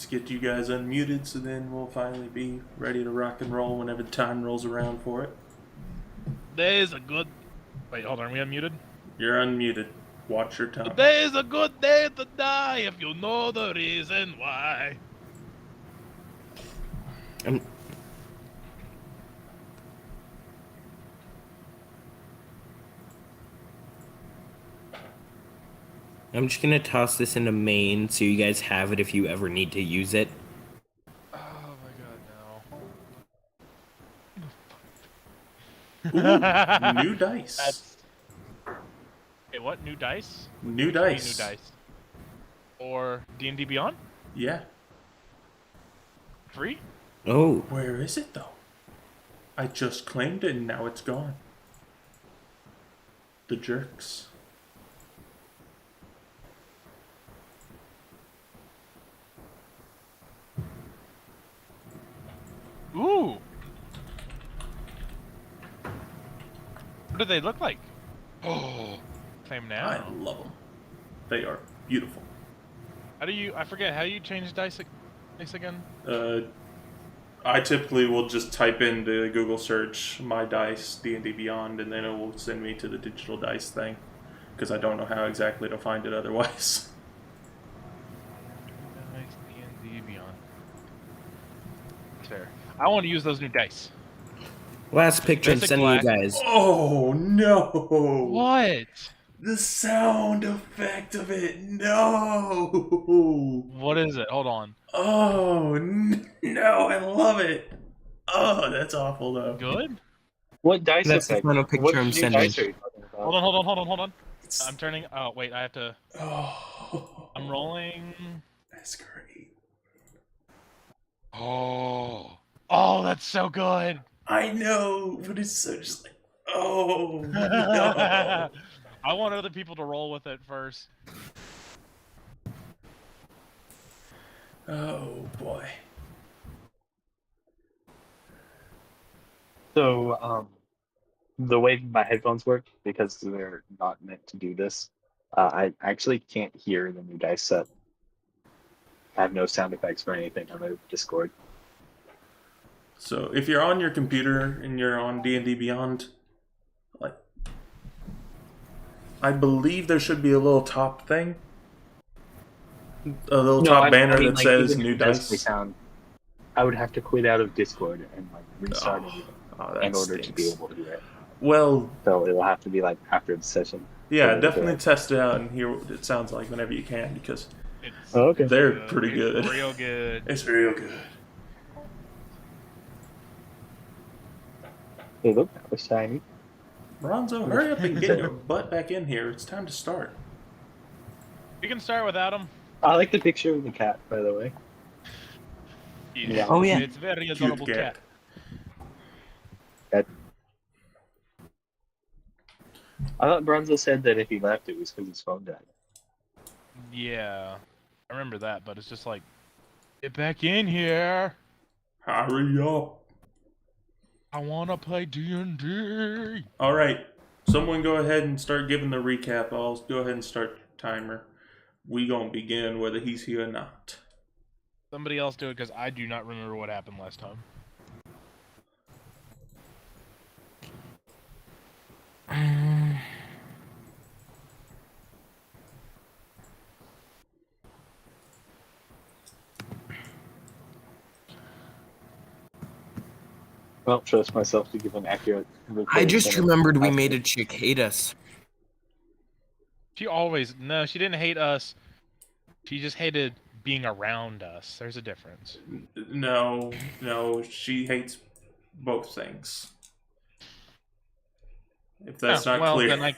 Let's get you guys unmuted so then we'll finally be ready to rock and roll whenever the time rolls around for it. There's a good... Wait, hold on, are we unmuted? You're unmuted. Watch your tongue. Today's a good day to die if you know the reason why. I'm just gonna toss this into main so you guys have it if you ever need to use it. Oh my god, no. Ooh, new dice. Wait, what? New dice? New What do you mean dice. New dice. Or D&D Beyond? Yeah. Free? Oh, Where is it though? I just claimed it and now it's gone. The jerks. Ooh! What do they look like? Oh, claim now. I love them. They are beautiful. How do you... I forget, how do you change dice again? I typically will just type into Google search my dice D&D Beyond, and then it will send me to the digital dice thing, because I don't know how exactly to find it otherwise. Dice, D&D Beyond. Fair. I want to use those new dice. last picture I'm Basic sending you black. guys. Oh no! What? The sound effect of it, no! What is it? Hold on. Oh no, I love it. Oh, that's awful though. Good? What dice That's the effect? final picture What I'm new sending. dice are you talking about? Hold on. I'm turning... Oh, wait, I have to... Oh, I'm rolling... That's great. Oh. Oh, that's so good. I know, but it's so just like, oh no. I want other people to roll with it first. Oh boy. So, the way my headphones work, because they're not meant to do this, I actually can't hear the new dice set. I have no sound effects or anything on the Discord. So if you're on your computer and you're on D&D Beyond, like, I believe there should be a little top thing, a little top banner that says even new if it does play dice. sound, I would have to quit out of Discord and restart Oh, everything that in order to be stinks. able to hear it. Well, So it'll have to be like after the session. yeah, So, definitely test it out and hear what it sounds like whenever you can, because It's Oh, okay. they're pretty It's good. real good. It's real good. Hey, look, that was shiny. Ronzo, hurry up and get your butt back in here. It's time to start. We can start without him. I like the picture of the cat, by the way. Yeah. Oh, yeah. It's a very Cute adorable cat. cat. I thought Bronzo said that if he left, it was because his phone died. Yeah. I remember that, but it's just like, get back in here. Hurry up. I want to play D&D. All right. Someone go ahead and start giving the recap. I'll go ahead and start the timer. We gonna begin whether he's here or not. Somebody else do it because I do not remember what happened last time. I don't trust myself to give an accurate. I just remembered we After. made a chick hate us. She always... No, she didn't hate us. She just hated being around us. There's a difference. No, she hates both things. If that's not well, clear. then right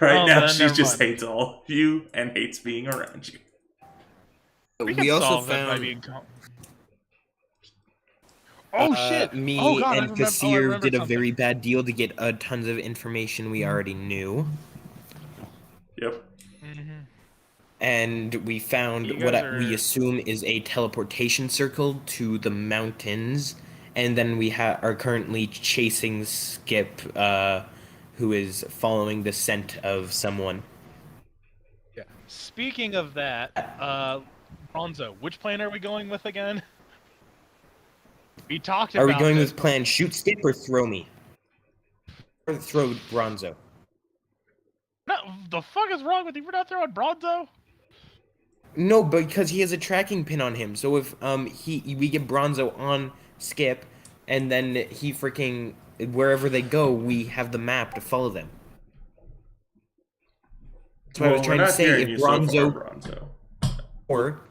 well, now, then she never just mind. hates all of you and hates being around you. we We can also solve that by found being... Oh, shit! me Oh, God, I and remember- Kassir remembered did a something. very bad deal to get tons of information we already knew. Yep. Mhm. And we found You what guys we are- assume is a teleportation circle to the mountains, and then we are currently chasing Skip, who is following the scent of someone. Yeah. Speaking of that, Bronzo, which plan are we going with again? We talked Are about we going this. with plan shoot skip or throw me? Or throw Bronzo? No, the fuck is wrong with you? We're not throwing Bronzo. No, because he has a tracking pin on him. So if we get Bronzo on skip, and then he freaking wherever they go, we have the map to follow them. That's what I was Well, trying we're to not say. hearing If you so far, Bronzo Bronzo. or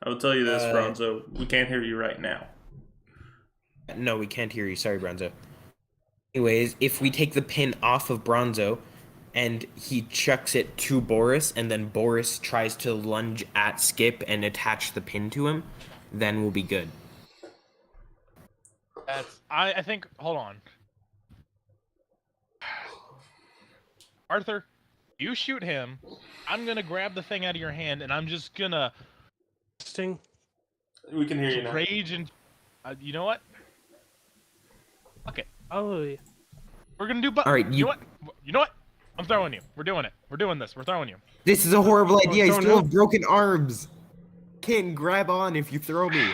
I will tell you this, Uh, Bronzo. We can't hear you right now. no, we can't hear you. Sorry, Bronzo. Anyways, if we take the pin off of Bronzo, and he chucks it to Boris, and then Boris tries to lunge at Skip and attach the pin to him, then we'll be good. I think. Hold on. Arthur, you shoot him. I'm gonna grab the thing out of your hand, and I'm just gonna Sting. We can hear you now. rage and. You know what? Okay, Hallelujah. we're gonna do. All right, You know what? You know what? I'm throwing you. We're doing it. We're doing this. We're throwing you. This is a horrible idea. I throwing still who? have broken arms. Can't grab on if you throw me.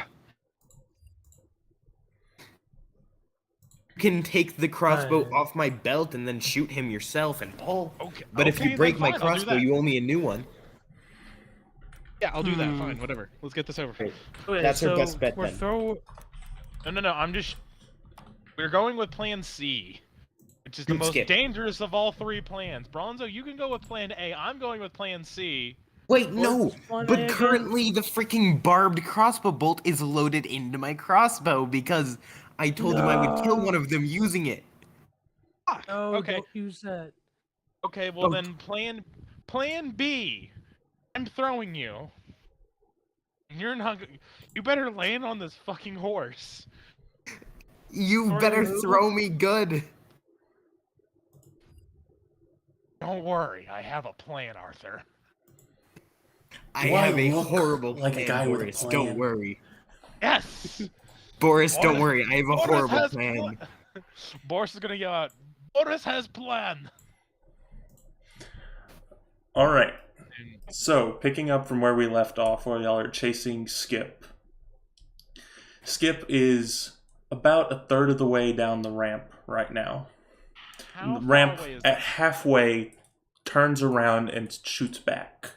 You can take the crossbow off my belt and then shoot him yourself and pull. Okay. But if okay, you break then my fine, I'll do crossbow, that. you owe me a new one. Yeah, I'll do that. Fine, whatever. Let's get this over. Great. Okay, That's our so best bet we're then. No. I'm just. We're going with Plan C, which is the Shoot most skip. dangerous of all three plans. Bronzo, you can go with Plan A. I'm going with Plan C. Wait, no. Plan A But again? currently the freaking barbed crossbow bolt is loaded into my crossbow because I told him I would kill one of them using it. Fuck. No, okay. don't use that. Okay. Well Oh. then, Plan B. I'm throwing you. You're not. You better land on this fucking horse. You Or better move. throw me good. Don't worry, I have a plan, Arthur. I Do I have a look horrible like a plan, guy with a Boris. plan? Don't worry. Yes. Boris, don't Boris- worry. I have a Boris horrible has plan. Boris is gonna yell out, Boris has plan. All right. So, picking up from where we left off, while y'all are chasing Skip. Skip is about a third of the way down the ramp right now. How The far ramp away is at that? halfway turns around and shoots back.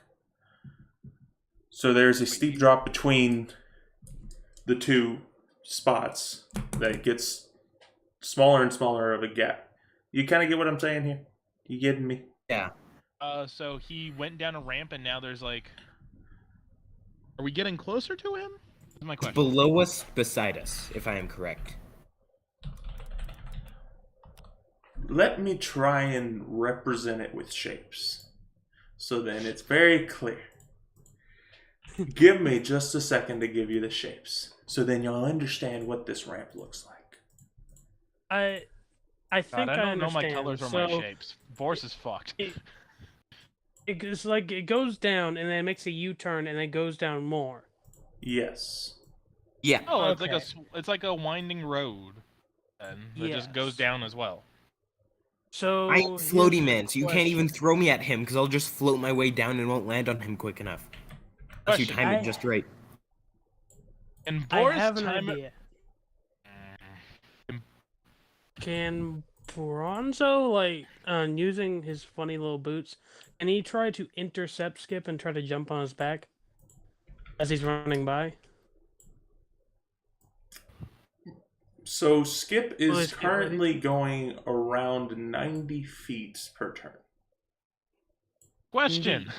So there's a steep drop between the two spots that gets smaller and smaller of a gap. You kind of get what I'm saying here? You getting me? Yeah. So he went down a ramp and now there's like... Are we getting closer to him? That's my question. Below us, beside us, if I am correct. Let me try and represent it with shapes. So then it's very clear. Give me just a second to give you the shapes. So then you'll understand what this ramp looks like. I think God, I don't know understand. my colors or so my shapes. Boris is fucked. It's like it goes down and then it makes a U-turn and then goes down more. Yes. Yeah. Oh, it's like Okay. it's like a winding road, and it just goes Yes. down as well. So I ain't floaty here's man, the so you can't question. even throw me at him because I'll just float my way down and won't land on him quick enough. Unless you Question. time it I- just right. And I Boris have an time idea. Mm, Can Bronzo, like, using his funny little boots, can he try to intercept Skip and try to jump on his back as he's running by? So Skip Well, is let's get ready. currently going around 90 feet per turn. Question.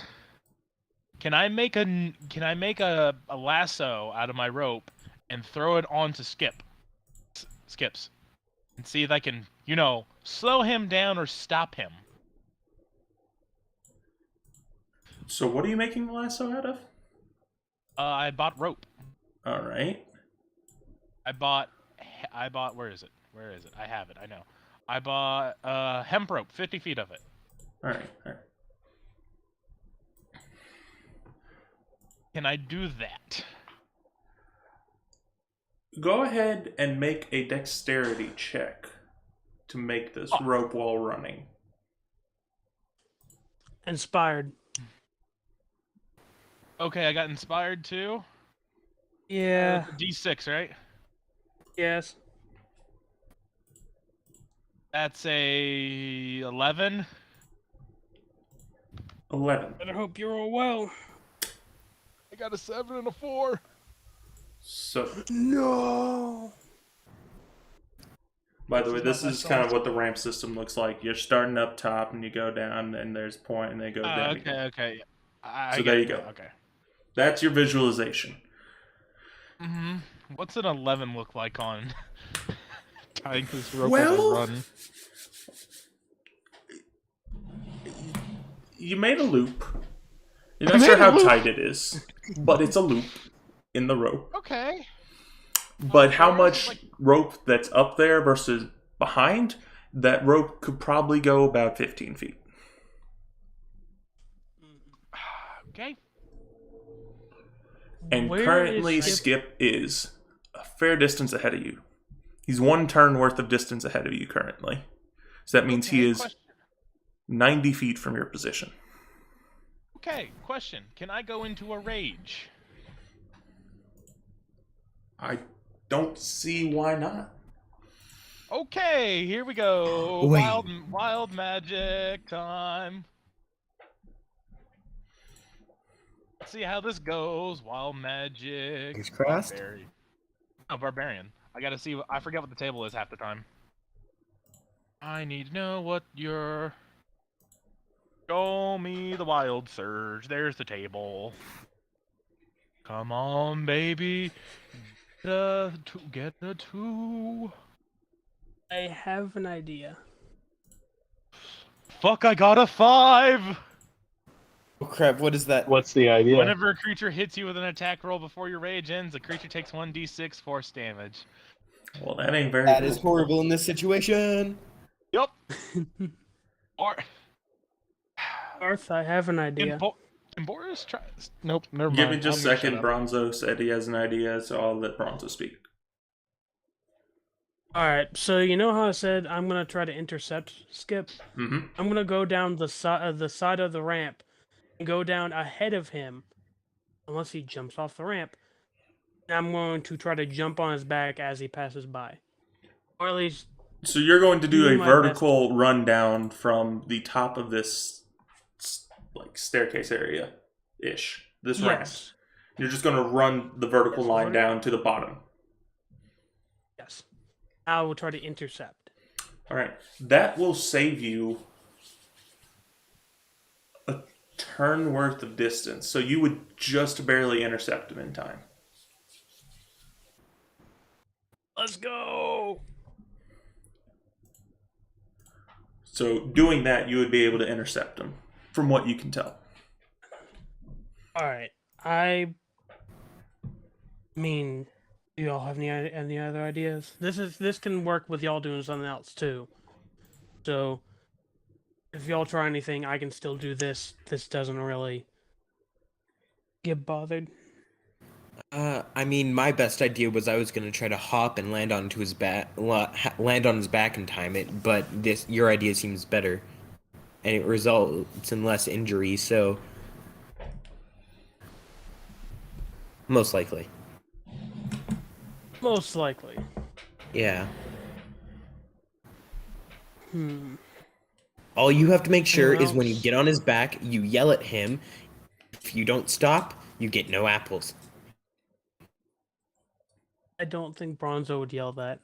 Can I make a lasso out of my rope and throw it onto Skips and see if I can, slow him down or stop him? So what are you making the lasso out of? I bought rope. All right. I bought where is it? I have it. I know. I bought hemp rope, 50 feet of it. All right. All right. Can I do that? Go ahead and make a dexterity check to make this rope while running. Inspired. Okay, I got inspired too. Yeah. D6, right? Yes. That's a 11. 11. Better hope you roll well. I got a 7 and a 4. So, No. by the This way, is my this best is kind of odds. what the ramp system looks like. You're starting up top and you go down, and there's point, and they go down Okay, again. okay. I So get there it you now, go. Okay. That's your visualization. Mm-hmm. What's an 11 look like on tying this rope Well- as I run? You made a loop. You're I not made sure a how loop. tight it is, but it's a loop in the rope. Okay. But how Boris, much like- rope that's up there versus behind, that rope could probably go about 15 feet. Okay. And Where currently, is Skip is a fair distance ahead of you. He's one turn worth of distance ahead of you currently. So that means he Okay, is question. 90 feet from your position. Okay, question. Can I go into a rage? I don't see why not. Okay, here we go. Wait. Wild magic time. Let's see how this goes. Wild magic. Fingers crossed. Barbarian. I gotta see. I forget what the table is half the time. I need to know what your. Show me the wild surge. There's the table. Come on, baby. Get the 2. I have an idea. Fuck, I got a 5! Oh crap! What is that? What's the idea? Whenever a creature hits you with an attack roll before your rage ends, the creature takes 1d6 force damage. Well, that ain't very That good. is horrible in this situation. Yup. Or Arth, I have an can, idea. Can Boris try? Nope, never mind. Give me just a I'm gonna second. shut up. Bronzo said he has an idea, so I'll let Bronzo speak. Alright, so you know how I said I'm gonna try to intercept Skip? Mm-hmm. I'm gonna go down the side of the ramp and go down ahead of him, unless he jumps off the ramp. And I'm going to try to jump on his back as he passes by, or at least So you're going to do Do a my vertical rundown from the top of this like staircase area ish. This ramp. yes, You're just going to run the vertical Yes, line vertical. down to the bottom. yes. I will try to intercept. All right. That will save you a turn worth of distance. So you would just barely intercept him in time. Let's go. So doing that, you would be able to intercept him, from what you can tell. All right. I mean, do y'all have any other ideas? This can work with y'all doing something else too. So if y'all try anything, I can still do this. This doesn't really get bothered. I mean, my best idea was I was gonna try to hop and land onto his back, land on his back and time it. But your idea seems better, and it results in less injury. So, most likely, Most likely. yeah. Hmm. All you have to make sure Anyone is when you else? get on his back, you yell at him. If you don't stop, you get no apples. I don't think Bronzo would yell that.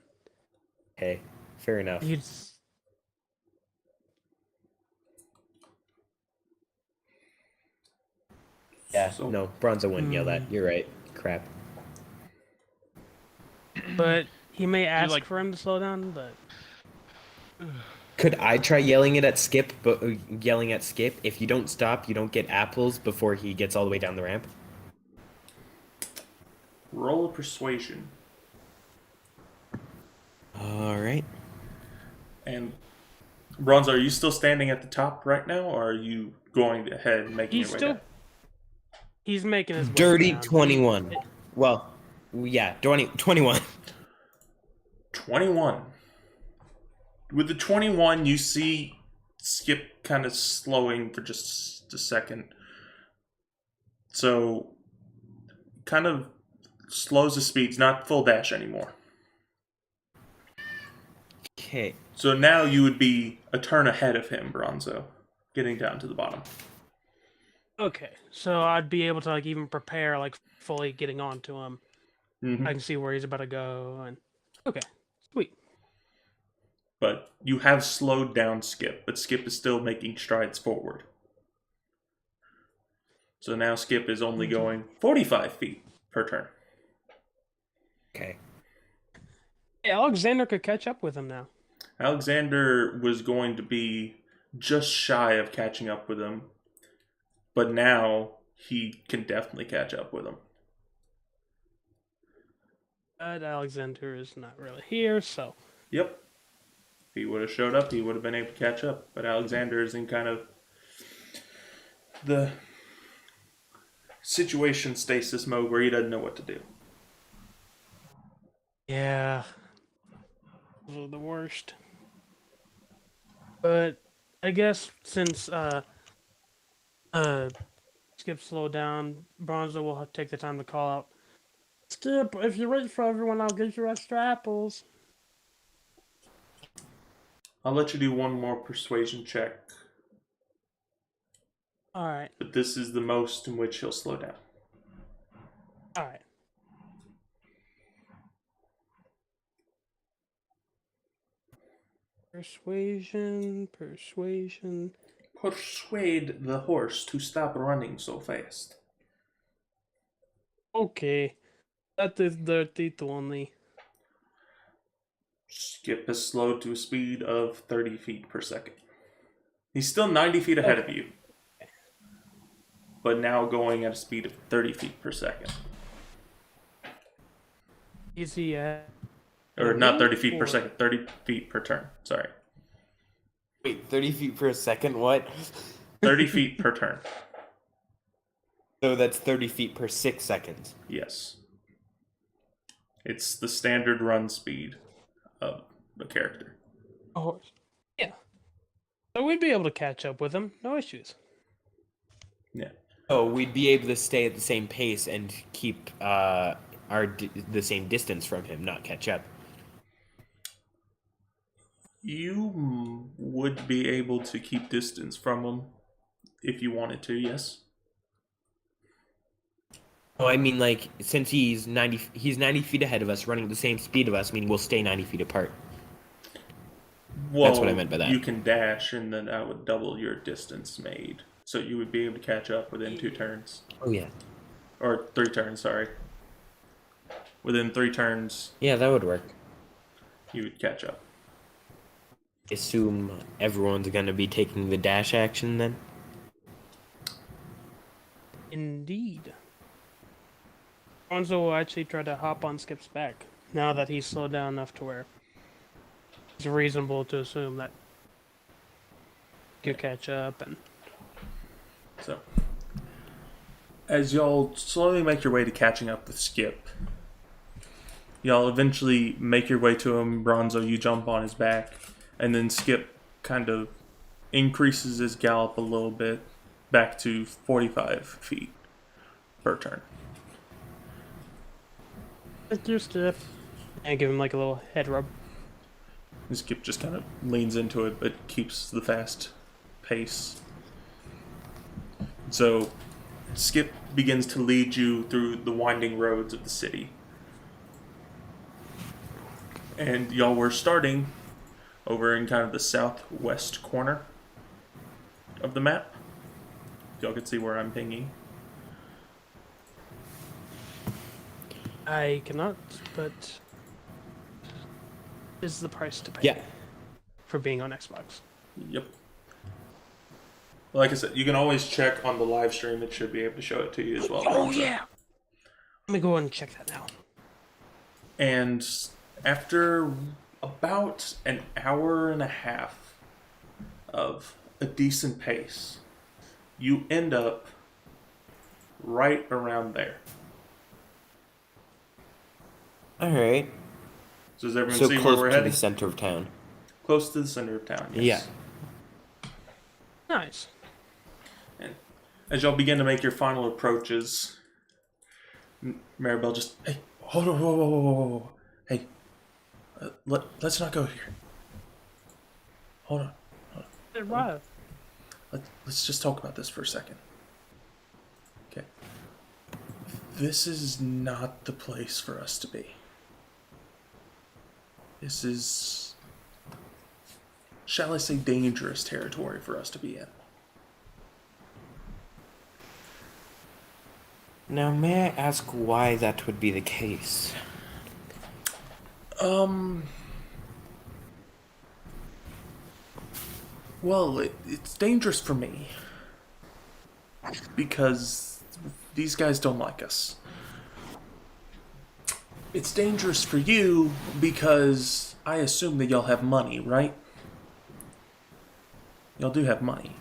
Okay, fair enough. You'd. Yeah, So- no, Bronzo wouldn't yell that. Hmm. You're right. Crap. But he may ask like- for him to slow down. But Could I try yelling it at Skip? But yelling at Skip, if you don't stop, you don't get apples before he gets all the way down the ramp. Roll a persuasion. All right. And Bronzo, are you still standing at the top right now, or are you going ahead and making he's your way still. down? He's making his way Dirty down. 21. Well, yeah, 21. 21. With the 21, you see Skip kind of slowing for just a second. So, kind of slows his speeds, not full dash anymore. Okay. So now you would be a turn ahead of him, Bronzo, getting down to the bottom. Okay, so I'd be able to like even prepare like fully getting onto him. Mhm. I can see where he's about to go, and okay, sweet. But you have slowed down Skip, but Skip is still making strides forward. So now Skip is only going 45 feet per turn. Okay. Hey, Alexander could catch up with him now. Alexander was going to be just shy of catching up with him, but now he can definitely catch up with him. But Alexander is not really here, so Yep. If he would have showed up, he would have been able to catch up. But Alexander is in kind of the situation stasis mode where he doesn't know what to do. yeah, those are the worst. But I guess since Skip slowed down, Bronzo will take the time to call out. Skip, if you wait for everyone, I'll get you extra apples. I'll let you do one more persuasion check, All right, but this is the most in which he'll slow down. all right. Persuasion. Persuade the horse to stop running so fast. Okay, that is dirty, Tony. Skip has slowed to a speed of 30 feet per second. He's still 90 feet ahead of you, but now going at a speed of 30 feet per second. Is he at? Or not 30 feet per Or- second, 30 feet per turn. Sorry. Wait, 30 feet per second? What? 30 feet per turn. So that's 30 feet per 6 seconds. Yes. It's the standard run speed of the character. Oh, yeah. So we'd be able to catch up with him, no issues. Yeah. Oh, we'd be able to stay at the same pace and keep the same distance from him, not catch up. You would be able to keep distance from him if you wanted to, yes. Oh, I mean, like, since he's 90 feet ahead of us, running at the same speed of us, I mean, we'll stay 90 feet apart. Well, That's what I meant by that. You can dash, and then that would double your distance made. So you would be able to catch up within 2 turns. Oh, yeah. Or 3 turns, sorry. Within 3 turns, Yeah, that would work. you would catch up. Assume everyone's gonna be taking the dash action then? Indeed. Bronzo will actually try to hop on Skip's back, now that he's slowed down enough to where it's reasonable to assume that he'll catch up and So, as y'all slowly make your way to catching up with Skip, y'all eventually make your way to him. Bronzo, you jump on his back, and then Skip kind of increases his gallop a little bit back to 45 feet per turn. thank you, Skip. And give him like a little head rub. And Skip just kind of leans into it, but keeps the fast pace. So, Skip begins to lead you through the winding roads of the city. And y'all were starting over in kind of the southwest corner of the map. Y'all can see where I'm pinging. I cannot, but this is the price to pay Yeah. for being on Xbox. Yep. Like I said, you can always check on the live stream. It should be able to show it to you as well. Oh So- yeah. Let me go ahead and check that now. And after about an hour and a half of a decent pace, you end up right around there. Alright. So does everyone So see where close we're to heading? the center of town. Close to the center of town, yes. Yeah. Nice. As y'all begin to make your final approaches, Maribel just, hey, hold on, whoa. Hey, let's not go here. Hold on. What? Let's just talk about this for a second. Okay. This is not the place for us to be. This is, shall I say, dangerous territory for us to be in. Now, may I ask why that would be the case? Well, it's dangerous for me. Because these guys don't like us. It's dangerous for you because I assume that y'all have money, right? Y'all do have money.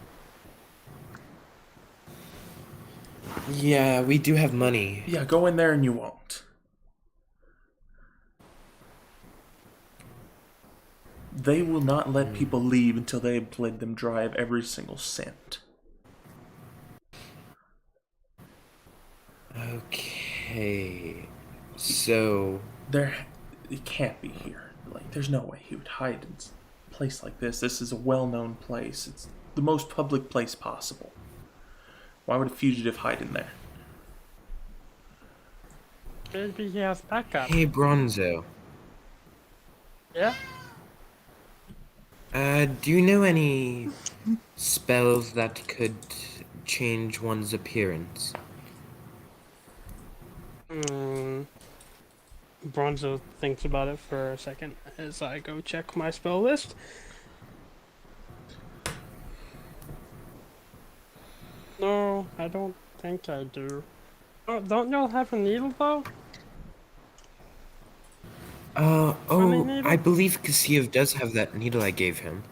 Yeah, we do have money. Yeah, go in there and you won't. They will not let people leave until they have bled them dry of every single cent. Okay. So, It can't be here. Like, there's no way he would hide in a place like this. This is a well-known place. It's the most public place possible. Why would a fugitive hide in there? Maybe he has backup. hey Bronzo. Yeah? Do you know any spells that could change one's appearance? Bronzo thinks about it for a second as I go check my spell list. No, I don't think I do. Oh, don't y'all have a needle though? I believe Kasiev does have that needle I gave him.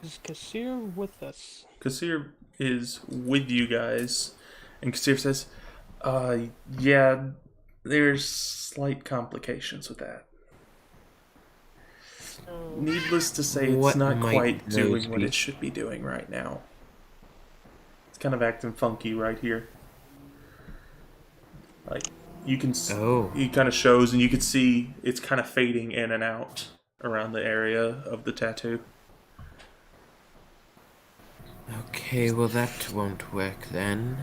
Is Kassir with us? Kasir is with you guys, and Kasir says, yeah, there's slight complications with that. Needless to say, it's What not might quite those doing what be? it should be doing right now. It's kind of acting funky right here. Like, you can Oh. he kind of shows, and you can see it's kind of fading in and out around the area of the tattoo. Okay, well that won't work then.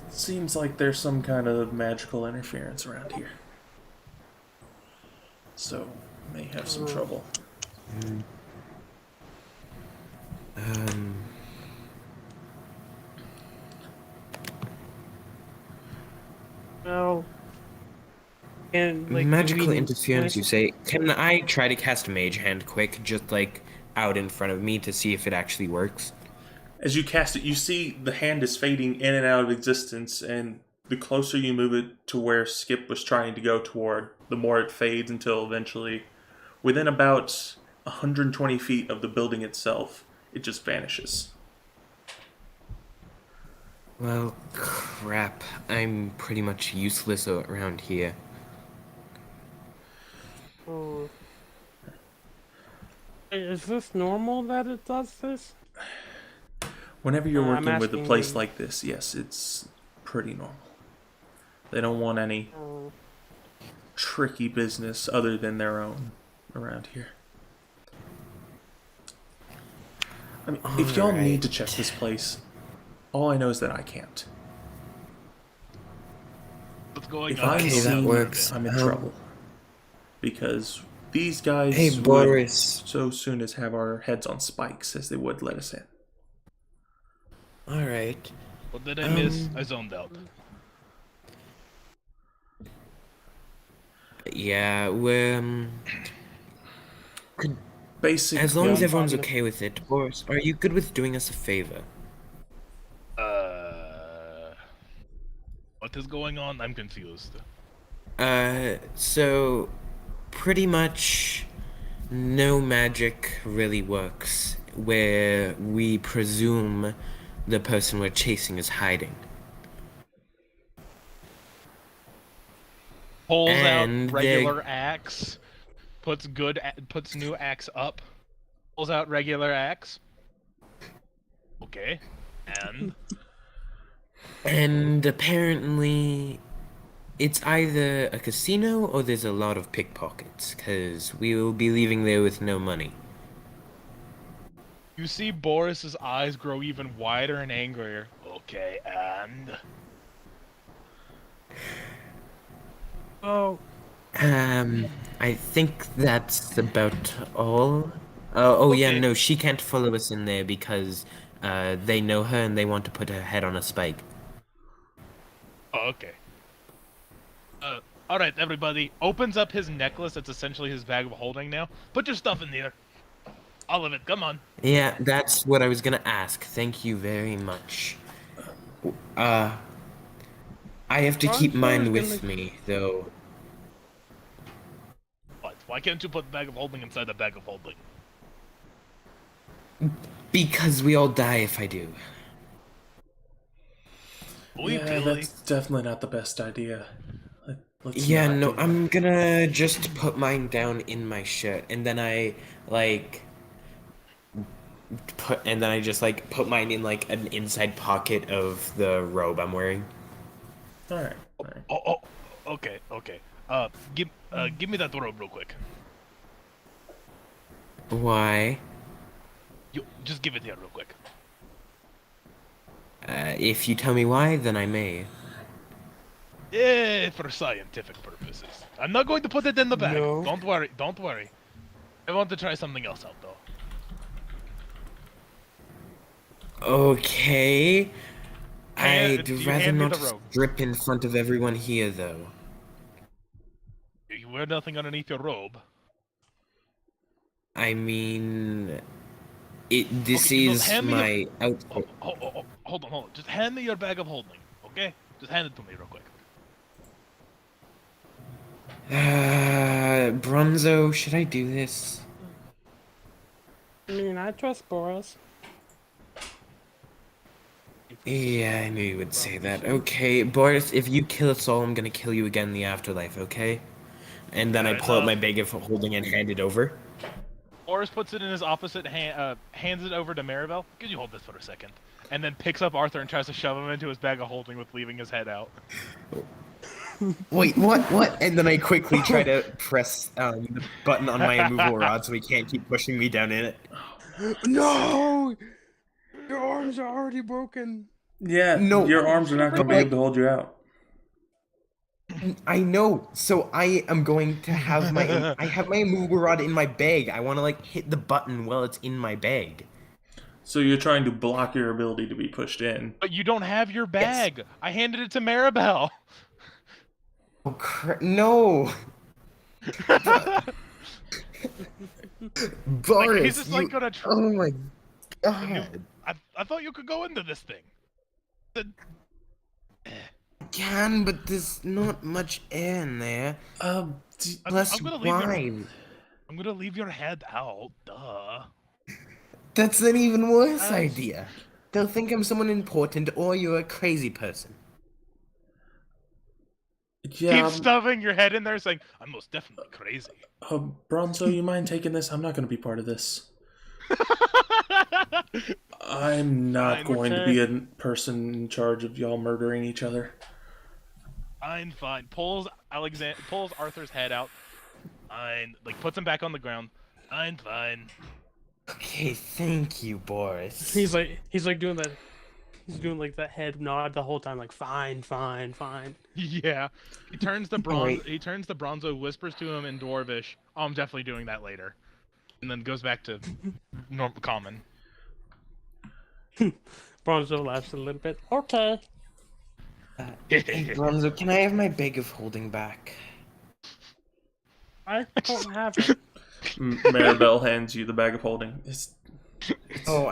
Seems like there's some kind of magical interference around here. So, may have some trouble. Well, and like Magical do we- interference, you say? Can I try to cast Mage Hand quick, just like out in front of me to see if it actually works? As you cast it, you see the hand is fading in and out of existence, and the closer you move it to where Skip was trying to go toward, the more it fades until eventually, within about 120 feet of the building itself, it just vanishes. Well, crap. I'm pretty much useless around here. Oh. Is this normal that it does this? Whenever you're I'm working with a asking place you. like this, yes, it's pretty normal. They don't want any Oh. tricky business other than their own around here. I mean, if y'all need to check this place, all I know is that I can't. What's going If on? I'm Okay, that seen, works. I'm in trouble. Because these guys Hey, would Boris. so soon as have our heads on spikes as they would let us in. Alright. What did I miss? I zoned out. Yeah, well, Basically, as long as Yeah, everyone's fine. okay with it, Boris, are you good with doing us a favor? What is going on? I'm confused. So pretty much no magic really works where we presume the person we're chasing is hiding. Pulls And out regular axe, puts new axe up, pulls out regular axe. Okay. And And apparently, it's either a casino or there's a lot of pickpockets, because we will be leaving there with no money. you see Boris's eyes grow even wider and angrier. Okay, and Oh, I think that's about all. Oh yeah, Okay. no, she can't follow us in there because they know her and they want to put her head on a spike. oh, okay. All right, everybody. Opens up his necklace. It's essentially his bag of holding now. Put your stuff in there. All of it. Come on. Yeah, that's what I was gonna ask. Thank you very much. I have to keep Bronzo mine is with gonna- me, though. What? Why can't you put the bag of holding inside the bag of holding? Because we all die if I do. Oi, Yeah, Billy. that's definitely not the best idea. Let's Yeah, not no, do that. I'm gonna just put mine down in my shirt, and then I just put mine in like an inside pocket of the robe I'm wearing. All right. All right. Oh, okay, okay. Give me that robe real quick. Why? You just give it here real quick. If you tell me why, then I may. Yeah, for scientific purposes. I'm not going to put it in the bag. No. Don't worry. Don't worry. I want to try something else out though. Okay. I'd Do you rather hand me not the robe? strip in front of everyone here, though. You wear nothing underneath your robe. I mean, this Okay, no, is hand me your- my outfit. Hold on. Just hand me your bag of holding, okay? Just hand it to me real quick. Bronzo, should I do this? I mean, I trust Boris. Yeah, I knew you would say that. Okay, Boris, if you kill us all, I'm gonna kill you again in the afterlife, okay? And then I Fair pull out enough. my bag of holding and hand it over. Boris puts it in his opposite hand, hands it over to Maribel. Could you hold this for a second? And then picks up Arthur and tries to shove him into his bag of holding with leaving his head out. Wait, what? And then I quickly try to press the button on my immovable rod so he can't keep pushing me down in it. No! Your arms are already broken. Yeah. No, Your arms are not going to but be like- able to hold you out. I know. So I am going to have I have my immovable rod in my bag. I want to like hit the button while it's in my bag. So you're trying to block your ability to be pushed in. But you don't have your bag. I handed it to Maribel. Oh no, Boris! Like, he's just like you- gonna try. Oh my god! I thought you could go into this thing. Can, but there's not much air in there. Plus I'm gonna leave your- wine. I'm gonna leave your head out. Duh. That's an even worse idea. They'll think I'm someone important, or you're a crazy person. Yeah. Keep stuffing your head in there, saying, "I'm most definitely crazy." Bronzo, you mind taking this? I'm not going to be part of this. I'm not Fine, going to okay. be a person in charge of y'all murdering each other. Fine. Pulls Arthur's head out. Fine. Like puts him back on the ground. Fine. Okay, thank you, Boris. He's like doing that. He's doing like that head nod the whole time, like fine. Yeah. He turns the Alright. Bronzo, whispers to him in Dwarvish. Oh, I'm definitely doing that later. And then goes back to common. Bronzo laughs a little bit. Okay. Hey, Bronzo, can I have my bag of holding back? I don't have it. Maribel hands you the bag of holding. Oh,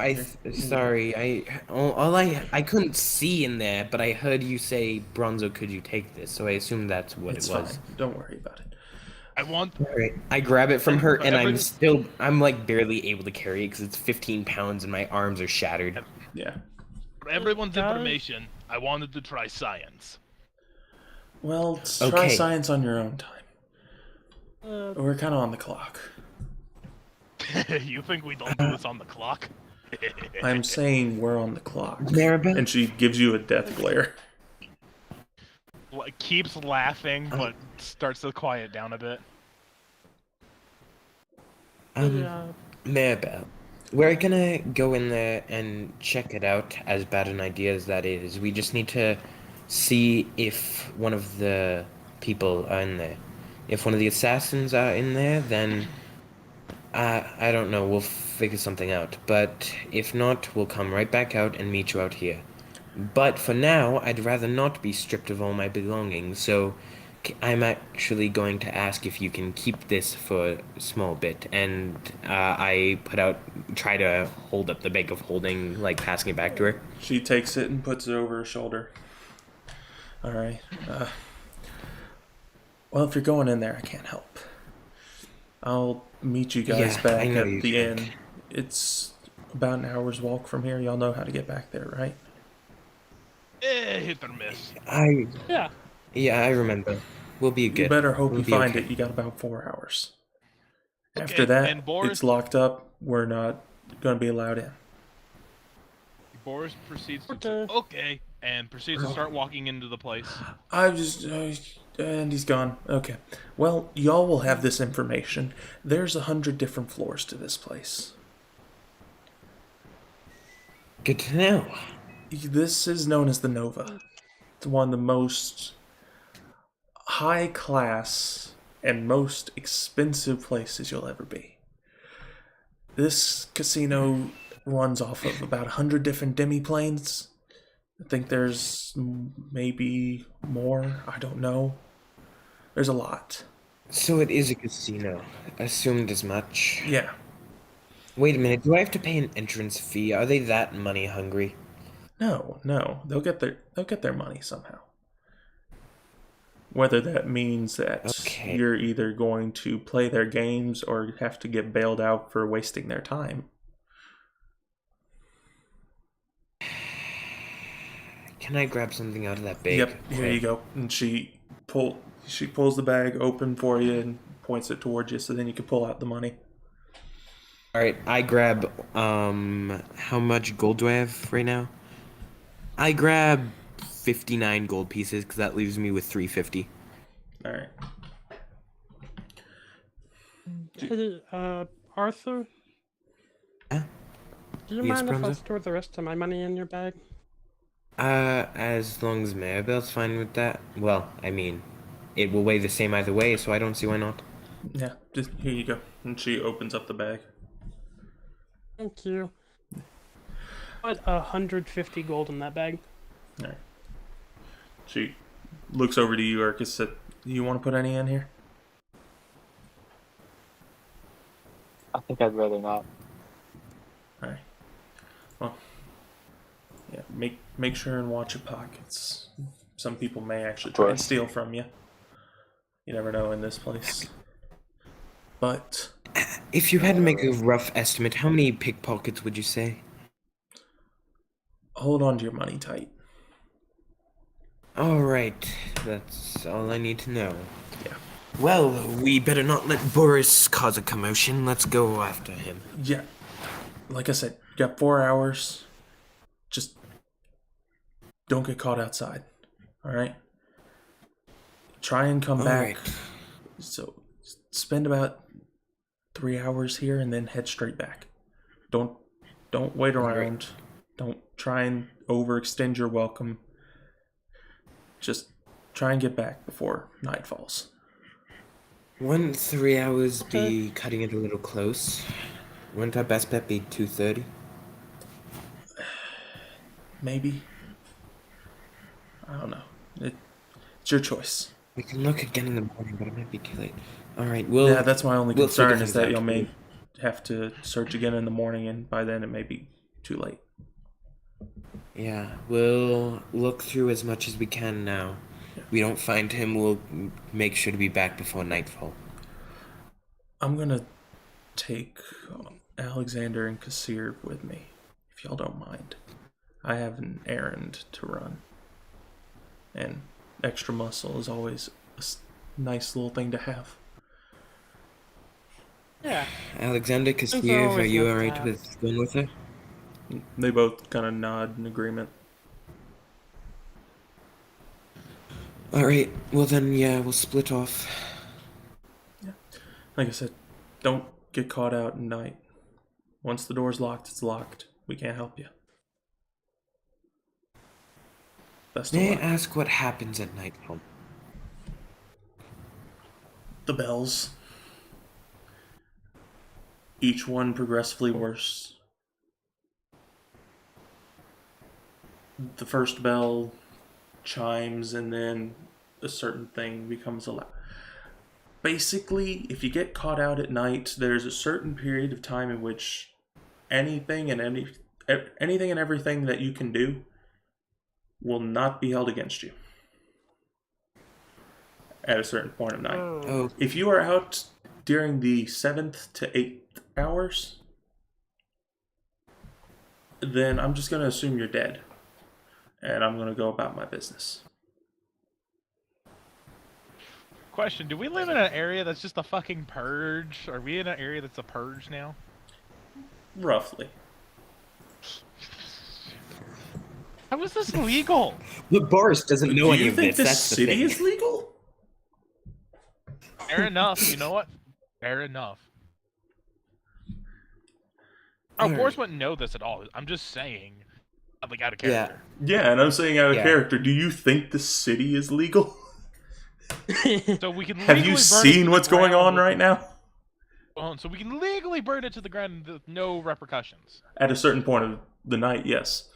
sorry. I couldn't see in there, but I heard you say, Bronzo, could you take this? So I assumed that's what It's it was. fine. Don't worry about it. I want Alright, I grab it from her, and Every- I'm like barely able to carry it because it's 15 pounds and my arms are shattered. Yeah. for everyone's Guys? information. I wanted to try science. Well, try Okay. science on your own time. We're kind of on the clock. You think we don't do this on the clock? I'm saying we're on the clock. Maribel? And she gives you a death glare. Keeps laughing, but starts to quiet down a bit. Yeah. Maribel, we're gonna go in there and check it out, as bad an idea as that is. We just need to see if one of the people are in there. If one of the assassins are in there, then I don't know, we'll figure something out. But if not, we'll come right back out and meet you out here. But for now, I'd rather not be stripped of all my belongings, so I'm actually going to ask if you can keep this for a small bit. And I try to hold up the bag of holding, like passing it back to her. She takes it and puts it over her shoulder. Alright. Well, if you're going in there, I can't help. I'll meet you guys Yeah, back I know at you the can't. inn. It's about an hour's walk from here. Y'all know how to get back there, right? Hit or miss. Yeah. Yeah, I remember. We'll be good. You better hope We'll you be find okay. it. You got about 4 hours. Okay, After that, and Boris- it's locked up. We're not going to be allowed in. Boris proceeds to Okay. okay, and proceeds to start walking into the place. And he's gone. Okay. Well, y'all will have this information. There's 100 different floors to this place. Good to know. This is known as the Nova. It's one of the most high class and most expensive places you'll ever be. This casino runs off of about 100 different demi-planes. I think there's maybe more. I don't know. There's a lot. So it is a casino. Assumed as much. Yeah. Wait a minute, do I have to pay an entrance fee? Are they that money hungry? No. They'll get their money somehow. Whether that means that Okay. you're either going to play their games or have to get bailed out for wasting their time. Can I grab something out of that bag? Yep, here you go. And she pulls the bag open for you and points it towards you, so then you can pull out the money. Alright, I grab, how much gold do I have right now? I grab 59 gold pieces, because that leaves me with 350. All right. Arthur? Huh? Do you Yes, mind if I Bronzo? store the rest of my money in your bag? As long as Maribel's fine with that. Well, I mean, it will weigh the same either way, so I don't see why not. Yeah, just here you go. And she opens up the bag. Thank you. Put 150 gold in that bag. All right. She looks over to you, Urkus. Said, "You want to put any in here?" I think I'd rather not. All right. Well, yeah. Make sure and watch your pockets. Some people may actually try and course. steal from you. You never know in this place. But If you had to make a rough estimate, how many pickpockets would you say? hold on to your money tight. Alright, that's all I need to know. Yeah. Well, we better not let Boris cause a commotion. Let's go after him. Yeah. Like I said, you got 4 hours. Just don't get caught outside. All right. Try and come back. Alright. So spend about 3 hours here and then head straight back. Don't wait around. Don't try and overextend your welcome. Just try and get back before night falls. Wouldn't 3 hours be cutting it a little close? Wouldn't our best bet be 2:30? Maybe. I don't know. It's your choice. We can look again in the morning, but it might be too late. Alright, Yeah, that's my only we'll figure concern is things that out. y'all may have to search again in the morning, and by then it may be too late. Yeah, we'll look through as much as we can now. If we don't find him, we'll make sure to be back before nightfall. I'm gonna take Alexander and Kassir with me, if y'all don't mind. I have an errand to run, and extra muscle is always a nice little thing to have. Yeah. Alexander, Things are Kassir, are always you nice to alright have. with going with her? They both kind of nod in agreement. All right. Well then, yeah, we'll split off. Like I said, don't get caught out at night. Once the door's locked, it's locked. We can't help you. Best of May I luck. ask what happens at night? The bells. Each one progressively worse. The first bell chimes and then a certain thing becomes allowed. Basically, if you get caught out at night, there's a certain period of time in which anything and everything that you can do will not be held against you at a certain point of night. Oh, If you are out during the 7th to 8th hours, then I'm just going to assume you're dead. And I'm going to go about my business. Question: do we live in an area that's just a fucking purge? Are we in an area that's a purge now? Roughly. How is this legal? but Boris doesn't know Do any you of think this. this That's the city thing. is legal? Fair enough. You know what? Fair enough. Oh, Alright. Boris wouldn't know this at all. I'm just saying, like out of Yeah. character. Yeah, and I'm saying out of Yeah. character, do you think the city is legal? So we can. Have legally you burn it to seen the what's going ground on with- right now? So we can legally burn it to the ground with no repercussions. At a certain point of the night, yes.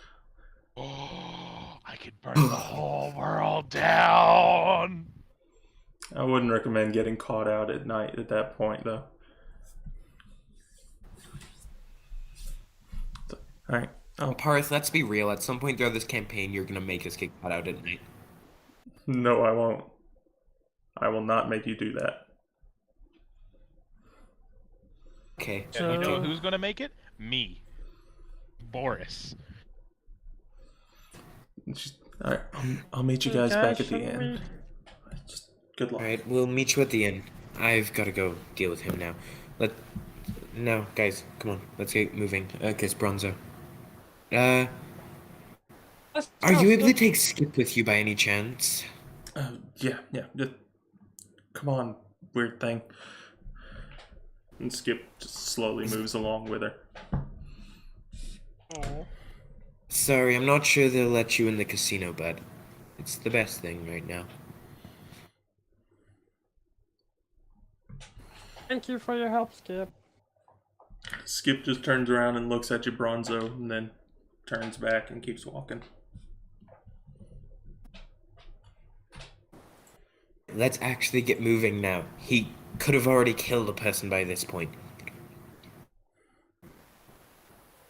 Oh, I could burn the whole world down. I wouldn't recommend getting caught out at night at that point, though. Alright. Oh, Parth, let's be real. At some point throughout this campaign, you're gonna make us get caught out at night. no, I won't. I will not make you do that. Okay. And you know So- who's gonna make it? Me, Boris. Alright, I'll meet you guys back at the end. Just good luck. All right. We'll meet you at the end. I've got to go deal with him now. No, guys, come on. Let's get moving. Cause Bronzo. Are you able to take Skip with you by any chance? Yeah. Just, come on, weird thing. And Skip just slowly moves along with her. Aw. Sorry, I'm not sure they'll let you in the casino, but it's the best thing right now. Thank you for your help, Skip. Skip just turns around and looks at you, Bronzo, and then turns back and keeps walking. Let's actually get moving now. He could have already killed a person by this point.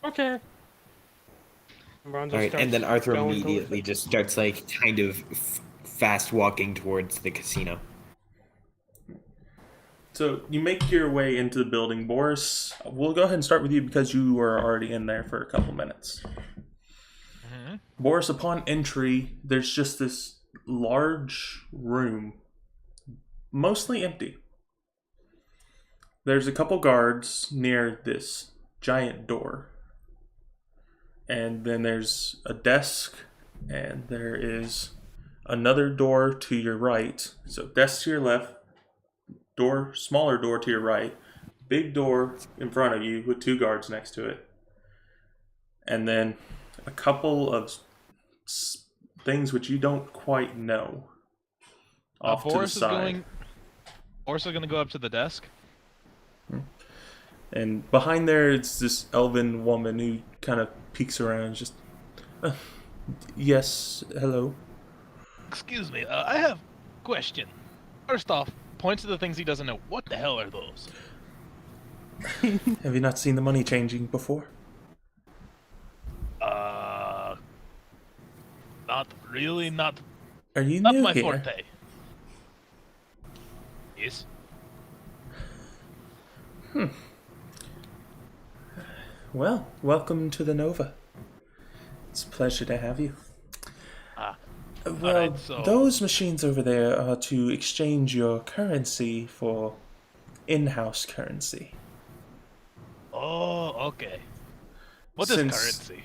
Okay. Bronzo All right, and then starts Arthur going towards immediately it. just starts like kind of fast walking towards the casino. So you make your way into the building, Boris. We'll go ahead and start with you because you were already in there for a couple minutes. Mm-hmm. Boris, upon entry, there's just this large room, mostly empty. There's a couple guards near this giant door. And then there's a desk, and there is another door to your right. So desk to your left, door, smaller door to your right, big door in front of you with two guards next to it. And then a couple of things which you don't quite know off to the Boris is side. going. Boris is gonna go up to the desk. And behind there, it's this elven woman who kind of peeks around, just, yes, hello. Excuse me, I have a question. First off, points to the things he doesn't know. What the hell are those? Have you not seen the money changing before? Not really, not Are you new my here? forte. Yes. Well, welcome to the Nova. It's a pleasure to have you. Well, alright, so- those machines over there are to exchange your currency for in-house currency. Oh, okay. What is Since- currency?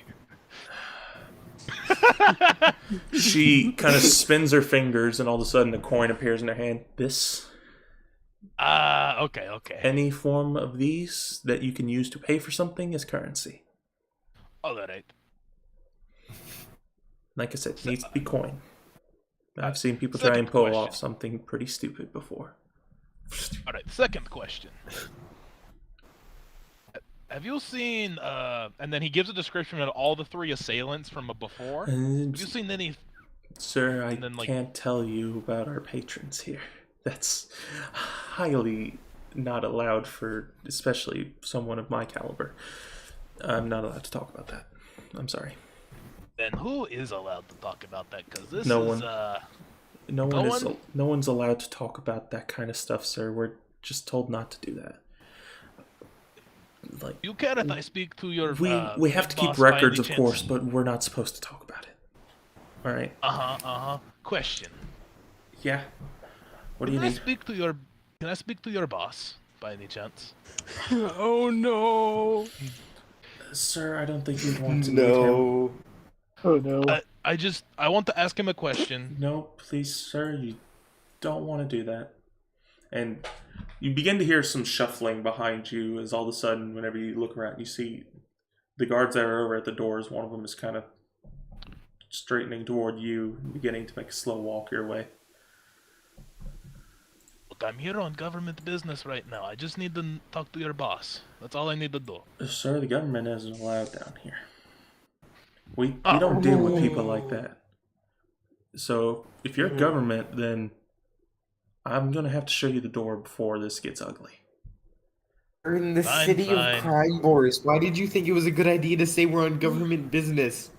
She kind of spins her fingers, and all of a sudden, a coin appears in her hand. This, Okay. any form of these that you can use to pay for something is currency. All right. Like I said, it needs to be coin. I've seen people Second try and pull question. off something pretty stupid before. All right. Second question. Have you seen? And then he gives a description of all the three assailants from before. Have you seen any? Sir, I And then, like- can't tell you about our patrons here. That's highly not allowed for, especially someone of my caliber. I'm not allowed to talk about that. I'm sorry. Then who is allowed to talk about that? Because this No is one. No No one's allowed to talk about that kind of stuff, sir. We're just told not to do that. Like, You care if I speak to your? we have to big keep boss by records, any of course, chance? but we're not supposed to talk about it. All right. Question. Yeah. What do you Can I need? speak to your? Can I speak to your boss by any chance? Oh no! Sir, I don't think you'd want to meet him. No. Oh no. I want to ask him a question. No, please, sir, you don't want to do that. And you begin to hear some shuffling behind you as all of a sudden, whenever you look around, you see the guards that are over at the doors. One of them is kind of straightening toward you, beginning to make a slow walk your way. Look, I'm here on government business right now. I just need to talk to your boss. That's all I need to do. Sir, the government isn't allowed down here. We don't deal with people like that. So if you're government, then I'm gonna have to show you the door before this gets ugly. We're in the Fine, city fine. of crime, Boris. Why did you think it was a good idea to say we're on government business?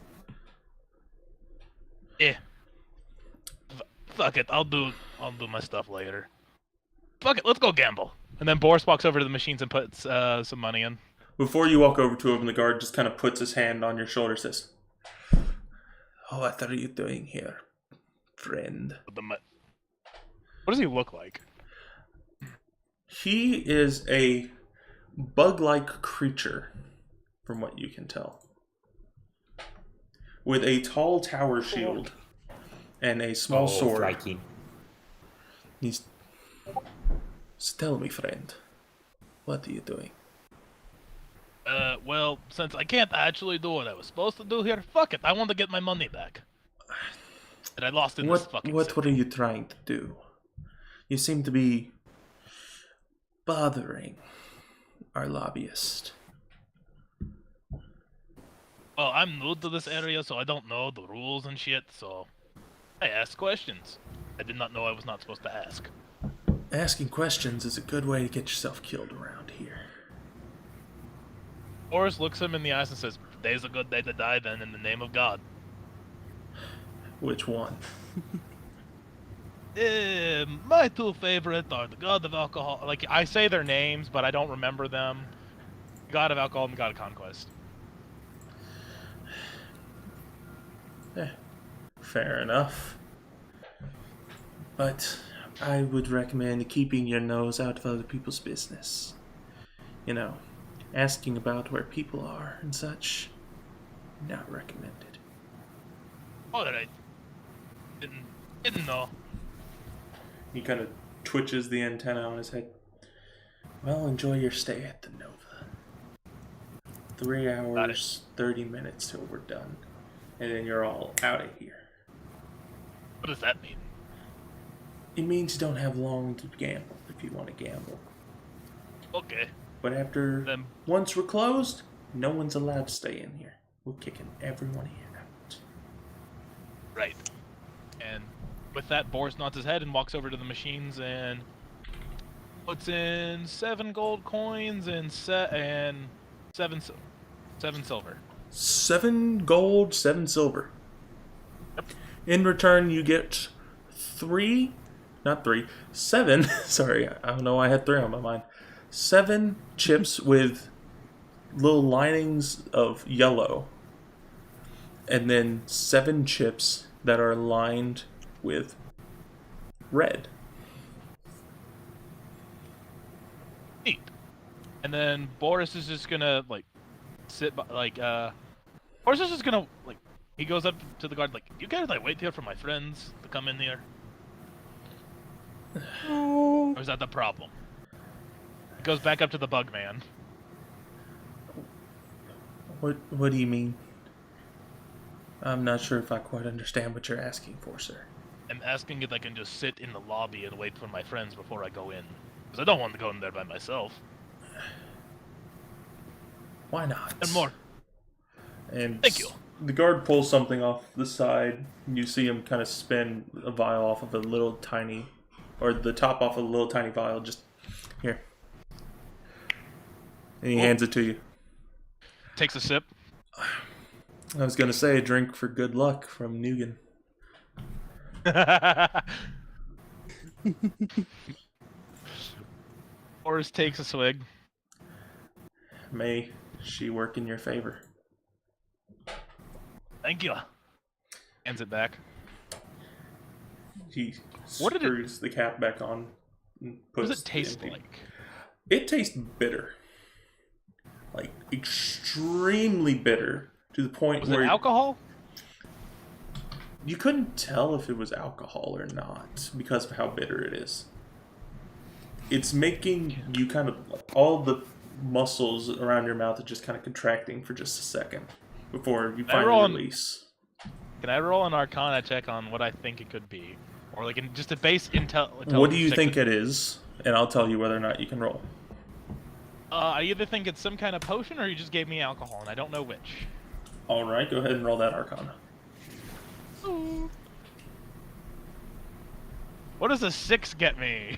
Fuck it. I'll do my stuff later. Fuck it. Let's go gamble. And then Boris walks over to the machines and puts some money in. Before you walk over to him, the guard just kind of puts his hand on your shoulder, says, "What are you doing here, friend?" What does he look like? He is a bug-like creature, from what you can tell, with a tall tower shield and a small sword. Viking. He's... So tell me, friend, what are you doing? Well, since I can't actually do what I was supposed to do here, fuck it. I want to get my money back. And I lost in this fucking What city. are you trying to do? You seem to be bothering our lobbyist. Well, I'm new to this area, so I don't know the rules and shit, so I ask questions. I did not know I was not supposed to ask. Asking questions is a good way to get yourself killed around here. Boris looks him in the eyes and says, "Today's a good day to die then, in the name of God." Which one? My two favorite are the God of Alcohol. Like, I say their names, but I don't remember them. God of Alcohol and the God of Conquest. Fair enough. But I would recommend keeping your nose out of other people's business. You know, asking about where people are and such, not recommended. Alright. Didn't know. He kind of twitches the antenna on his head. Well, enjoy your stay at the Nova. 3 hours, 30 minutes till we're done. And then you're all out of here. What does that mean? It means you don't have long to gamble if you want to gamble. Okay. But after, Then once we're closed, no one's allowed to stay in here. We're kicking everyone here out. right. And with that, Boris nods his head and walks over to the machines and puts in 7 gold coins and 7 silver. 7 gold, 7 silver. Yep. In return, you get 7. Sorry, I don't know why I had 3 on my mind. 7 chips with little linings of yellow. And then 7 chips that are lined with red. Neat. And then Boris is just gonna, like, sit by, Boris is just gonna like. He goes up to the guard like, "You guys like wait here for my friends to come in here." Oh, Or is that the problem? He goes back up to the bug man. What do you mean? I'm not sure if I quite understand what you're asking for, sir. I'm asking if I can just sit in the lobby and wait for my friends before I go in. Because I don't want to go in there by myself. Why not? And more. And Thank you. The guard pulls something off the side. You see him kind of spin a vial off of a little tiny, or the top off of a little tiny vial. Just here, and he hands it to you. Takes a sip. I was gonna say, a drink for good luck from Nugan. Boris takes a swig. May she work in your favor. Thank you. Hands it back. He What did it- screws the cap back on. And What puts does it the taste empty- like? It tastes bitter, like extremely bitter, to the point Was where it alcohol? you couldn't tell if it was alcohol or not because of how bitter it is. It's making you kind of all the muscles around your mouth are just kind of contracting for just a second before you finally roll on- release. Can I roll an Arcana check on what I think it could be, or like just a base intel? What do you think it is? And I'll tell you whether or not you can roll. I either think it's some kind of potion, or you just gave me alcohol, and I don't know which. All right, go ahead and roll that Arcana. What does a 6 get me?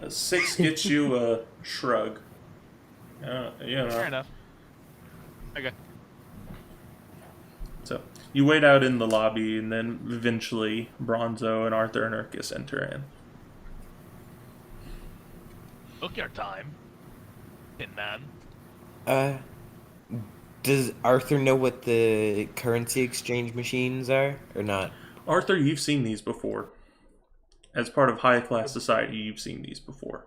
A 6 gets you a shrug. Fair enough. Okay. So you wait out in the lobby, and then eventually Bronzo and Arthur and Urkus enter in. Took your time, Tin Man. Does Arthur know what the currency exchange machines are, or not? Arthur, you've seen these before. As part of high class society, you've seen these before.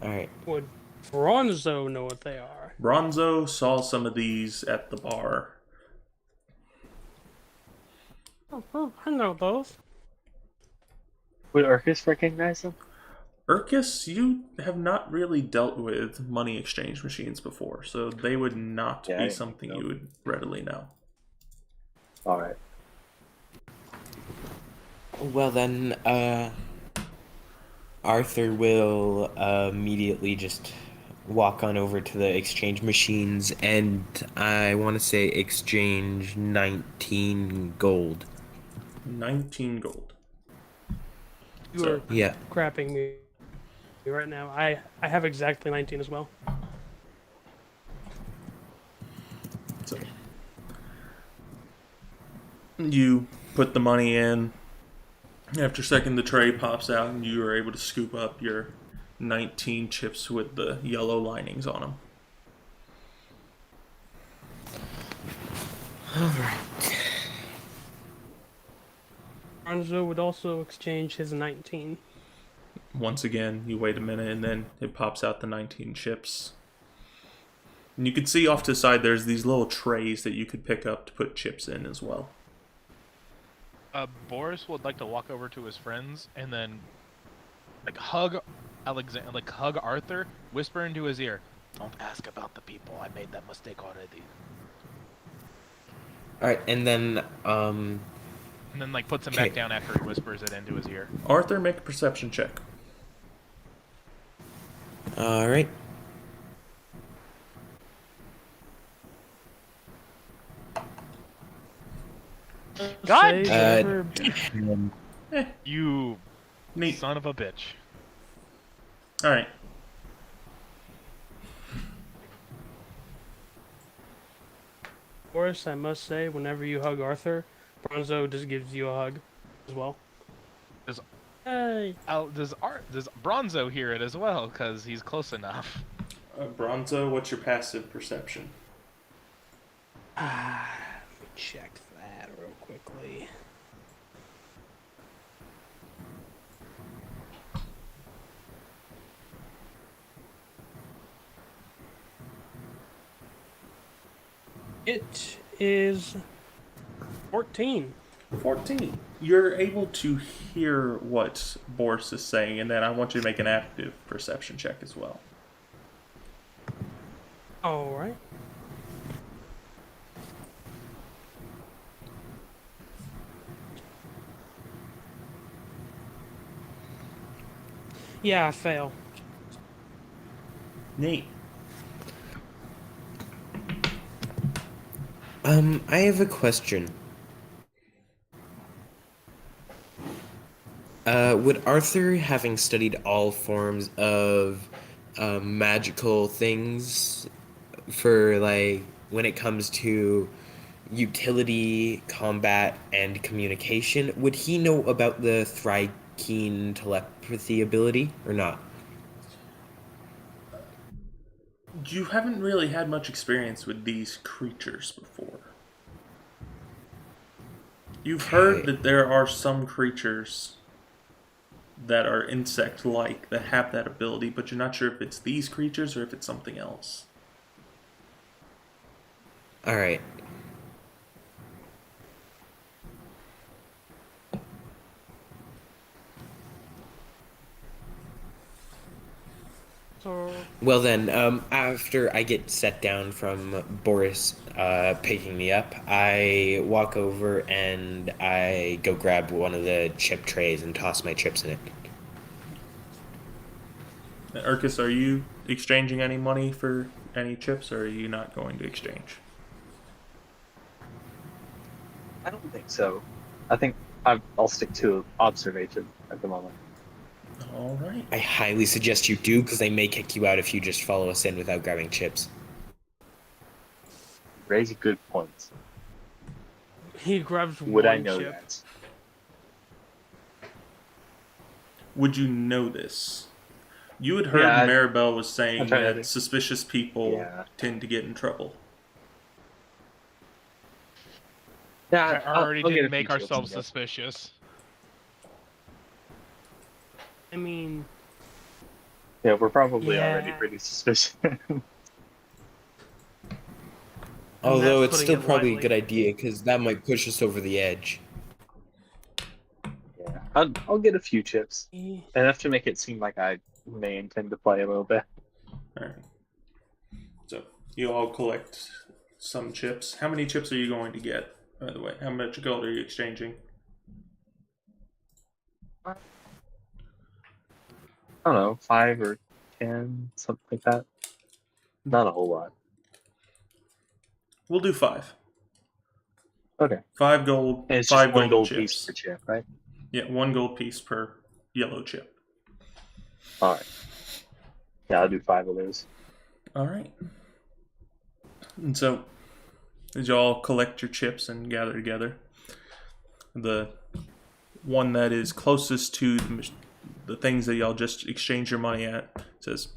Alright. would Bronzo know what they are? Bronzo saw some of these at the bar. Oh, I know those. Would Urkus recognize them? Urkus, you have not really dealt with money exchange machines before, so they would not Yeah, be something you would readily know. All right. Well then, Arthur will immediately just walk on over to the exchange machines and I want to say exchange 19 gold. 19 gold. You So- are Yeah. crapping me right now. I have exactly 19 as well. So you put the money in. After a second, the tray pops out, and you are able to scoop up your 19 chips with the yellow linings on them. Bronzo would also exchange his 19. Once again, you wait a minute, and then it pops out the 19 chips. And you can see off to the side there's these little trays that you could pick up to put chips in as well. Boris would like to walk over to his friends and then, like, hug Arthur, whisper into his ear, "Don't ask about the people. I made that mistake already." Alright, and then, And then, like, puts him Okay. back down after he whispers it into his ear. Arthur, make a perception check. alright. God Say Uh, never- You Neat. son of a bitch. Alright. Boris, I must say, whenever you hug Arthur, Bronzo just gives you a hug as well. Does- Hey. Does Bronzo hear it as well? Because he's close enough. Bronzo, what's your passive perception? Let me check that real quickly. It is 14. 14. You're able to hear what Boris is saying, and then I want you to make an active perception check as well. All right. Yeah, I fail. Neat. I have a question. Would Arthur, having studied all forms of magical things for like when it comes to utility, combat, and communication, would he know about the Thrykeen telepathy ability or not? You haven't really had much experience with these creatures before. You've heard Okay. that there are some creatures that are insect-like that have that ability, but you're not sure if it's these creatures or if it's something else. All right. So Well then, after I get set down from Boris picking me up, I walk over and I go grab one of the chip trays and toss my chips in it. Urkus, are you exchanging any money for any chips, or are you not going to exchange? I don't think so. I think I'll stick to observation at the moment. All right. I highly suggest you do, because they may kick you out if you just follow us in without grabbing chips. Raise good points. he grabs Would one I know chip. that? Would you know this? You had heard Yeah, Maribel was saying I'm trying to that think. suspicious people Yeah. tend to get in trouble. Yeah, I already I'll get didn't a make few chips, ourselves I guess. suspicious. I mean, Yeah, we're probably already Yeah. pretty suspicious. Although that's it's putting still it probably a lightly. good idea, because that might push us over the edge. Yeah, I'll get a few chips. eh, Enough to make it seem like I may intend to play a little bit. All right. So you all collect some chips. How many chips are you going to get? By the way, how much gold are you exchanging? I don't know, 5 or 10, something like that. Not a whole lot. We'll do 5. Okay. 5 gold. And it's 5 just one golden gold chips. piece per chip, right? Yeah, 1 gold piece per yellow chip. All right. Yeah, I'll do 5 of those. All right. And so, as you all collect your chips and gather together, the one that is closest to the things that y'all just exchange your money at says,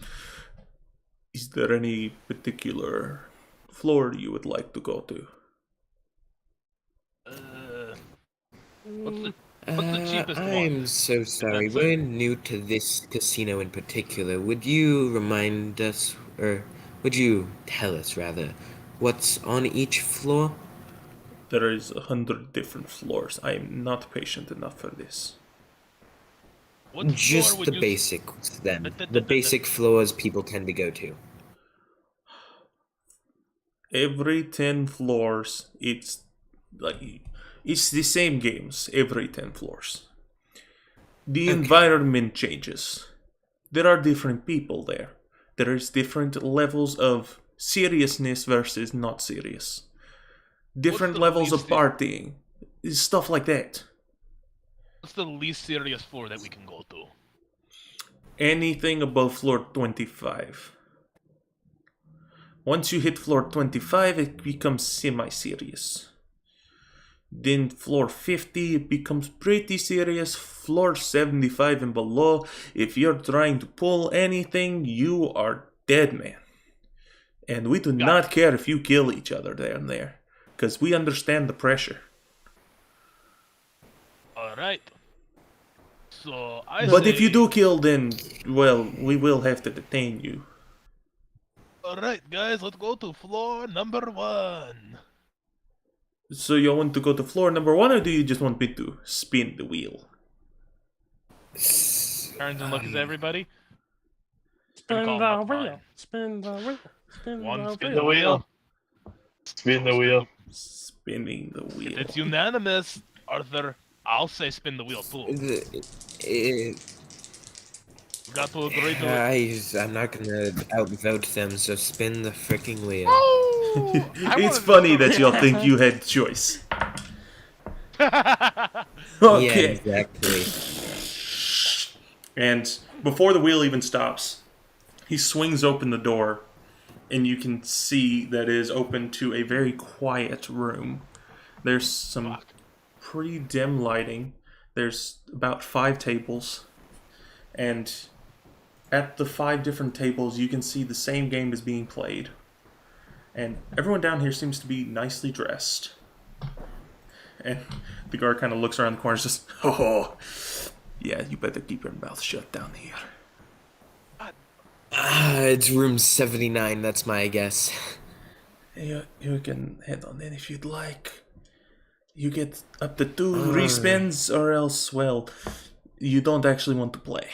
"Is there any particular floor you would like to go to?" What's the cheapest one? I'm so sorry. Spencer? We're new to this casino in particular. Would you remind us, or would you tell us rather, what's on each floor? There is 100 different floors. I am not patient enough for this. What floor Just would the you? basics, then. Da- da- The da- da- basic floors people tend to go to. Every 10 floors, it's the same games every 10 floors. The Okay. environment changes. There are different people there. There is different levels of seriousness versus not serious. Different the levels of least- partying. Stuff like that. What's the least serious floor that we can go to? Anything above floor 25. Once you hit floor 25, it becomes semi-serious. Then floor 50, it becomes pretty serious. Floor 75 and below, if you're trying to pull anything, you are dead, man. And we do not care if you kill each other down there, because we understand the pressure. All right. So I. But if you say- do kill, then, well, we will have to detain you. Alright, guys, let's go to floor number 1. So you want to go to floor number 1, or do you just want me to spin the wheel? Turns and looks at everybody. Spin call the him up wheel. fine. Spin the wheel. Spin One the spin wheel. the wheel. Spin the wheel. Spinning the wheel. It's unanimous, Arthur. I'll say spin the wheel too. We got to agree to it. Guys, I'm not gonna outvote them, so spin the freaking wheel. Oh! It's funny that y'all think you had choice. Okay. Yeah, exactly. And before the wheel even stops, he swings open the door, and you can see that it is open to a very quiet room. There's some Fuck. pretty dim lighting. There's about 5 tables, and at the 5 different tables, you can see the same game is being played. And everyone down here seems to be nicely dressed. And the guard kind of looks around the corner and just, oh, yeah, you better keep your mouth shut down here. It's room 79, that's my guess. You can head on in if you'd like. You get up to 2 respins, or else, well, you don't actually want to play.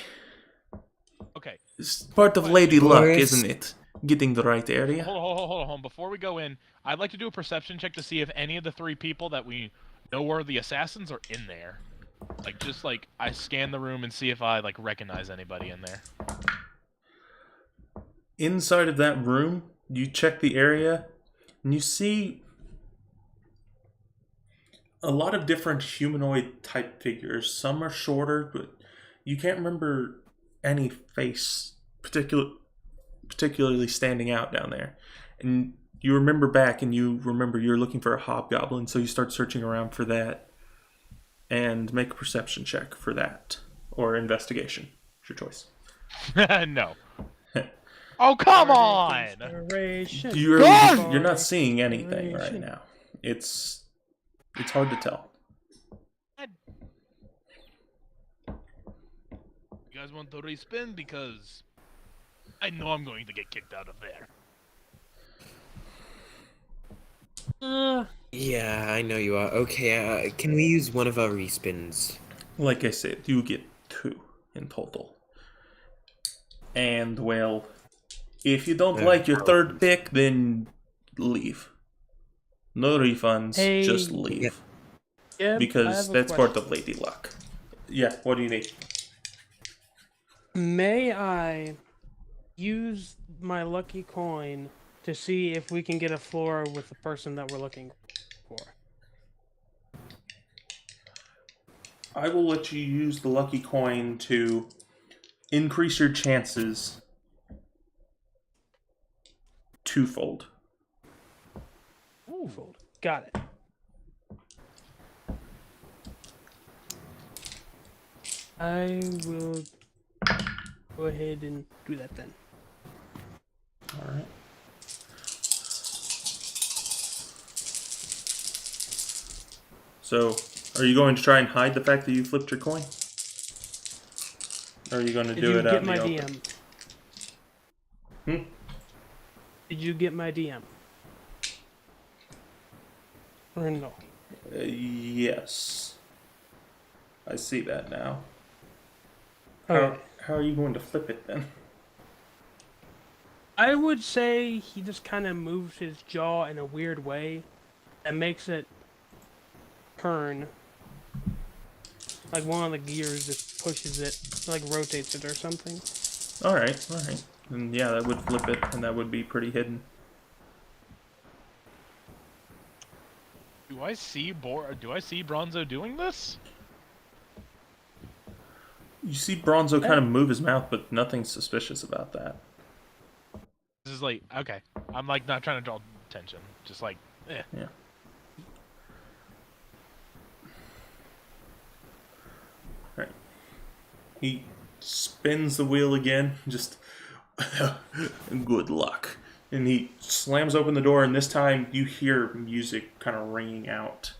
Okay. It's part of Lady Luck, Boris. isn't it? Getting the right area. Hold on. Before we go in, I'd like to do a perception check to see if any of the 3 people that we know are the assassins are in there. Like, just like, I scan the room and see if I, like, recognize anybody in there. Inside of that room, you check the area, and you see a lot of different humanoid type figures. Some are shorter, but you can't remember any face particularly standing out down there. And you remember back, and you remember you're looking for a hobgoblin, so you start searching around for that, and make a perception check for that, or investigation. It's your choice. No. Oh, come on! Inspiration. You're not seeing anything right now. It's hard to tell. You guys want to respin? Because I know I'm going to get kicked out of there. Yeah, I know you are. Okay, can we use one of our respins? Like I said, you get 2 in total. And, well, if you don't like your 3rd pick, then leave. No refunds, Hey. just leave. Yeah, I have Because a that's part of question. Lady Luck. Yeah, what do you need? May I use my lucky coin to see if we can get a floor with the person that we're looking for? I will let you use the lucky coin to increase your chances twofold. Twofold. Got it. I will go ahead and do that then. Alright. So, are you going to try and hide the fact that you flipped your coin? Or are you going to Did do you it out get in my the DM? open? Hmm? Did you get my DM? Or no? Yes. I see that now. Okay. How are you going to flip it then? I would say he just kind of moves his jaw in a weird way that makes it turn. Like one of the gears just pushes it, like rotates it or something. Alright. And yeah, that would flip it, and that would be pretty hidden. Do I see Bronzo doing this? You see Bronzo kind of move his mouth, but nothing suspicious about that. This is like, okay. I'm like not trying to draw attention. Just like, eh. Yeah. Right. He spins the wheel again. Just good luck. And he slams open the door, and this time you hear music kind of ringing out.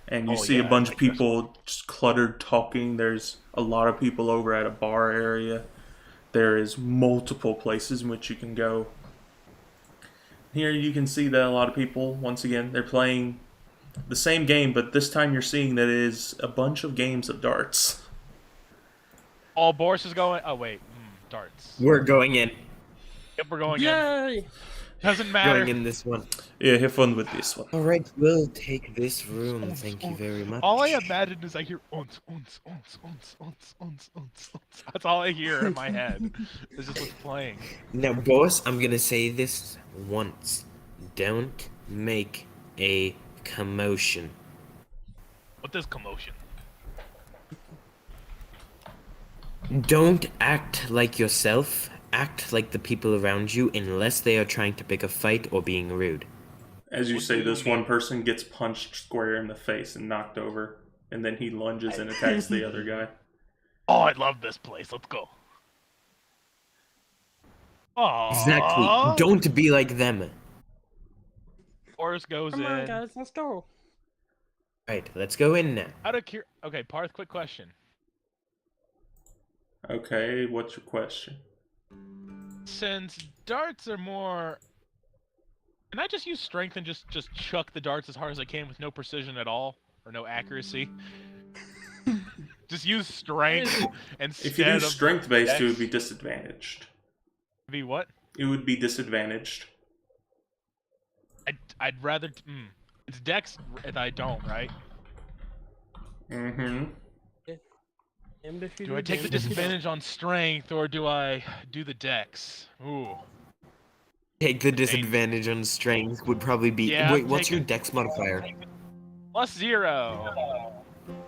And you Oh, see yeah, a bunch I of like this. people just cluttered talking. There's a lot of people over at a bar area. There is multiple places in which you can go. Here you can see that a lot of people, once again, they're playing the same game, but this time you're seeing that it is a bunch of games of darts. Oh, Boris is going. Oh wait, darts. We're going in. Yep, we're going in. Yay! Doesn't matter. Going in this one. Yeah, have fun with this one. All right, we'll take this room. Thank you very much. All I imagine is I hear ons, ons, ons, ons, ons, ons, ons, ons. That's all I hear in my head. It's just what's playing. Now, boss, I'm gonna say this once. Don't make a commotion. What is commotion? Don't act like yourself. Act like the people around you unless they are trying to pick a fight or being rude. As you say, this one person gets punched square in the face and knocked over, and then he lunges and attacks the other guy. Oh, I love this place. Let's go. Oh, Exactly. Don't be like them. Boris goes Come on, in. guys, let's go. Right, let's go in now. Okay, Parth, quick question. Okay, what's your question? Since darts are more, can I just use strength and just chuck the darts as hard as I can with no precision at all or no accuracy? Just use strength instead If you do of strength based, it dex? would be disadvantaged. Be what? It would be disadvantaged. I'd rather. It's dex if I don't, right? Mm-hmm. Damned if you Do I take the damned if you don't. disadvantage on strength or do I do the dex? Ooh. Take the disadvantage on strength would probably be. Yeah, Wait, I'm what's your taking- dex modifier? +0.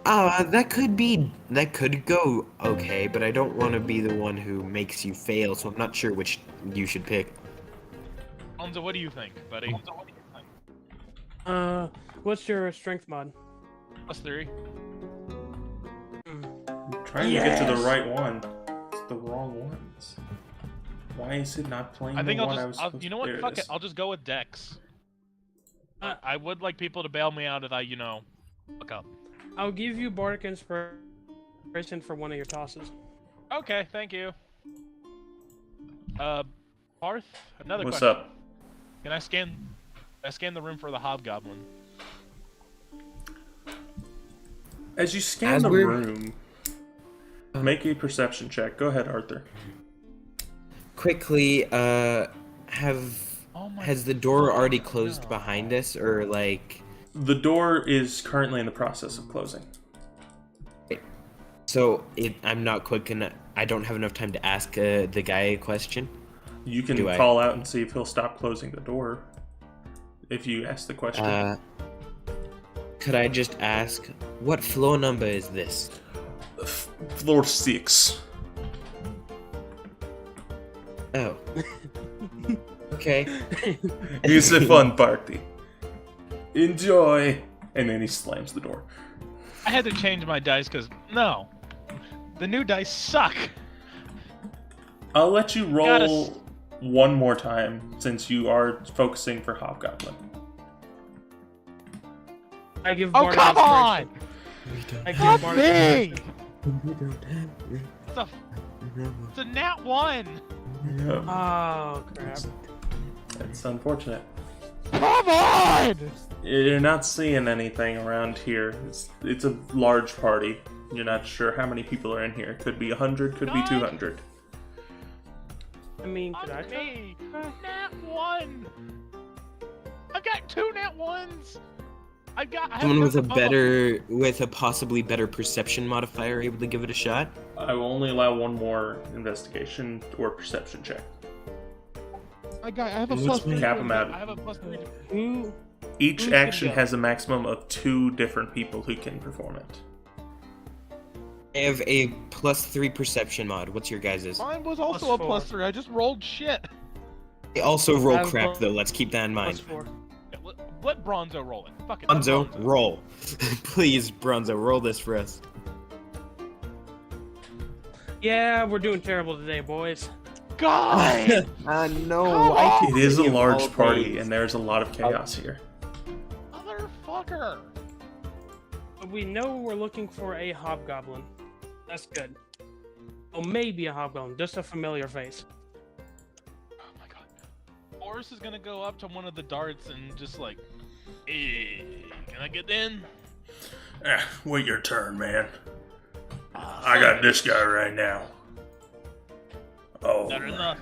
That could go okay, but I don't want to be the one who makes you fail, so I'm not sure which you should pick. Alonzo, what do you think, buddy? What's your strength mod? +3. Trying to get to the right one. It's the wrong ones. Why is it not playing I think the I'll one I just. was I'll, supposed you to- know what? there Fuck it. is. I'll just go with dex. Uh, I would like people to bail me out if I, look up. I'll give you bardic inspiration for one of your tosses. Okay, thank you. Parth, another What's question. up? Can I scan the room for the hobgoblin? As you scan As the we're- room, make a perception check. Go ahead, Arthur. Quickly, Oh my has the door God, already closed no. behind us, or like? The door is currently in the process of closing. So I'm not quick enough. I don't have enough time to ask the guy a question. You can Do I? call out and see if he'll stop closing the door. If you ask the question. Could I just ask what floor number is this? Floor 6. Oh. Okay. It's a fun party. Enjoy. And then he slams the door. I had to change my dice because no, the new dice suck. I'll let you Gotta roll one more time since you are focusing for Hobgoblin. I give Oh bardic come on! inspiration. I Fuck give bardic me! inspiration. It's a nat 1. Yeah, Oh crap! that's unfortunate. Come on! You're not seeing anything around here. It's a large party. You're not sure how many people are in here. Could be 100, could be God. 200. I mean, could I Fuck try? me! Nat 1! I've got 2 nat 1s! I have Someone with a nothing above with a possibly better perception modifier able to give it a shot? I will only allow one more investigation or perception check. I have a What's plus my- 3. Cap 'em out. I have a plus 3. Who? Each Who's gonna action go? has a maximum of 2 different people who can perform it. I have a +3 perception mod. What's your guys's? Mine was also also a a plus plus 3. I just rolled shit. I also roll I have crap a- though. Let's keep that in mind. Yeah, +4. let Bronzo roll it. Fuck it. let Bronzo, roll. Please, Bronzo, roll this for us. Yeah, we're doing terrible today, boys. God! No, Come on! It is a large party, and there's a lot of chaos here. Motherfucker! But we know we're looking for a hobgoblin. That's good. Oh, maybe a hobgoblin, just a familiar face. Oh my god. Boris is gonna go up to one of the darts and just like, hey, can I get in? Wait your turn, man. I got this guy right now. Oh. Not enough.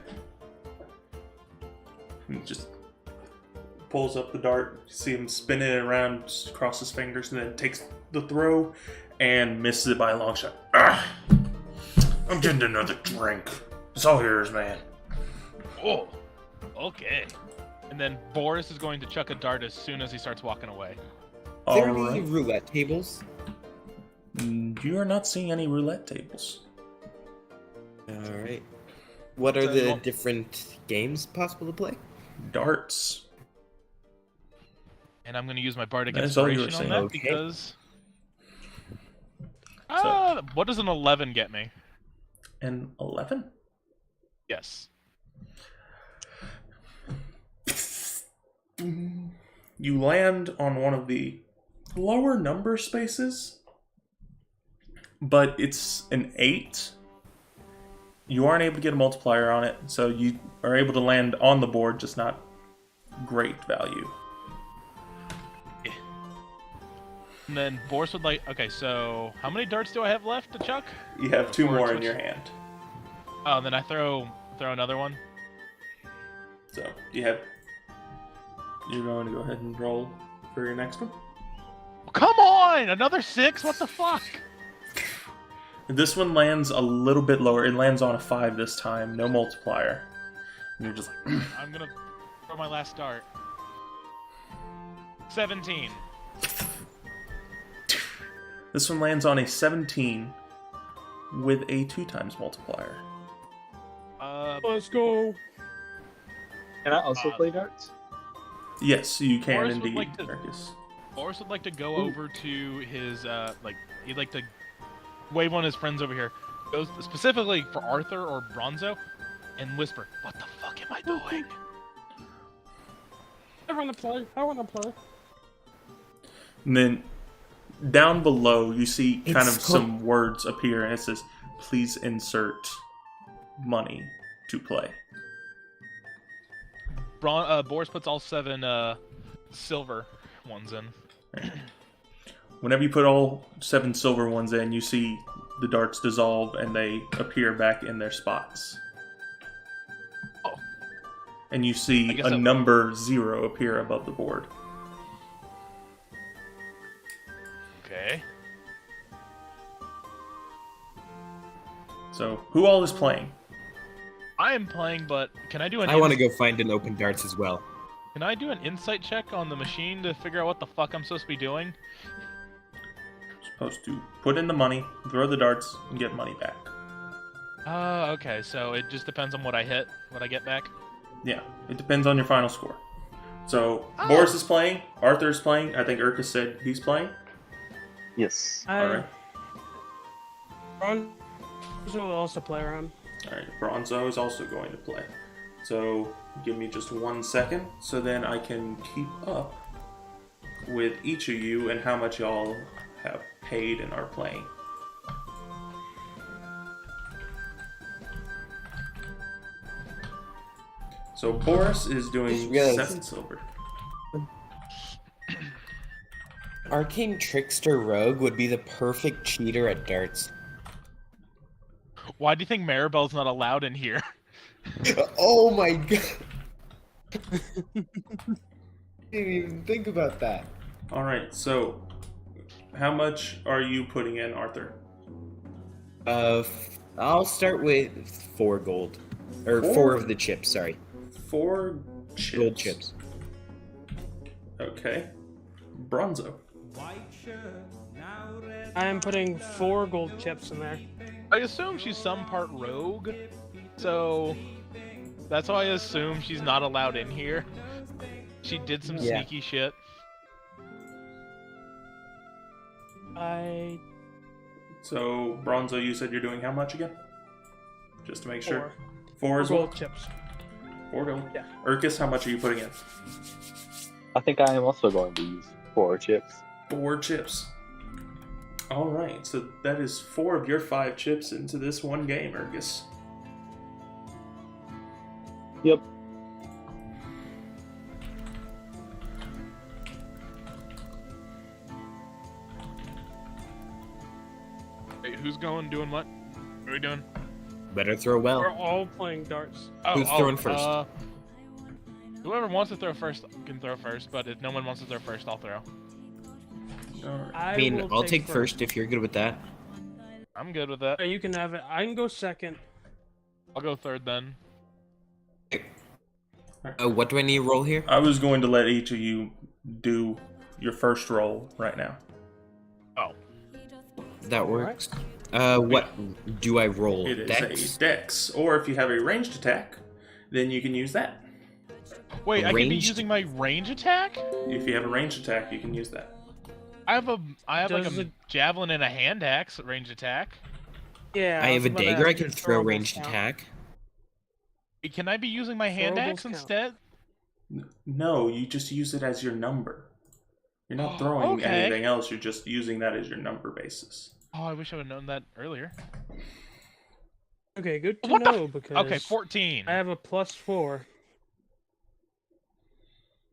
He just pulls up the dart, see him spinning it around, just across his fingers, and then takes the throw and misses it by a long shot. I'm getting another drink. It's all yours, man. Oh, okay. And then Boris is going to chuck a dart as soon as he starts walking away. Are there All any right. roulette tables? You are not seeing any roulette tables. Alright. What are So the you want- different games possible to play? Darts. And I'm going to use my bardic That's all you were inspiration on saying. that Okay. because. So- What does an 11 get me? An 11? Yes. You land on one of the lower number spaces, but it's an 8. You aren't able to get a multiplier on it, so you are able to land on the board, just not great value. And then Boris would like. Okay, so how many darts do I have left to chuck? You have 2 Or more in switch- your hand. Oh, and then I throw another one. So you're going to go ahead and roll for your next one. Come on, another 6. What the fuck? This one lands a little bit lower. It lands on a 5 this time, no multiplier. And you're just like, I'm gonna throw my last dart. 17. this one lands on a 17 with a 2 times multiplier. Let's go. Can I also Uh, play darts? Yes, you can Boris would indeed, like to- Marcus. Boris would like to go over to his he'd like to wave one of his friends over here. Goes specifically for Arthur or Bronzo, and whisper, "What the fuck am I doing?" I want to play. I want to play. And then down below, you see kind It's of called- some words appear, and it says, "Please insert money to play." Boris puts all 7 silver ones in. Whenever you put all 7 silver ones in, you see the darts dissolve and they appear back in their spots. Oh. And you I see guess a that- number 0 appear above the board. Okay. So, who all is playing? I am playing, but can I do an? I want to go find an open darts as well. Can I do an insight check on the machine to figure out what the fuck I'm supposed to be doing? Supposed to put in the money, throw the darts, and get money back. Okay. So it just depends on what I hit, what I get back. Yeah, it depends on your final score. So, Oh. Boris is playing, Arthur is playing, I think Urkus said he's playing. Yes. Alright. Ron will also play around. Alright, Bronzo is also going to play. So, give me just 1 second, so then I can keep up with each of you and how much y'all have paid and are playing. So, Boris is Just doing realized- 7 silver. Arcane Trickster Rogue would be the perfect cheater at darts. Why do you think Maribel's not allowed in here? Oh my god! Didn't even think about that. Alright, so how much are you putting in, Arthur? I'll start with 4 gold. Or 4 4? of the chips, sorry. 4 chips. Gold chips. Okay. Bronzo. I am putting 4 gold chips in there. I assume she's some part rogue, so that's why I assume she's not allowed in here. She did some Yeah. sneaky shit. So, Bronzo, you said you're doing how much again? Just to make sure. 4 4 as well? gold chips. 4 gold. Yeah. Urkus, how much are you putting in? I think I am also going to use 4 chips. 4 chips. Alright, so that is 4 of your 5 chips into this one game, Urkus. Yep. who's going? Doing what? What are we doing? Better throw We're well. all playing darts. Oh, Who's throwing first? Whoever wants to throw first can throw first, but if no one wants to throw first, I'll throw. Alright. I mean, will I'll take first if you're good with that. I'm good with that. You can have it. I can go second. I'll go third then. What do I need to roll here? I was going to let each of you do your first roll right now. Oh, That Alright. works. What do I roll? It is Dex? a dex, or if you have a ranged attack, then you can use that. wait, I can be Ranged? using my range attack? If you have a ranged attack, you can use that. I have like Does a it- javelin and a hand axe range attack. Yeah. I have was a about to dagger I ask can if throw throwables ranged count. attack. Can I be using my hand Throwables axe count. instead? No, you just use it as your number. You're not throwing Okay. anything else, you're just using that as your number basis. Oh, I wish I would have known that earlier. Okay, good to What the know because Okay, 14. I have a +4.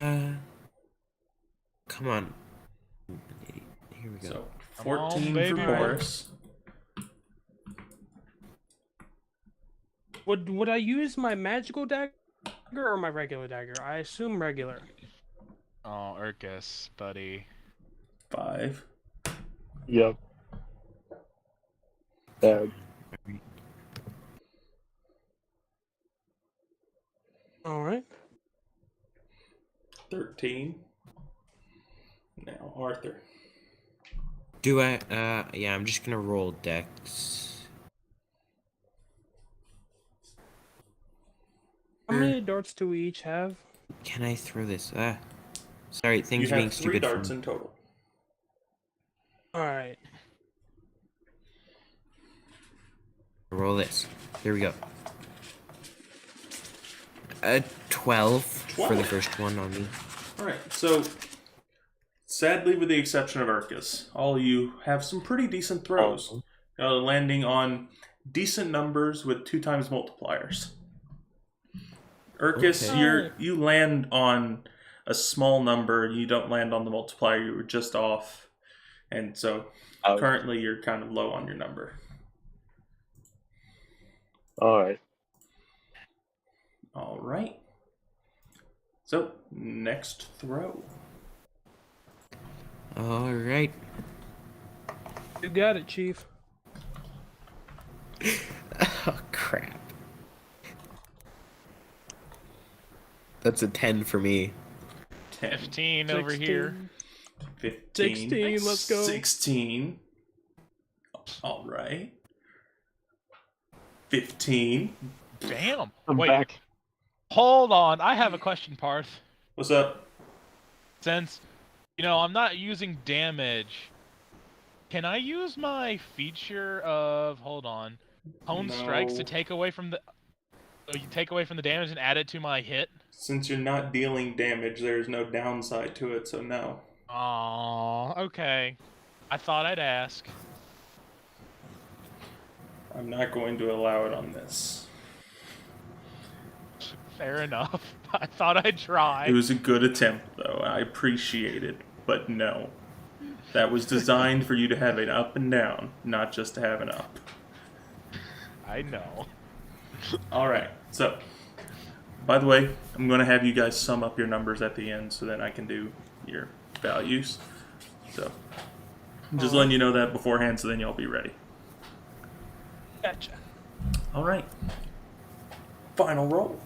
Come on. Here we go. So, Come on, 14 baby. for Boris. Would I use my magical dagger or my regular dagger? I assume regular. Oh, Urkus, buddy. 5. Yep. All right. 13. Now, Arthur. Do I? Yeah, I'm just gonna roll Dex. How many darts do we each have? Can I throw this? Sorry, things You being have 3 stupid. darts For me. in total. All right. Roll this. Here we go. 12 for the 12. first one on me. Alright, so sadly, with the exception of Urkus, all of you have some pretty decent throws. Landing on decent numbers with 2 times multipliers. Urkus, Okay. you land on a small number, you don't land on the multiplier, you were just off. And so Oh. currently you're kind of low on your number. All right. Alright. So, next throw. All right. You got it, Chief. Oh crap. That's a 10 for me. 10. 15 over here. 15. 16, let's go. 16. Alright. 15. Damn. I'm Wait, back. hold on. I have a question, Parth. What's up? Since, I'm not using damage, can I use my feature of, hold on, Hone Strikes to No. take away from the... So you take away from the damage and add it to my hit? Since you're not dealing damage, there's no downside to it, so no. Aw, okay. I thought I'd ask. I'm not going to allow it on this. Fair enough. I thought I'd try. It was a good attempt, though. I appreciate it, but no. That was designed for you to have an up and down, not just to have an up. I know. Alright, so, by the way, I'm going to have you guys sum up your numbers at the end so then I can do your values. So, I'm just letting you know that beforehand so then y'all be ready. Gotcha. Alright. Final roll.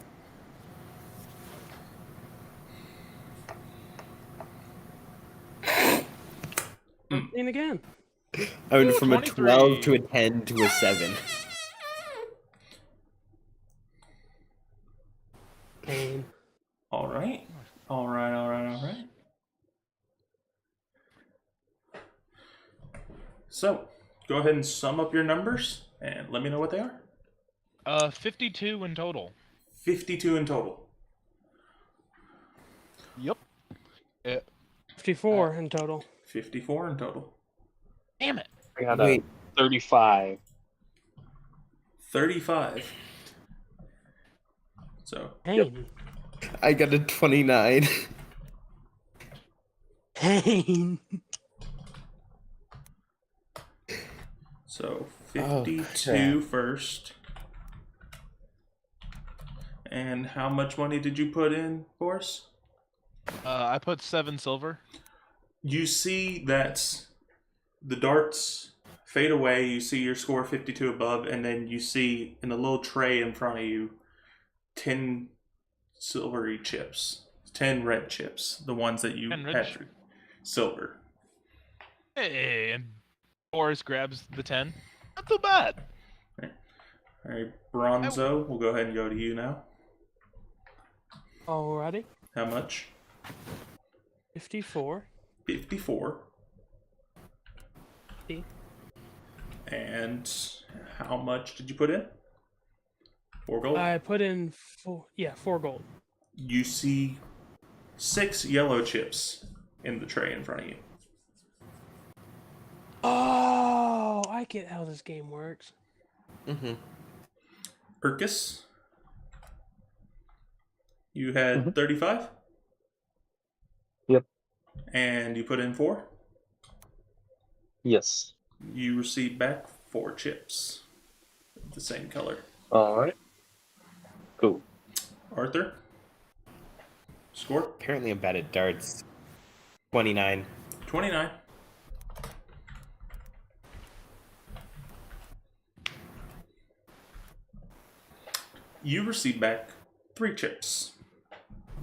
And again. I went Ooh, from a 23. 12 to a 10 to a 7. Pain. Alright. So, go ahead and sum up your numbers and let me know what they are. 52 in total. 52 in total. Yep. 54 in total. 54 in total. Damn it. I got Wait, a 35. 35. So, Pain. I got a 29. Pain. So Oh, 52 first. And how much money did you put in, Boris? I put 7 silver. You see that the darts fade away. You see your score 52 above, and then you see in a little tray in front of you 10 silvery chips, 10 red chips, the ones that you 10 red had chips. silver. Hey, and Boris grabs the 10. Not too bad. All right, Bronzo, we'll go ahead and go to you now. Alrighty. How much? 54. 54. See? And how much did you put in? 4 gold? I put in 4 gold. You see 6 yellow chips in the tray in front of you. Oh, I get how this game works. Mm-hmm. Urkus, you had 35? Yep. And you put in 4? Yes. You received back 4 chips. The same color. All right. Cool. Arthur? Score? Apparently I'm bad at darts. 29. 29. You receive back 3 chips.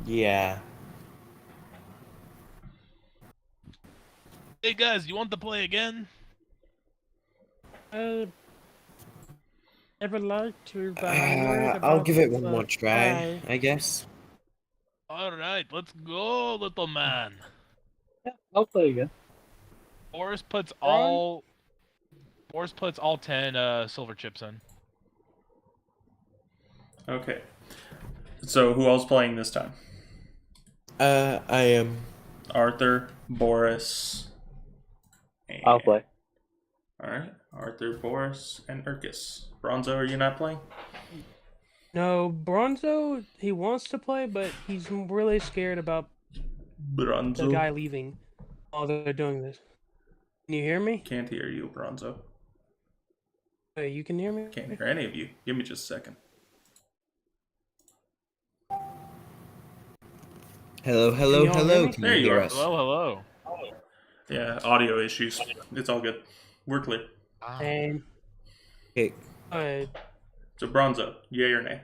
Yeah. Hey guys, you want to play again? Ever like to, but I'm worried I'll about give it the one more try, guy. I guess. Alright, let's go, little man. Yeah, I'll play again. Boris puts all 10 silver chips in. Okay. So who else playing this time? I am. Arthur, Boris. And... I'll play. Alright. Arthur, Boris, and Urkus. Bronzo, are you not playing? No, Bronzo, he wants to play, but he's really scared about the Bronzo. guy leaving while they're doing this. Can you hear me? Can't hear you, Bronzo. Hey, you can hear me? Can't hear any of you. Give me just a second. Hello, Can you all hear hello. me? Can There you you hear are. us? Hello. Yeah, audio issues. It's all good. We're clear. Ah. And Okay. So Bronzo, yay or nay?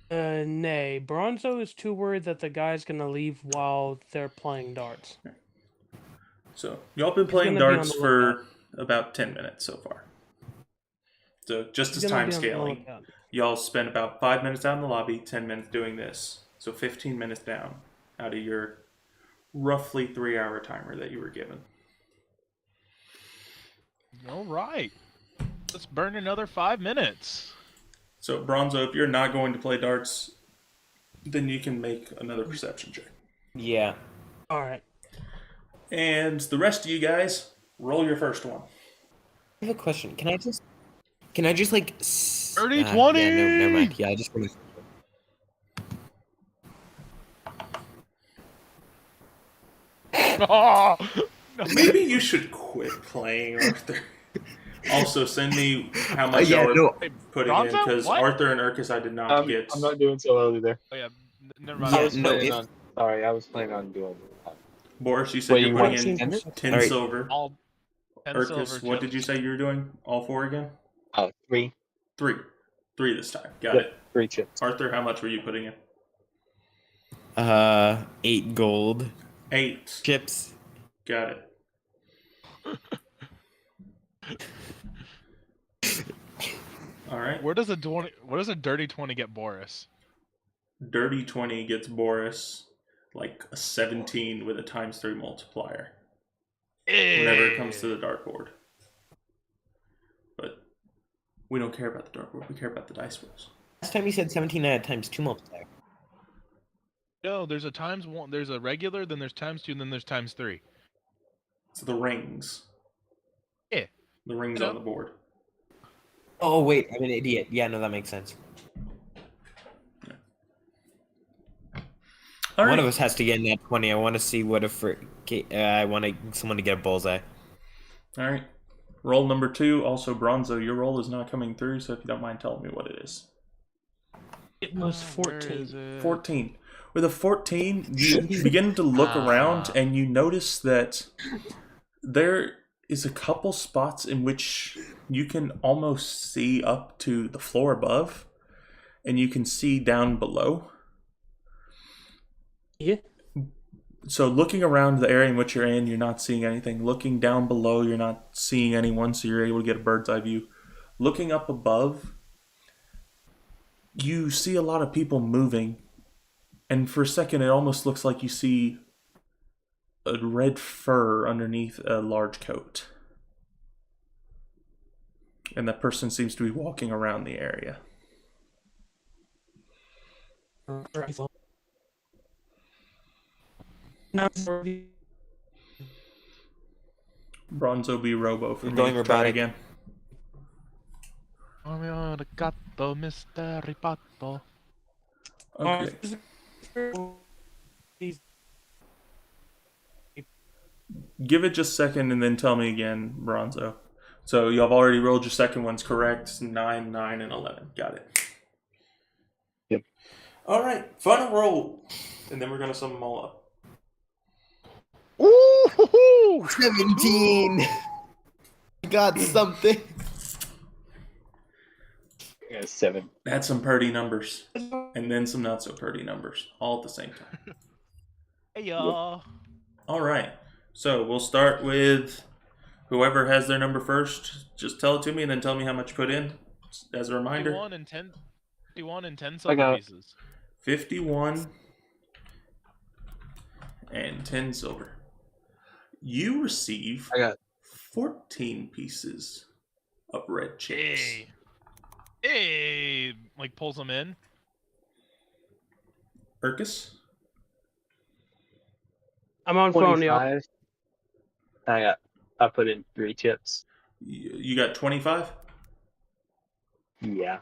nay. Bronzo is too worried that the guy's gonna leave while they're playing darts. So y'all been playing gonna be on darts the for about 10 minutes so far. So just He's as gonna time be on the scaling, lookout. y'all spent about 5 minutes out in the lobby, 10 minutes doing this. So 15 minutes down out of your roughly 3-hour timer that you were given. Alright. Let's burn another 5 minutes. So Bronzo, if you're not going to play darts, then you can make another perception check. Yeah. Alright. And the rest of you guys, roll your first one. I have a question. Can I just like 30, 20? Yeah, no, never mind. Yeah, I just want to. Oh, no. Maybe you should quit playing, Arthur. Also, send me how much yeah, y'all are no. putting in, Bronzo? because What? Arthur and Urkus I did not get. I'm not doing so early there. Oh yeah, never mind. Yeah, I was no, planning if- on. Sorry, I was planning on doing. Boris, you said Wait, you're you putting want in 10 10 Alright. silver. All 10 Urkus, silver what did you chips. say you were doing? All 4 again? 3 3. 3 this time. Got Yep. it. 3 chips. Arthur, how much were you putting in? 8 gold 8. chips. Got it. All right. Where does a dirty 20 get Boris? Dirty 20 gets Boris like a 17 with a ×3 multiplier whenever it comes to the dartboard. But we don't care about the dartboard. We care about the dice rolls. Last time you said 17 at ×2 multiplier. No, there's a ×1. There's a regular, then there's ×2, and then there's ×3. So the rings. Yeah. The rings You know. on the board. Oh wait, I'm an idiot. Yeah, no, that makes sense. All One right. of us has to get in that 20. I want to see what if I want someone to get a bullseye. All right. Roll number 2, also Bronzo, your roll is not coming through, so if you don't mind telling me what it is. It was Where is 14. it? 14. With a 14, you begin to look around Ah. and you notice that there is a couple spots in which you can almost see up to the floor above, and you can see down below. Yeah. So looking around the area in which you're in, you're not seeing anything. Looking down below, you're not seeing anyone, so you're able to get a bird's eye view. Looking up above, you see a lot of people moving, and for a second it almost looks like you see a red fur underneath a large coat. And that person seems to be walking around the area. Rifle. Now, Bronzo B Robo for We're me. going Try robotic. again. Mario the gatto, mystery patto. Okay. Give it just a second and then tell me again, Bronzo. So you have already rolled your second ones correct. 9, 9, and 11. Got it. Yep. All right. Final roll. And then we're going to sum them all up. Ooh! 17. Got something. Yeah, 7. That's some purdy numbers. And then some not so purdy numbers. All at the same time. Hey y'all. All right. So we'll start with whoever has their number first. Just tell it to me and then tell me how much you put in as a reminder. 51 and 10 I silver got it. pieces. 51 and 10 silver. You receive I got 14 pieces of red chips. Hey. Hey, like pulls them in. Urkus? I'm on phone, y'all. 25. I put in 3 chips. You got 25 Yeah.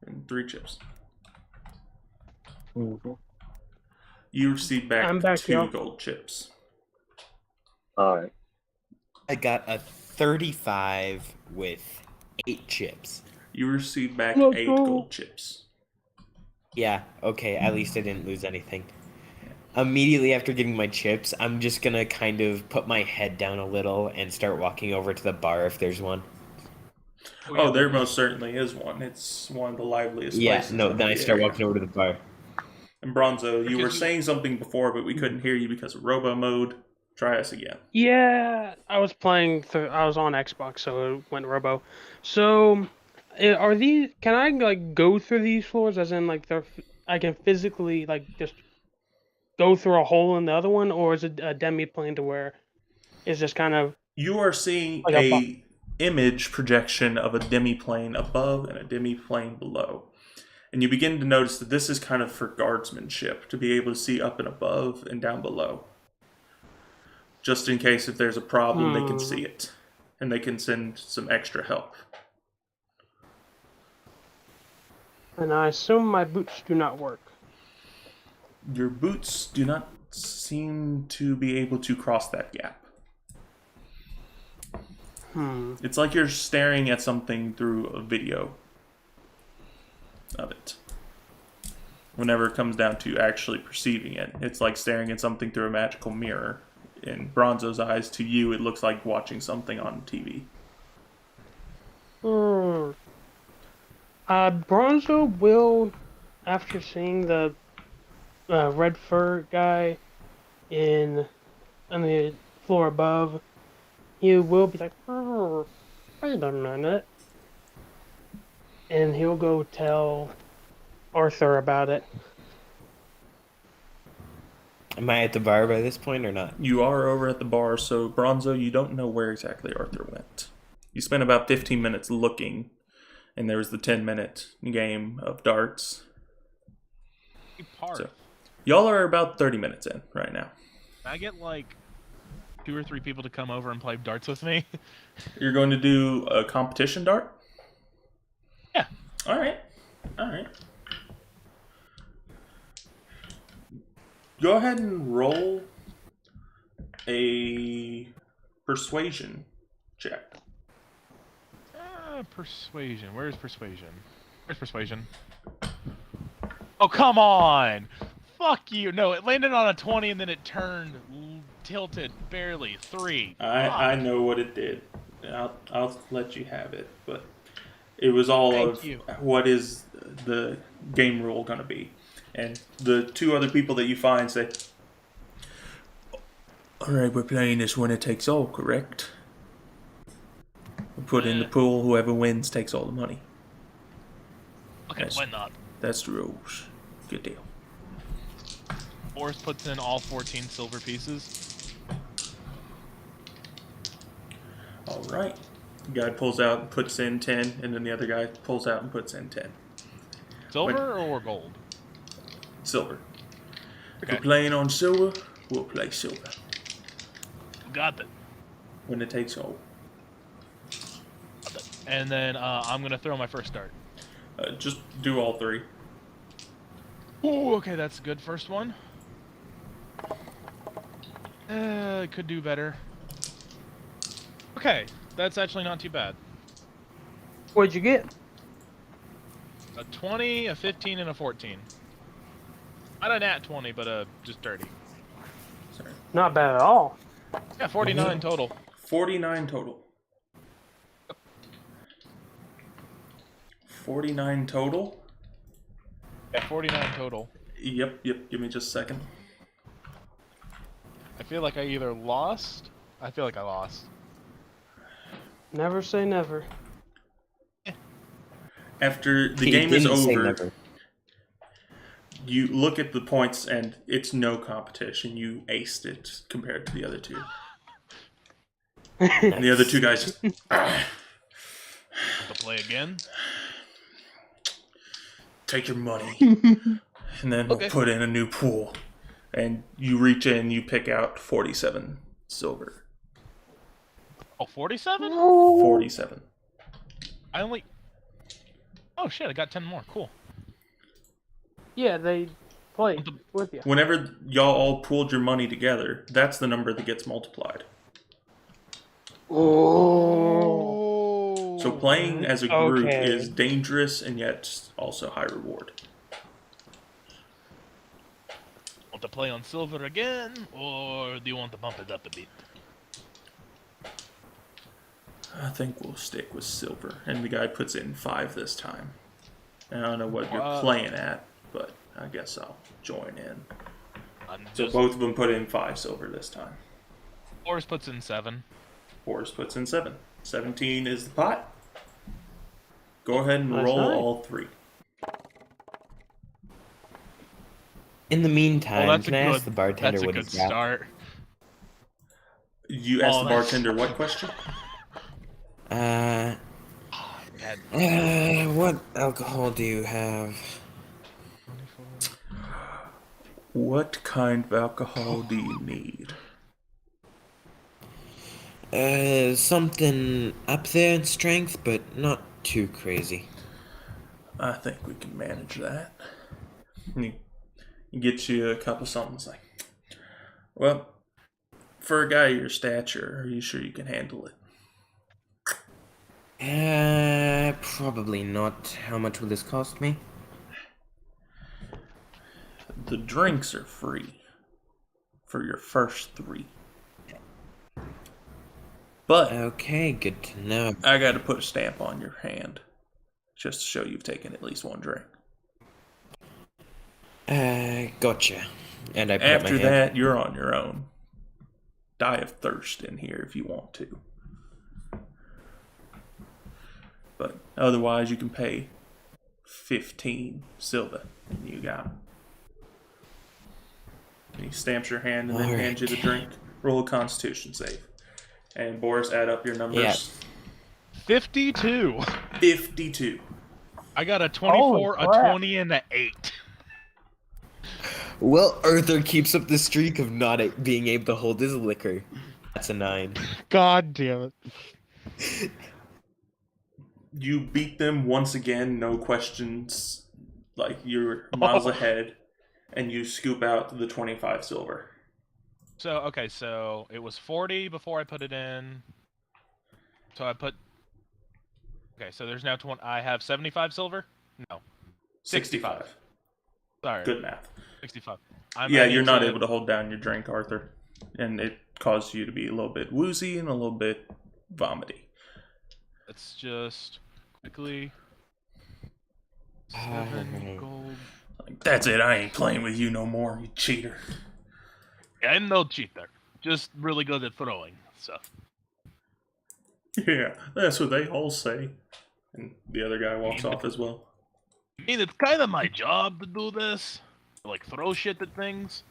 and 3 chips. Mm-hmm. You receive back, I'm back, 2 y'all. gold chips. All right. I got a 35 with 8 chips. You receive back Let's 8 go. gold chips. Yeah, okay, at least I didn't lose anything. Immediately after getting my chips, I'm just gonna kind of put my head down a little and start walking over to the bar if there's one. Oh, there most certainly is one. It's one of the liveliest Yeah, places. no, in then I the start area. walking over to the bar. And Bronzo, you were Because you- saying something before, but we couldn't hear you because of robo mode. Try us again. Yeah, I was playing. I was on Xbox, so it went Robo. So, are these? Can I like go through these floors? As in, like, I can physically like just go through a hole in the other one, or is it a demi-plane to where it's just kind of You are seeing Like a a image projection of a demi-plane above and a demi-plane below. And you begin to notice that this is kind of for guardsmanship, to be able to see up and above and down below. Just in case if there's a problem, they can see it. And they can send some extra help. And I assume my boots do not work. Your boots do not seem to be able to cross that gap. It's like you're staring at something through a video of it. Whenever it comes down to actually perceiving it, it's like staring at something through a magical mirror. In Bronzo's eyes, to you, it looks like watching something on TV. Bronzo will, after seeing the red fur guy on the floor above, he will be like, wait a minute. And he'll go tell Arthur about it. Am I at the bar by this point or not? You are over at the bar, so Bronzo, you don't know where exactly Arthur went. You spent about 15 minutes looking, and there was the 10-minute game of darts. Hey, Parth, So, y'all are about 30 minutes in right now. can I get like 2 or 3 people to come over and play darts with me? You're going to do a competition dart? Yeah. All right. Go ahead and roll a persuasion check. Persuasion. Where's persuasion? Where's persuasion? Oh, come on! Fuck you! No, it landed on a 20 and then it turned, tilted barely. 3. I know what it did. I'll let you have it, but it was all Thank of you. what is the game rule going to be. And the 2 other people that you find say, "Alright, we're playing this winner takes all, correct? We put in the pool, whoever wins takes all the money. Okay, Yes. why not? That's the rules. Good deal." Boris puts in all 14 silver pieces. Alright. The guy pulls out and puts in 10, and then the other guy pulls out and puts in 10. Silver or gold? Silver. If Okay. we're playing on silver, we'll play silver. Got that. When it takes all. And then I'm gonna throw my first dart. Just do all 3. Ooh, okay, that's a good first one. Could do better. Okay, that's actually not too bad. What'd you get? A 20, a 15, and a 14. Not a nat 20, but just dirty. Sorry. Not bad at all. Yeah, 49 total. 49 total. 49 total? Yeah, 49 total. Yep. Give me just a second. I feel like I either lost. I feel like I lost. Never say never. After the He game is didn't say over, never. you look at the points and it's no competition. You aced it compared to the other 2. And the other 2 guys just, To play again. take your money. And then we'll Okay. put in a new pool. And you reach in, you pick out 47 silver. Oh, 47? 47. I only... Oh shit, I got 10 more. Cool. Yeah, they play with you. Whenever y'all all pooled your money together, that's the number that gets multiplied. Oh. So playing as a group Okay. is dangerous and yet also high reward. Want to play on silver again, or do you want to bump it up a bit? I think we'll stick with silver. And the guy puts in 5 this time. And I don't know what you're playing at, but I guess I'll join in. So both of them put in 5 silver this time. Boris puts in 7. Boris puts in 7. 17 is the pot. Go ahead and That's roll right. all 3. In the meantime, Well, can I ask the bartender that's a what good he's got? start. You asked Oh, the that's- bartender what question? What alcohol do you have? What kind of alcohol do you need? Something up there in strength, but not too crazy. I think we can manage that. He gets you a cup of something. It's like, well, for a guy your stature, are you sure you can handle it? Probably not. How much will this cost me? The drinks are free for your first 3. But Okay, good to know. I got to put a stamp on your hand just to show you've taken at least 1 drink. Gotcha. And I put up my After hand. that, you're on your own. Die of thirst in here if you want to. But otherwise, you can pay 15 silver. And you got it. And he stamps your hand and then Alright. hands you the drink. Roll a constitution save. And Boris, add up your numbers. 52. 52. I got a 24, Holy a crap. 20, and an 8. Well, Arthur keeps up the streak of not being able to hold his liquor. That's a 9. God damn it. You beat them once again, no questions. Like, you're miles ahead. And you scoop out the 25 silver. So, okay, so it was 40 before I put it in. So I put Okay, so there's now 20. I have 75 silver. No, 65. sorry, Good math. 65. Yeah, I you're need not to- able to hold down your drink, Arthur. And it caused you to be a little bit woozy and a little bit vomity. Let's just quickly. 7 gold. Like, that's it, I ain't playing with you no more, you cheater. And no cheater. Just really good at throwing stuff. Yeah, that's what they all say. And the other guy walks off as well. I mean, it's kind of my job to do this. Like, throw shit at things.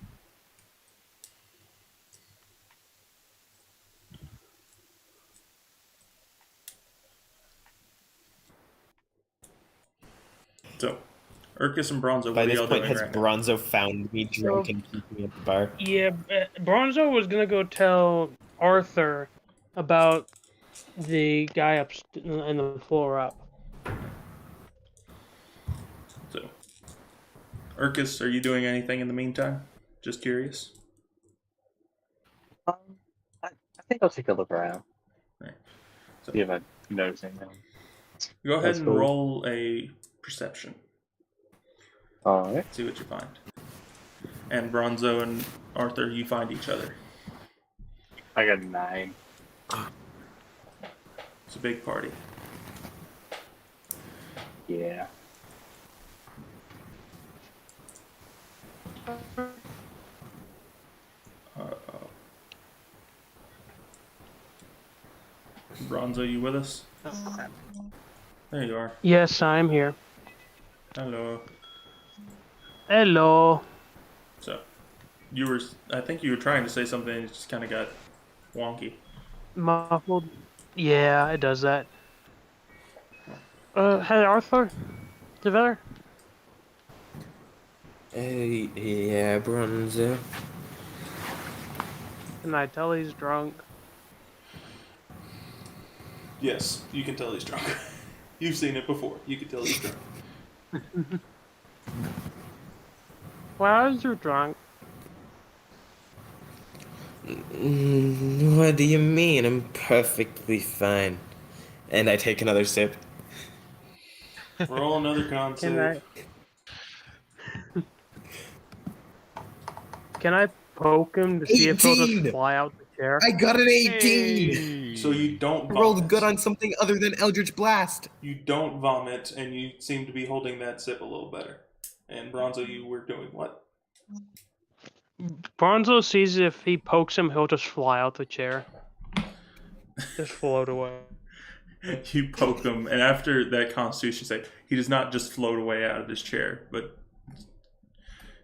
So, Urkus and Bronzo, By what are this y'all point, doing has right now? Bronzo found me drunk and keeping me at the bar? Yeah, Bronzo was gonna go tell Arthur about the guy up in the floor up. So, Urkus, are you doing anything in the meantime? Just curious. I think I'll take a look around. Right. So, See if I notice anything. go ahead That's and cool. roll a perception. Alright. See what you find. And Bronzo and Arthur, you find each other. I got 9. It's a big party. Yeah. Bronzo, you with us? There you are. Yes, I'm here. Hello. Hello. So, I think you were trying to say something and it just kind of got wonky. Muffled. Yeah, it does that. Hey Arthur. You there? Yeah, Bronzo. Can I tell he's drunk? Yes, you can tell he's drunk. You've seen it before. You can tell he's drunk. Why are you drunk? What do you mean? I'm perfectly fine. And I take another sip. Roll another con save. Can I poke him to see if he'll 18! just fly out the chair? I got an 18! Hey! So you don't I vomit. rolled good on something other than Eldritch Blast. You don't vomit, and you seem to be holding that sip a little better. And Bronzo, you were doing what? Bronzo sees if he pokes him, he'll just fly out the chair. Just float away. You poke him, and after that Constitution save, he does not just float away out of his chair, but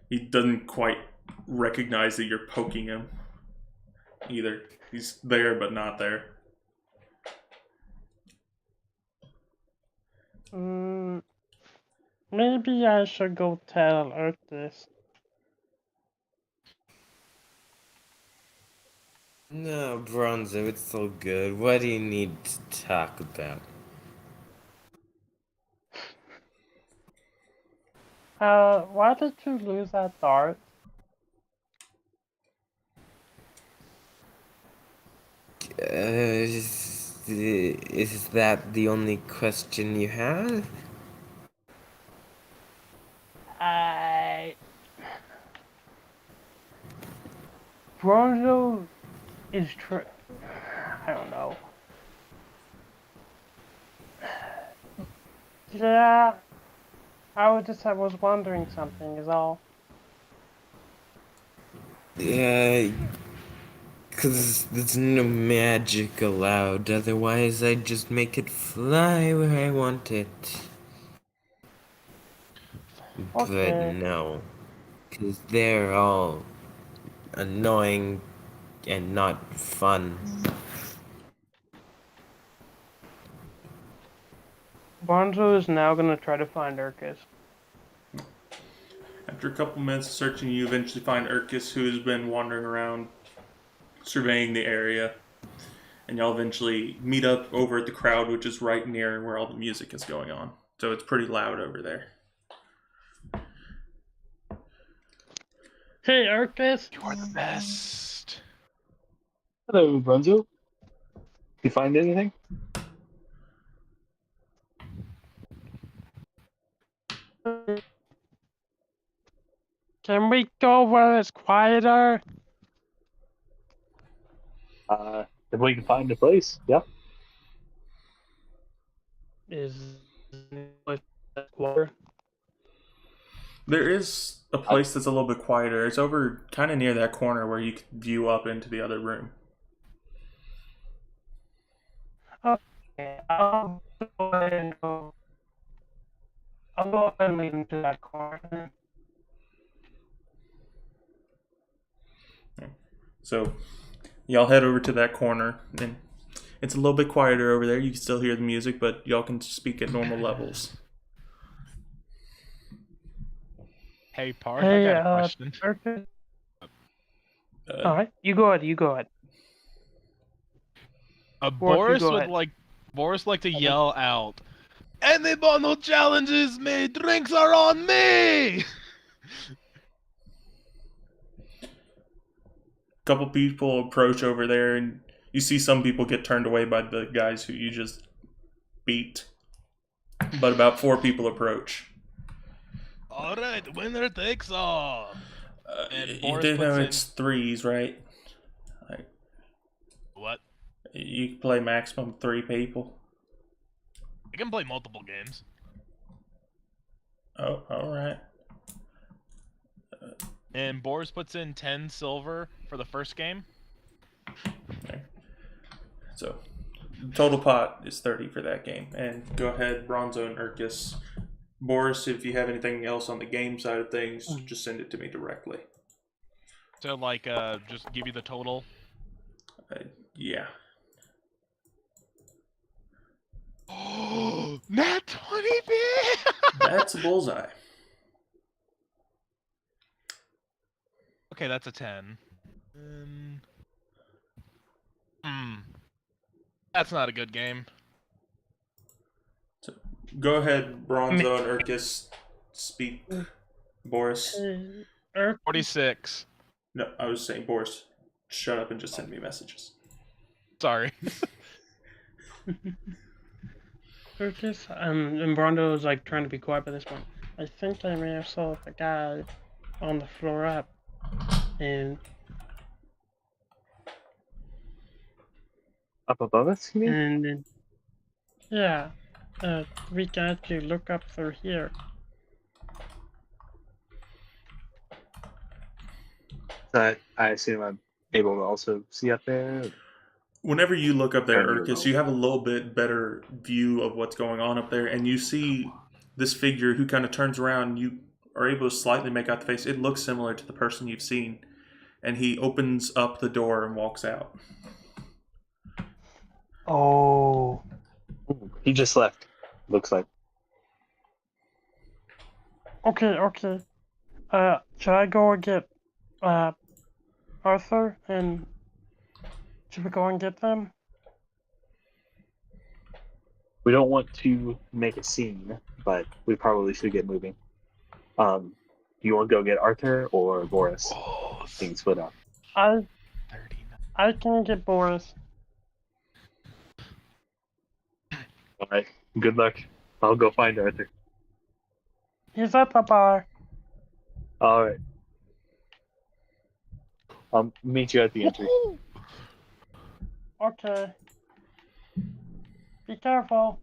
he doesn't quite recognize that you're poking him either. He's there, but not there. Maybe I should go tell Urtus. No, Bronzo, it's all good. What do you need to talk about? Why did you lose that dart? Is that the only question you have? Bronzo is I don't know. Yeah, I was wondering something is all. Yeah, cause there's no magic allowed, otherwise I'd just make it fly where I want it. Okay. But no, cause they're all annoying and not fun. Bronzo is now gonna try to find Urkus. After a couple minutes of searching, you eventually find Urkus, who has been wandering around, surveying the area. And y'all eventually meet up over at the crowd, which is right near where all the music is going on. So it's pretty loud over there. Hey Urkus! You are the best. Hello, Bronzo. You find anything? Can we go where it's quieter? If we can find a place, yeah. Is quieter? There is a place that's a little bit quieter. It's over kind of near that corner where you can view up into the other room. Okay, I'll go ahead and go. I'll go ahead and lead him to that corner. So y'all head over to that corner, and it's a little bit quieter over there. You can still hear the music, but y'all can speak at normal levels. Hey, Parth, Hey, I got a question. Okay. Uh, All right, you go ahead. You go ahead. Boris go would ahead. like to yell out, "Anyone who challenges me, drinks are on me!" couple people approach over there, and you see some people get turned away by the guys who you just beat. But about 4 people approach. All right, winner takes all. And You Boris do know puts in- it's 3s, right? Like, What? you can play maximum 3 people. I can play multiple games. Oh, alright. And Boris puts in 10 silver for the first game. Okay. So, total pot is 30 for that game. And go ahead, Bronzo and Urkus. Boris, if you have anything else on the game side of things, just send it to me directly. So, like, just give you the total. Yeah. Oh, Nat 20, man! That's a bullseye. Okay, that's a 10. That's not a good game. So, go ahead, Bronzo and Urkus. Speak. Boris. 46. No, I was saying, Boris, shut up and just send me messages. Sorry. Urkus, and Brondo is like trying to be quiet by this point. I think I may have saw the guy on the floor up, and Up above us, you mean? and then, yeah, we can actually look up through here. I assume I'm able to also see up there. Whenever you look up there, Turn your Urkus, rope. you have a little bit better view of what's going on up there, and you see this figure who kind of turns around. You are able to slightly make out the face. It looks similar to the person you've seen, and he opens up the door and walks out. Oh, Ooh, he just left. Looks like. okay. Should I go and get Arthur, and should we go and get them? We don't want to make a scene, but we probably should get moving. Do you want to go get Arthur or Boris? Oh, Things split up. I 39. can get Boris. All right. Good luck. I'll go find Arthur. He's at the bar. All right. I'll meet you at the entry. Okay. Be careful.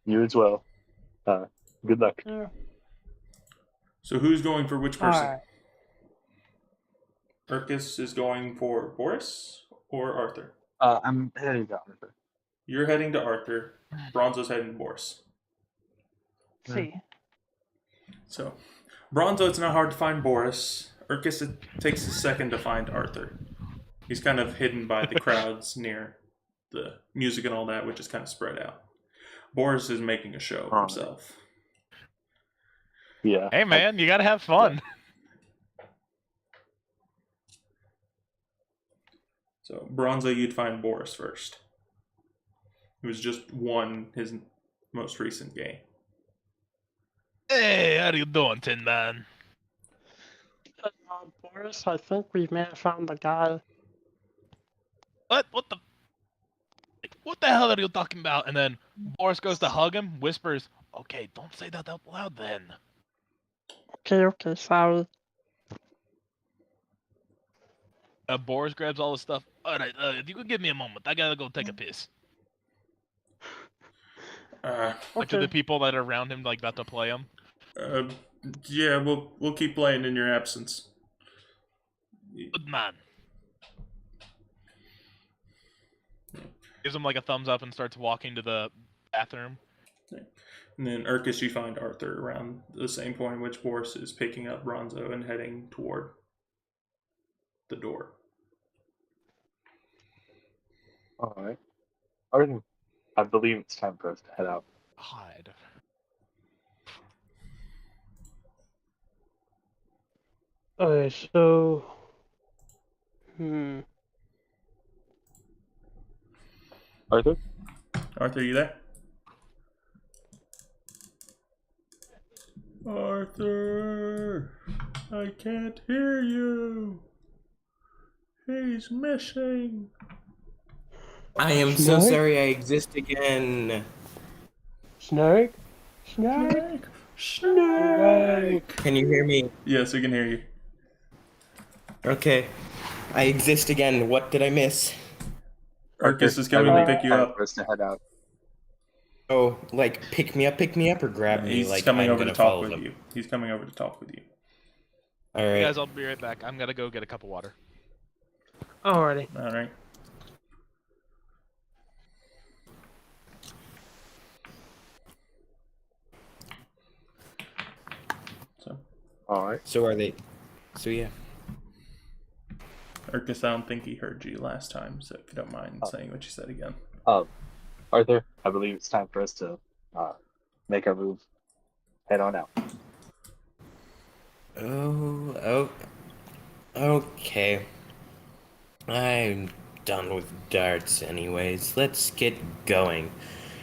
You as well. Good luck. You. So who's going for which person? Alright. Urkus is going for Boris or Arthur? I'm heading to Arthur. You're heading to Arthur. Bronzo's heading to Boris. See. So, Bronzo, it's not hard to find Boris. Urkus, it takes a second to find Arthur. He's kind of hidden by the crowds near the music and all that, which is kind of spread out. Boris is making a show of himself. Yeah. Hey, man, you gotta have fun. So, Bronzo, you'd find Boris first. It was just his most recent game. Hey, how you doing, Tin Man? Boris, I think we may have found the guy. What the hell are you talking about? And then Boris goes to hug him, whispers, Okay, don't say that out loud then. Okay, sorry. Boris grabs all his stuff. Alright, if you could give me a moment, I gotta go take a piss. Like to the Okay. people that are around him, like about to play him. uh, yeah, we'll keep playing in your absence. Good man. Gives him like a thumbs up and starts walking to the bathroom. And then Urkus, you find Arthur around the same point in which Boris is picking up Bronzo and heading toward the door. All right. Arden, I believe it's time for us to head out. Hide. Okay, so. Arthur? Arthur, you there? Arthur, I can't hear you. He's missing. I am so Snake? sorry I exist again. Snake? Snake? Snake. Can you hear me? Yes, we can hear you. Okay. I exist again. What did I miss? Urkus is I coming to believe pick it's you time up. for us to head out. Oh, like pick me up, or grab me? He's Like coming I'm over gonna to talk follow with them. you. He's coming over to talk with you. All You right. guys, I'll be right back. I'm gonna go get a cup of water. Alrighty. All right. So, All right. So are they? So yeah. Urkus, I don't think he heard you last time, so if you don't mind saying what you said again. Arthur, I believe it's time for us to make our move. Head on out. Oh. Okay. I'm done with darts, anyways. Let's get going.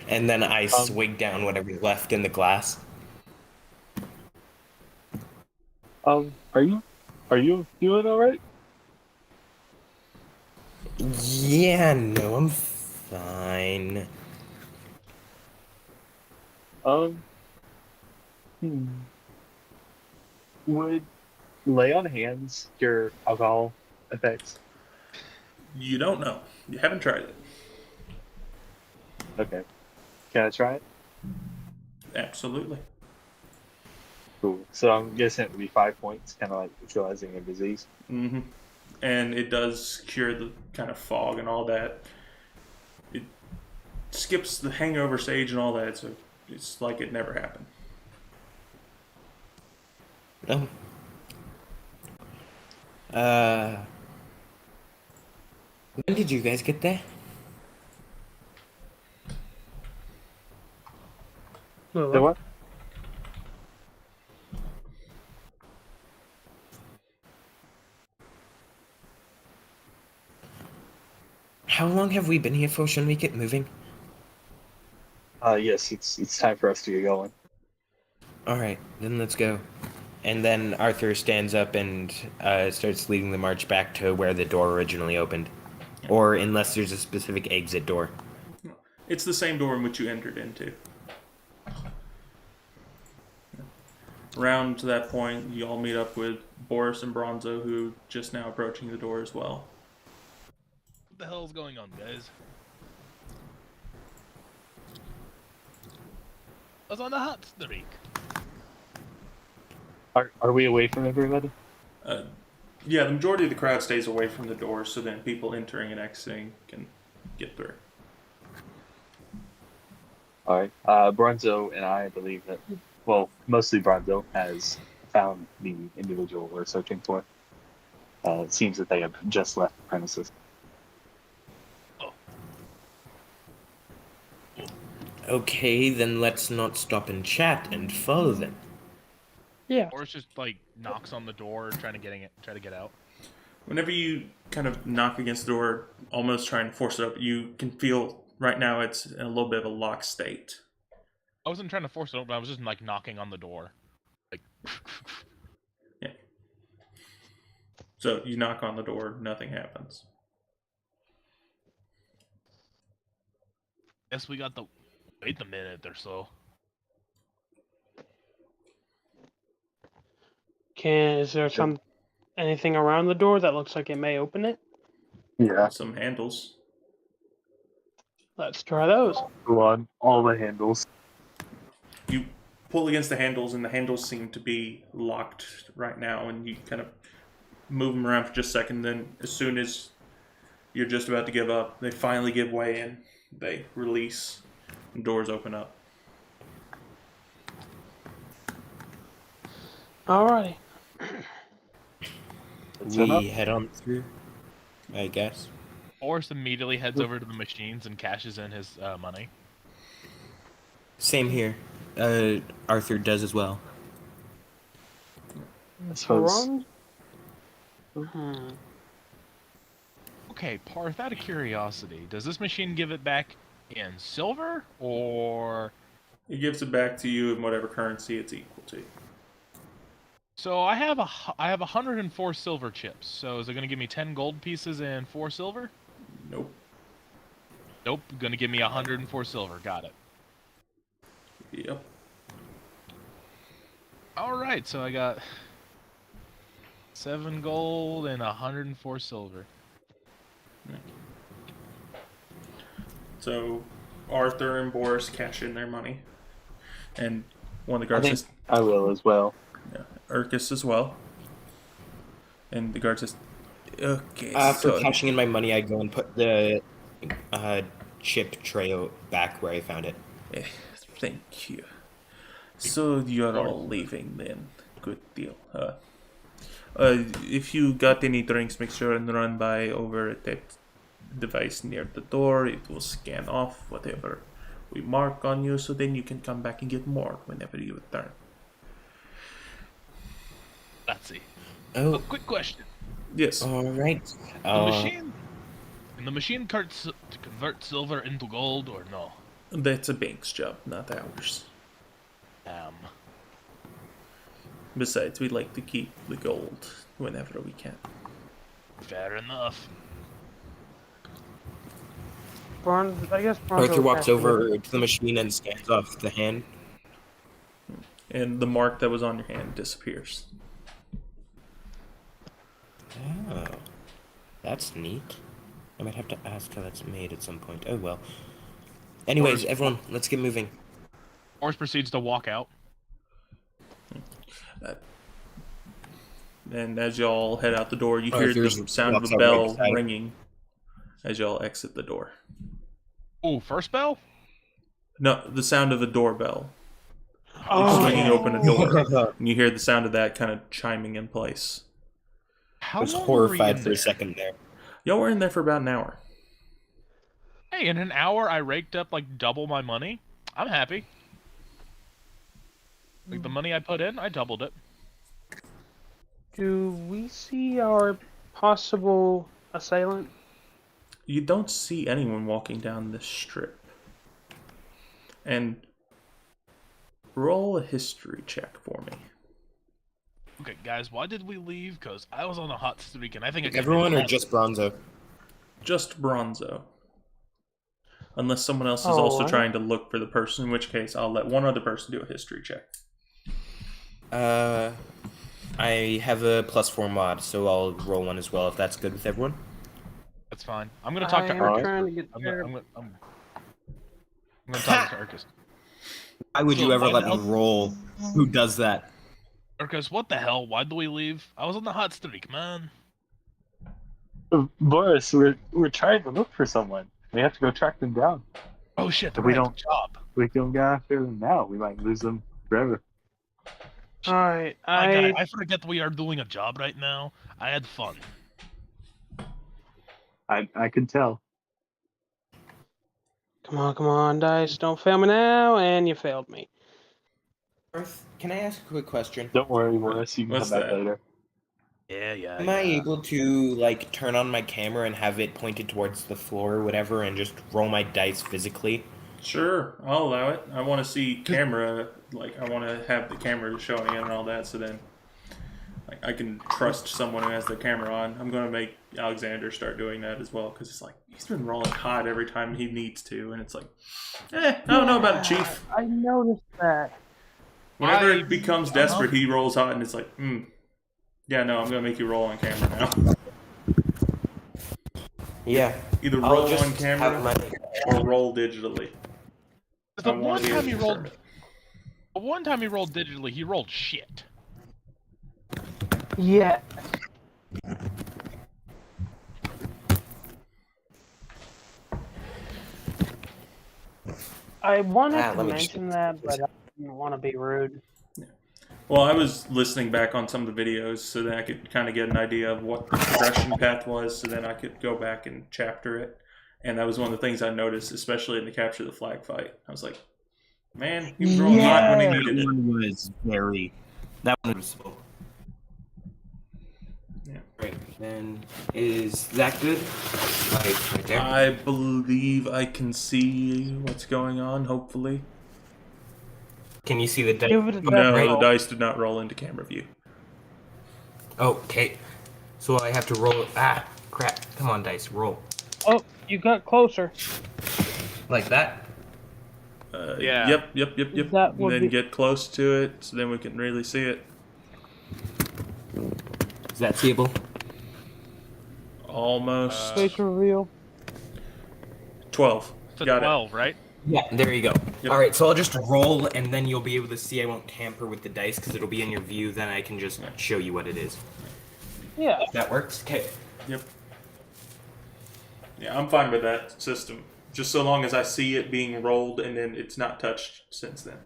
And then I swig down whatever's left in the glass. Are you feeling all right? Yeah, no, I'm fine. Would lay on hands cure alcohol effects? You don't know. You haven't tried it. Okay. Can I try it? Absolutely. Cool. So I'm guessing it would be 5 points, kind of like neutralizing a disease. Mm-hmm. And it does cure the kind of fog and all that. It skips the hangover stage and all that, so it's like it never happened. Oh. When did you guys get there? So what? How long have we been here for? Shouldn't we get moving? Yes, it's time for us to get going. Alright, then let's go. And then Arthur stands up and starts leading the march back to where the door originally opened. Or unless there's a specific exit door. It's the same door in which you entered into. Around to that point, you all meet up with Boris and Bronzo, who just now approaching the door as well. What the hell's going on, guys? I was on a hot streak. Are we away from everybody? Yeah, the majority of the crowd stays away from the door, so then people entering and exiting can get through. All right. Bronzo and I believe that, well, mostly Bronzo has found the individual we're searching for. It seems that they have just left the premises. Okay, then let's not stop and chat and follow them. Yeah. Or it's just like knocks on the door, try to get out. Whenever you kind of knock against the door, almost trying to force it up, you can feel right now it's in a little bit of a locked state. I wasn't trying to force it open. I was just like knocking on the door, like. Yeah. So you knock on the door, nothing happens. Guess we got the wait a minute or so. Is there anything around the door that looks like it may open it? Yeah. Some handles. Let's try those. Go on. All the handles. You pull against the handles, and the handles seem to be locked right now, and you kind of move them around for just a second. Then, as soon as you're just about to give up, they finally give way, and they release, and doors open up. Alrighty. We head on through, I guess. Boris immediately heads over to the machines and cashes in his money. Same here. Arthur does as well. I suppose. Hmm. Okay, Parth, out of curiosity, does this machine give it back in silver or? It gives it back to you in whatever currency it's equal to. So I have 104 silver chips. So is it gonna give me 10 gold pieces and 4 silver? Nope. Nope, gonna give me 104 silver. Got it. Yep. All right, so I got 7 gold and 104 silver. So Arthur and Boris cash in their money, and one of the I guards think says, I will as well. Urkus as well. And the guard says, okay, After so cashing in my money, I go and put the chip tray back where I found it. thank you. So you're all leaving then. Good deal. If you got any drinks, make sure and run by over at that device near the door. It will scan off whatever we mark on you, so then you can come back and get more whenever you return. Let's see. Oh, Quick question. Yes. all right. The machine. Can the machine to convert silver into gold or no? That's a bank's job, not ours. Besides, we like to keep the gold whenever we can. Fair enough. I guess Arthur walks has- over to the machine and scans off the hand. And the mark that was on your hand disappears. Oh, that's neat. I might have to ask how that's made at some point. Oh well. Anyways, everyone, let's get moving. Boris proceeds to walk out. And as y'all head out the door, you hear Arthur's the sound of walks a out bell right side. ringing as y'all exit the door. Ooh, first bell? No, the sound of a doorbell. Oh, Swinging yeah. open a door. And you hear the sound of that kind of chiming in place. How I was long were we horrified in for a there? second there. Y'all were in there for about an hour. Hey, in an hour I raked up like double my money. I'm happy. Like the money I put in, I doubled it. Do we see our possible assailant? You don't see anyone walking down this strip. And roll a history check for me. Okay, guys, why did we leave? Because I was on a hot streak, and I think I Everyone or committed just Bronzo? Just Bronzo. Unless someone else is also Alright. trying to look for the person, in which case I'll let one other person do a history check. I have a +4 mod, so I'll roll one as well if that's good with everyone. That's fine. I'm gonna talk to I'm Urkus. trying to get I'm there. gonna talk to Urkus. Why would you So ever why let the me hell- roll? Who does that? Urkus, what the hell? Why did we leave? I was on the hot streak, man. Boris, we're trying to look for someone. We have to go track them down. Oh shit, If we right, don't- job. We don't go after them now. We might lose them forever. Alright, I forget that we are doing a job right now. I had fun. I can tell. Come on, dice, don't fail me now, and you failed me. Earth, can I ask a quick question? Don't worry, Boris. You can What's come back that? later. Yeah. Am I able to like turn on my camera and have it pointed towards the floor or whatever, and just roll my dice physically? Sure, I'll allow it. I want to see camera, like, I want to have the camera showing in and all that, so then like, I can trust someone who has their camera on. I'm going to make Alexander start doing that as well, because it's like, he's been rolling hot every time he needs to, and it's like, I don't know about it, Chief. I noticed that. Whenever I- it becomes I know. desperate, he rolls hot, and it's like, Yeah, no, I'm gonna make you roll on camera now. Yeah. Either I'll roll just on camera have my- or roll digitally. The I want one to time he confirm rolled, it. the one time he rolled digitally, he rolled shit. Yeah. I wanted to let me just- mention that, but I didn't want to be rude. Well, I was listening back on some of the videos so that I could kind of get an idea of what the progression path was, so then I could go back and chapter it. And that was one of the things I noticed, especially in the capture the flag fight. I was like, man, he was rolling hot when he needed it. That one was very. That one was. Yeah. Right. Then is that good? Right there. I believe I can see what's going on, hopefully. Can you see the dice? Give it a No, tap, the roll. dice did not roll into camera view. Okay. So I have to roll. Ah, crap! Come on, dice, roll Oh, you got closer. like that. Yeah. Yep. That And would then be- get close to it, so then we can really see it. Is that seeable? Almost. Face reveal. 12. It's a Got 12, right? Yeah. There you go. Yep. All right. So I'll just roll, and then you'll be able to see. I won't tamper with the dice because it'll be in your view. Then I can just show you what it is. Yeah. That works. Okay. it. Yep. Yeah, I'm fine with that system. Just so long as I see it being rolled and then it's not touched since then.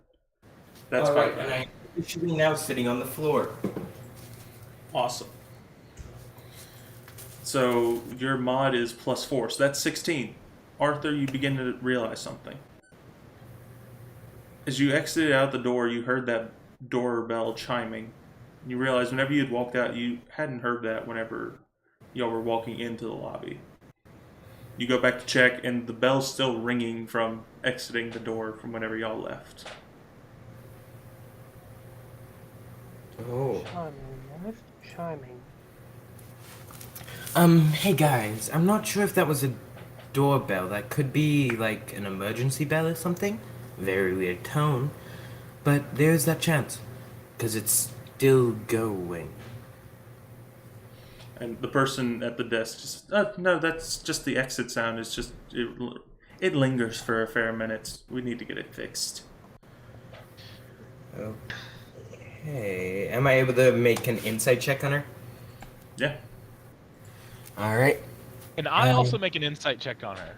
That's All fine. right. And I'm officially now sitting on the floor. Awesome. So your mod is +4, so that's 16. Arthur, you begin to realize something. As you exited out the door, you heard that doorbell chiming. You realize whenever you had walked out, you hadn't heard that whenever y'all were walking into the lobby. You go back to check, and the bell's still ringing from exiting the door from whenever y'all left. Oh. Chiming. What is chiming? Hey guys, I'm not sure if that was a doorbell. That could be like an emergency bell or something. Very weird tone. But there's that chance. Because it's still going. And the person at the desk just, no, that's just the exit sound. It's just, it lingers for a fair minute. We need to get it fixed. Okay. Am I able to make an insight check on her? Yeah. Alright. And I Um, also make an insight check on her.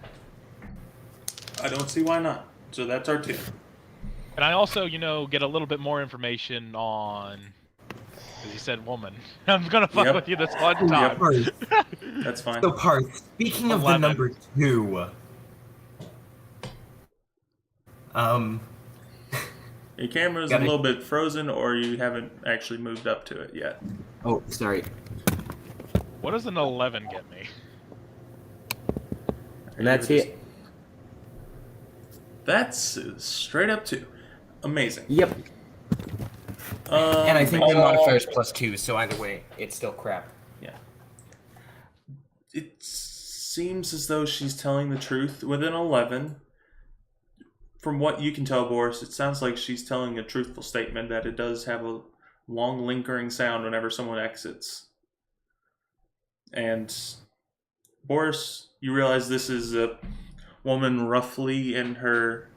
I don't see why not. So that's our 2. And I also, get a little bit more information on, as you said, woman. I'm gonna fuck Yep. with you this one time. That's fine. So, Parth, speaking of the 11. number 2. Your camera's a Got it. little bit frozen, or you haven't actually moved up to it yet. Oh, sorry. What does an 11 get me? And that's it. That's straight up 2. Amazing. Yep. And I think Um, my modifier is +2, so either way, it's still crap. Yeah. It seems as though she's telling the truth with an 11. From what you can tell, Boris, it sounds like she's telling a truthful statement that it does have a long lingering sound whenever someone exits. And Boris, you realize this is a woman roughly in her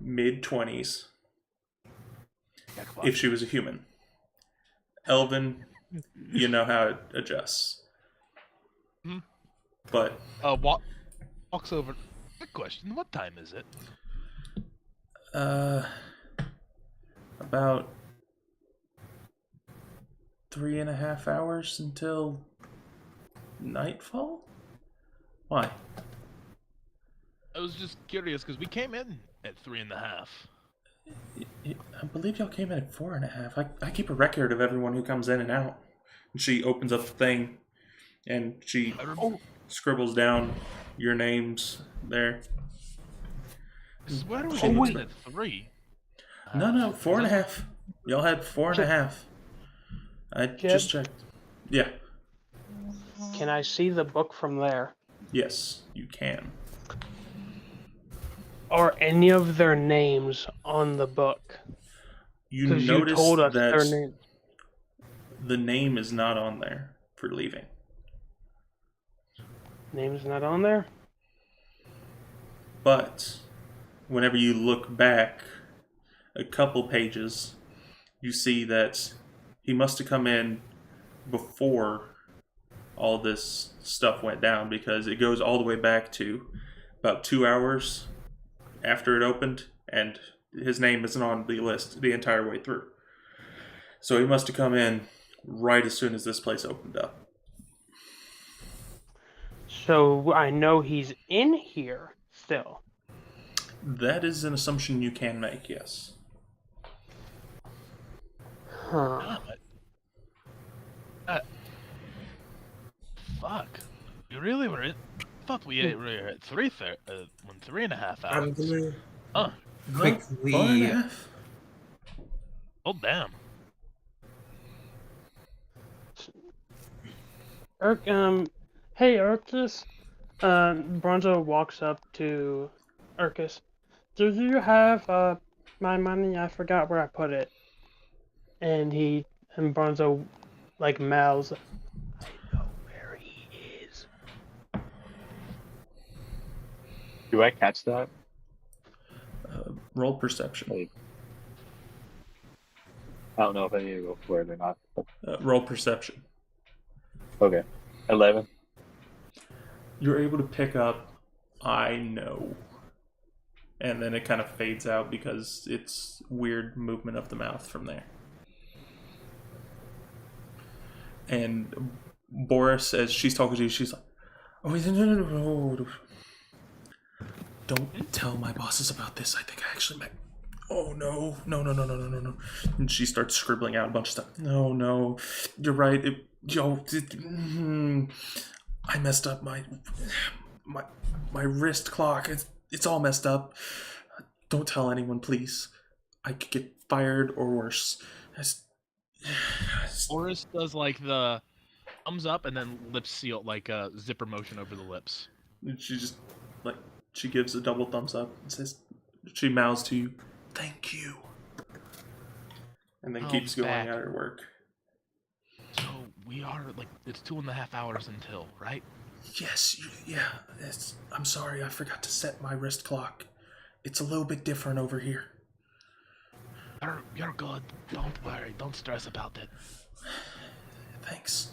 mid-20s, if she was a human. Elven, you know how it adjusts. Mhm. But Walks over. Good question. What time is it? about 3.5 hours until nightfall? Why? I was just curious because we came in at 3.5. I believe y'all came in at 4.5. I keep a record of everyone who comes in and out. And she opens up the thing and she scribbles down your names there. Where do we Oh, come wait. in at 3? No, 4.5. Y'all had 4.5. I just checked. Yeah. Can I see the book from there? Yes, you can. Are any of their names on the book? You Because you notice told us that their names. The name is not on there for leaving. Name's not on there. But whenever you look back a couple pages, you see that he must have come in before all this stuff went down, because it goes all the way back to about 2 hours after it opened, and his name isn't on the list the entire way through. So he must have come in right as soon as this place opened up. So I know he's in here still. That is an assumption you can make, yes. Huh. Fuck. You really were in. Fuck, we were at 3.5 I'm hours. gonna Huh. quickly. 4.5? Oh, damn. Hey, Urkus. Bronzo walks up to Urkus. Do you have my money? I forgot where I put it. And Bronzo like mouths, I know where he is. Do I catch that? Roll perception. Like, I don't know if I need to go for it or not. Roll perception. Okay. 11. You're able to pick up, I know. And then it kind of fades out because it's weird movement of the mouth from there. And Boris, as she's talking to you, she's like, "Oh, no. Don't tell my bosses about this. I think I actually met. Oh, no. And she starts scribbling out a bunch of stuff. No. You're right. I messed up my wrist clock. It's all messed up. Don't tell anyone, please. I could get fired or worse." Boris does like the thumbs up and then lips seal, like a zipper motion over the lips. And she just, she gives a double thumbs up and says, she mouths to you, "Thank you." And then keeps going back. at her work. So we are it's 2.5 hours until, right? Yes, I'm sorry, I forgot to set my wrist clock. It's a little bit different over here. You're good. Don't worry. Don't stress about it. Thanks.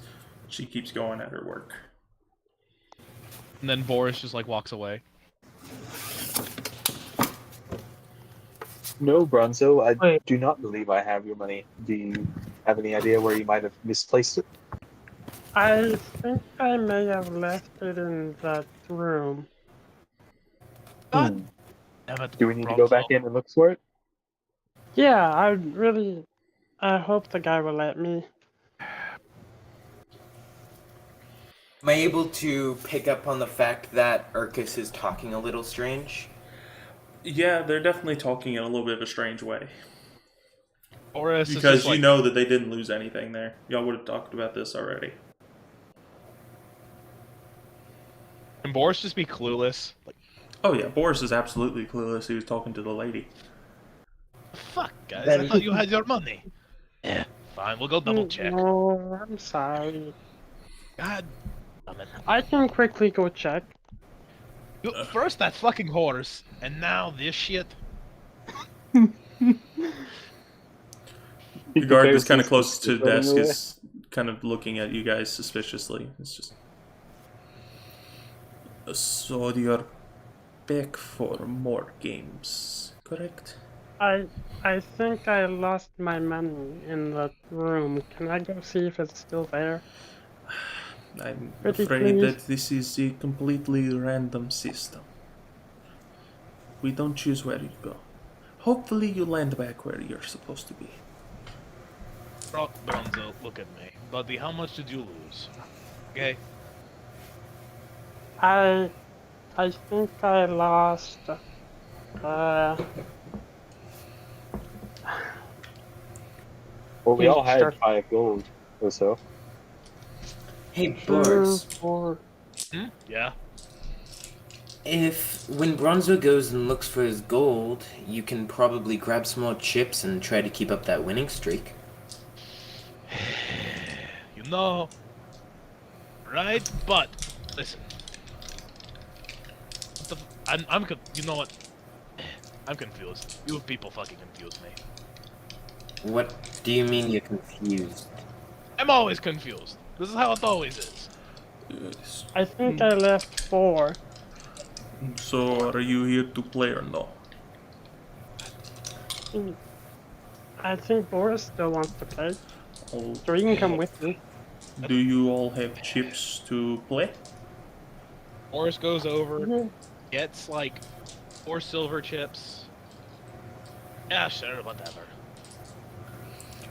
She keeps going at her work. And then Boris just walks away. No, Bronzo, I Wait. do not believe I have your money. Do you have any idea where you might have misplaced it? I think I may have left it in that room. Hmm. Damn it, Do we need to go back Bronzo. in and look for it? Yeah, I hope the guy will let me. Am I able to pick up on the fact that Urkus is talking a little strange? Yeah, they're definitely talking in a little bit of a strange way. Boris is Because just you know that they didn't lose anything there. Y'all would have talked about this already. Can Boris just be clueless? Oh yeah, Boris is absolutely clueless. He was talking to the lady. Fuck, guys. Then- I thought you had your money. Yeah, fine. We'll go double check. No, I'm sorry. God damn it. I can quickly go check. First that fucking horse, and now this shit. The guard that's kind of close to the desk is kind of looking at you guys suspiciously. It's just... So you're back for more games, correct? I think I lost my money in the room. Can I go see if it's still there? I'm Pretty afraid please. that this is a completely random system. We don't choose where you go. Hopefully you land back where you're supposed to be. Bronzo, look at me. Buddy, how much did you lose? Okay? I think I lost. Well, we You all had start- 5 gold or so. Hey, Boris. Or Yeah. If when Bronzo goes and looks for his gold, you can probably grab some more chips and try to keep up that winning streak. you know. Right? But, listen. What the you know what? I'm confused. You people fucking confuse me. What do you mean you're confused? I'm always confused. This is how it always is. Yes. I think I left 4. So, are you here to play or no? I think Boris still wants to play, Or so he can come with me. do you all have chips to play? Boris goes over, Mhm. gets like 4 silver chips. Yeah, sure, whatever.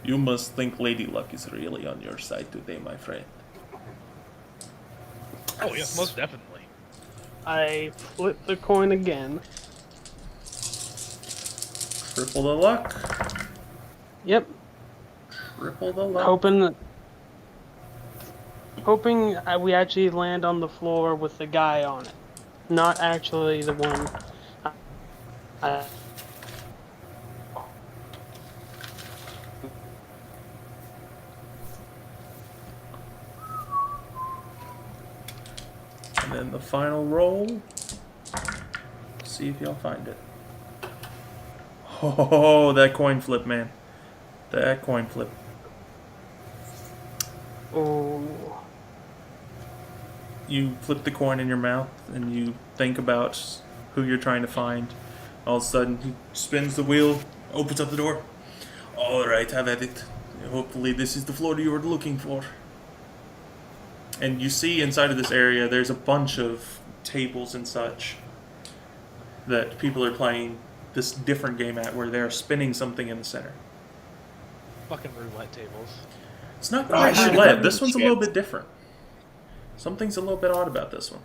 You must think Lady Luck is really on your side today, my friend. Oh yes, most definitely. I flip the coin again. Triple the luck. Yep, Triple the luck. hoping we actually land on the floor with the guy on it, not actually the one. I And then the final roll. See if y'all find it. Oh, that coin flip, man. That coin flip. Oh, You flip the coin in your mouth and you think about who you're trying to find. All of a sudden, he spins the wheel, opens up the door. All right, have at it. Hopefully, this is the floor you were looking for. And you see inside of this area, there's a bunch of tables and such that people are playing this different game at, where they're spinning something in the center. Fucking roulette tables. It's not Oh, I quite should've roulette. gotten This one's a little chips. bit different. Something's a little bit odd about this one.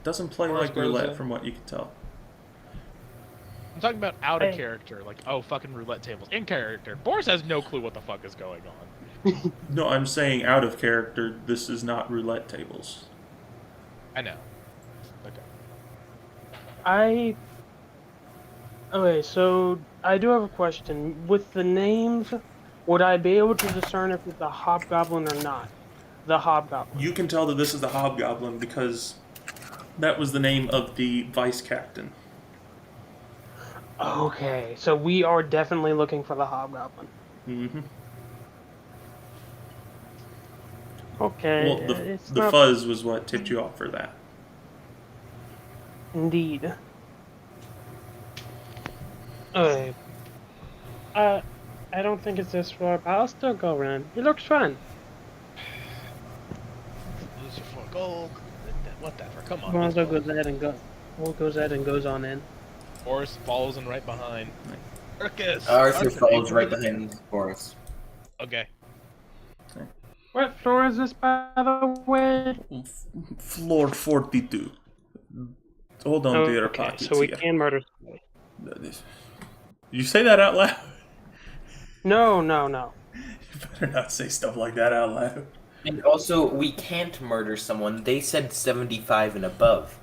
Doesn't play Boris like goes roulette, in. from what you can tell. I'm talking about out of Hey. character, like, oh, fucking roulette tables. In character, Boris has no clue what the fuck is going on. No, I'm saying out of character. This is not roulette tables. I know. Okay. Okay, so I do have a question. With the names, would I be able to discern if it's a hobgoblin or not? The hobgoblin. You can tell that this is the Hobgoblin because that was the name of the vice captain. Okay, so we are definitely looking for the hobgoblin. Mm-hmm. Okay, Well, it's the not fuzz was what tipped you off for that. indeed. Okay. I don't think it's this floor, but I'll still go around. It looks fun. Lose your 4 gold. Whatever. Come on. Lonzo let's go. goes ahead and go. Well, goes ahead and goes on in. Boris follows in right behind. Urkus! Arthur follows you right remember behind Boris. that? Okay. What floor is this, by the way? Floor 42. Hold on to your Okay, pockets so we here. can murder somebody. You say that out loud? No. You better not say stuff like that out loud. And also, we can't murder someone. They said 75 and above.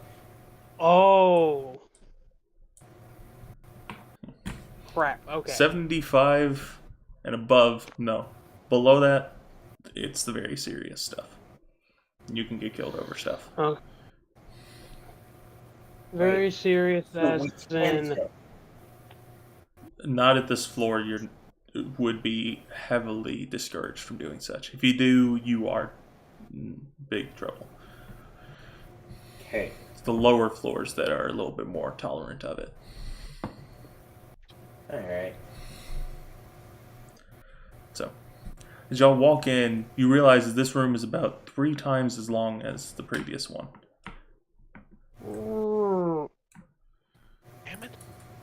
Oh. Crap. Okay. 75 and above, no. Below that, it's the very serious stuff. You can get killed over stuff. Okay. Very Right. serious So we as can't in. hit. Not at this floor, you would be heavily discouraged from doing such. If you do, you are in big trouble. Okay. It's the lower floors that are a little bit more tolerant of it. Alright. So, as y'all walk in, you realize that this room is about 3 times as long as the previous one. Damn it.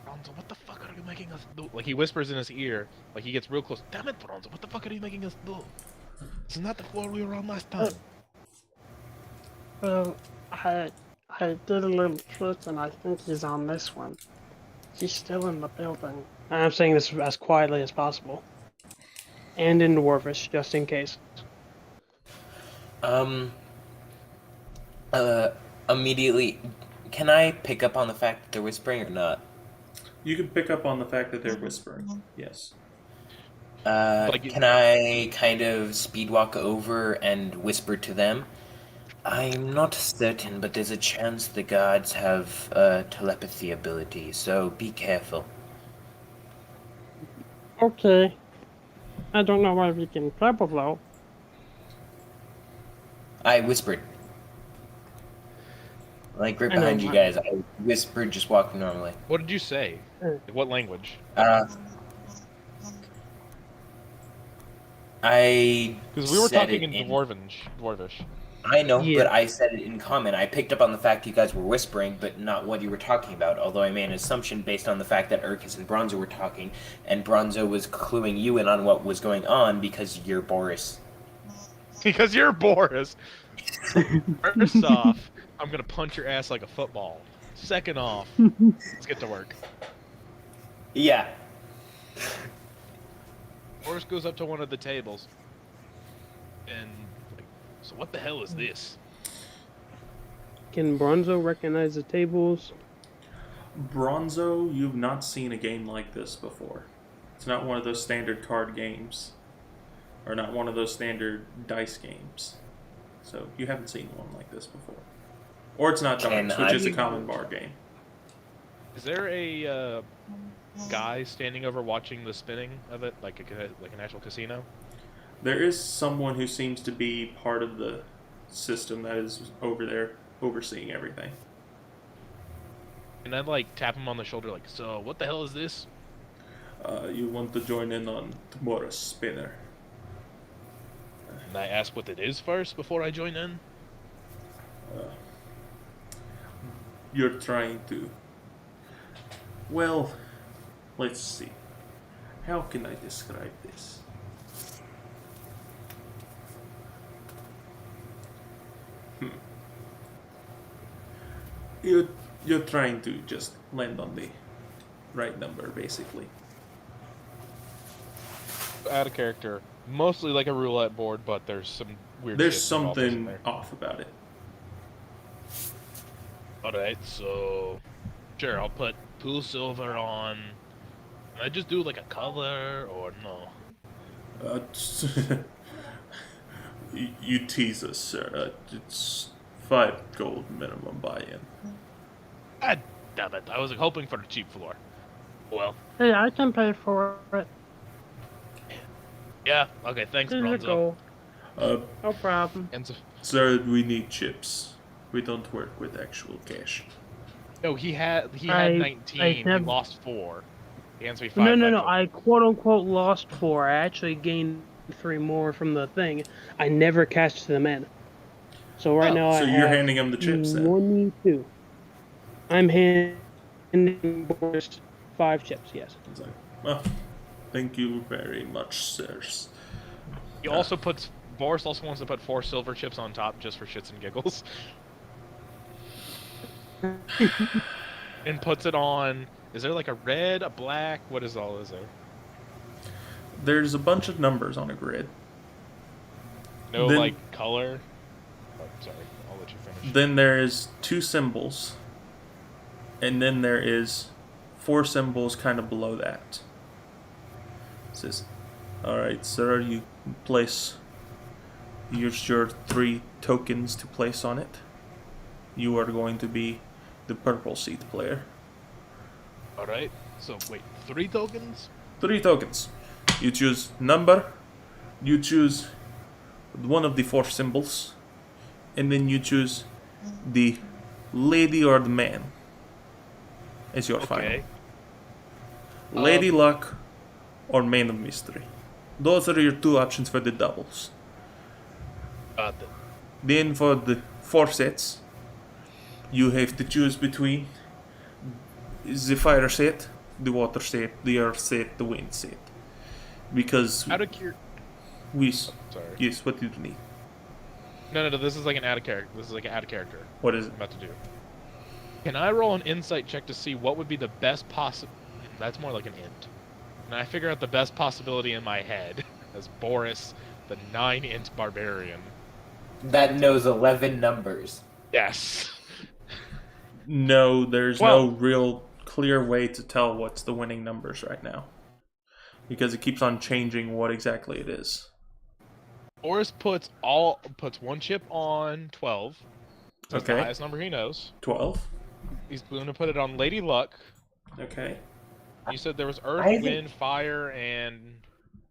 Bronzo, what the fuck are you making us do? Like, he whispers in his ear. Like, he gets real close. Damn it, Bronzo, what the fuck are you making us do? This is not the floor we were on last time. Well, I did a little trick, and I think he's on this one. He's still in the building. I'm saying this as quietly as possible. And in Dwarvish, just in case. Immediately, can I pick up on the fact that they're whispering or not? You can pick up on the fact that they're whispering. Yes. Can I kind of speed walk over and whisper to them? I'm not certain, but there's a chance the gods have telepathy ability, so be careful. Okay. I don't know why we can travel though. I whispered. Like right I know, behind you I- guys. I whispered, just walking normally. What did you say? What language? I Because we were said talking it in Dwarvish. I know, Yeah. but I said it in common. I picked up on the fact you guys were whispering, but not what you were talking about, although I made an assumption based on the fact that Urkus and Bronzo were talking, and Bronzo was cluing you in on what was going on because you're Boris. Because you're Boris. First off, I'm gonna punch your ass like a football. Second off, let's get to work. Yeah. Boris goes up to one of the tables, and like, so what the hell is this? Can Bronzo recognize the tables? Bronzo, you've not seen a game like this before. It's not one of those standard card games, or not one of those standard dice games. So you haven't seen one like this before. Or it's not Can Darts, which is a I- common bar game. Is there a guy standing over watching the spinning of it, like an actual casino? There is someone who seems to be part of the system that is over there overseeing everything. And I'd like tap him on the shoulder, like, so what the hell is this? You want to join in on tomorrow's spinner. And I ask what it is first before I join in. You're trying to... Well, let's see. How can I describe this? You're trying to just land on the right number, basically. Add a character, mostly like a roulette board, but there's some weird. There's shit involved in something there. off about it. All right, so sure, I'll put pool silver on. Can I just do like a color or no? You tease us, sir. It's 5 gold minimum buy-in. God damn it! I was hoping for a cheap floor. Well, Hey, I can pay for it. yeah. Okay, thanks, Here's a Bronzo. goal. Uh, No problem. And so, sir, we need chips. We don't work with actual cash. no, he had I 19. He never- lost 4. He hands me 5. No. back. I quote unquote lost 4. I actually gained 3 more from the thing. I never cashed them in. So right now so I you're have handing him the chips then? 1, 2. I'm handing Boris 5 chips. Yes. It's like, well, thank you very much, sirs. He also puts. Boris also wants to put 4 silver chips on top just for shits and giggles. And puts it on. Is there like a red, a black? What is all is there? There's a bunch of numbers on a grid. No Then- like color. Oh, sorry. I'll let you finish. Then there is 2 symbols. And then there is 4 symbols kind of below that. It says, alright, sir, you place. Use your 3 tokens to place on it. You are going to be the purple seat player. All right. So wait, 3 tokens? 3 tokens. You choose number, you choose one of the 4 symbols, and then you choose the lady or the man as your final. Okay. Lady luck or man of mystery. Those are your 2 options for the doubles. The, Then for the 4 sets, you have to choose between the fire set, the water set, the earth set, the wind set. Because out of cur- we... Sorry. Yes, what do you need? No. This is like an add a character. This is like an add a character. What is it? I'm about to do. Can I roll an insight check to see what would be the best possible? That's more like an int. And I figure out the best possibility in my head as Boris, the 9-int barbarian. That knows 11 numbers. Yes. No, there's Well- no real clear way to tell what's the winning numbers right now. because it keeps on changing what exactly it is. Boris puts one chip on 12. That's the Okay. highest number he knows. 12. He's going to put it on Lady Luck. Okay. You said there was Earth, I think- Wind, Fire, and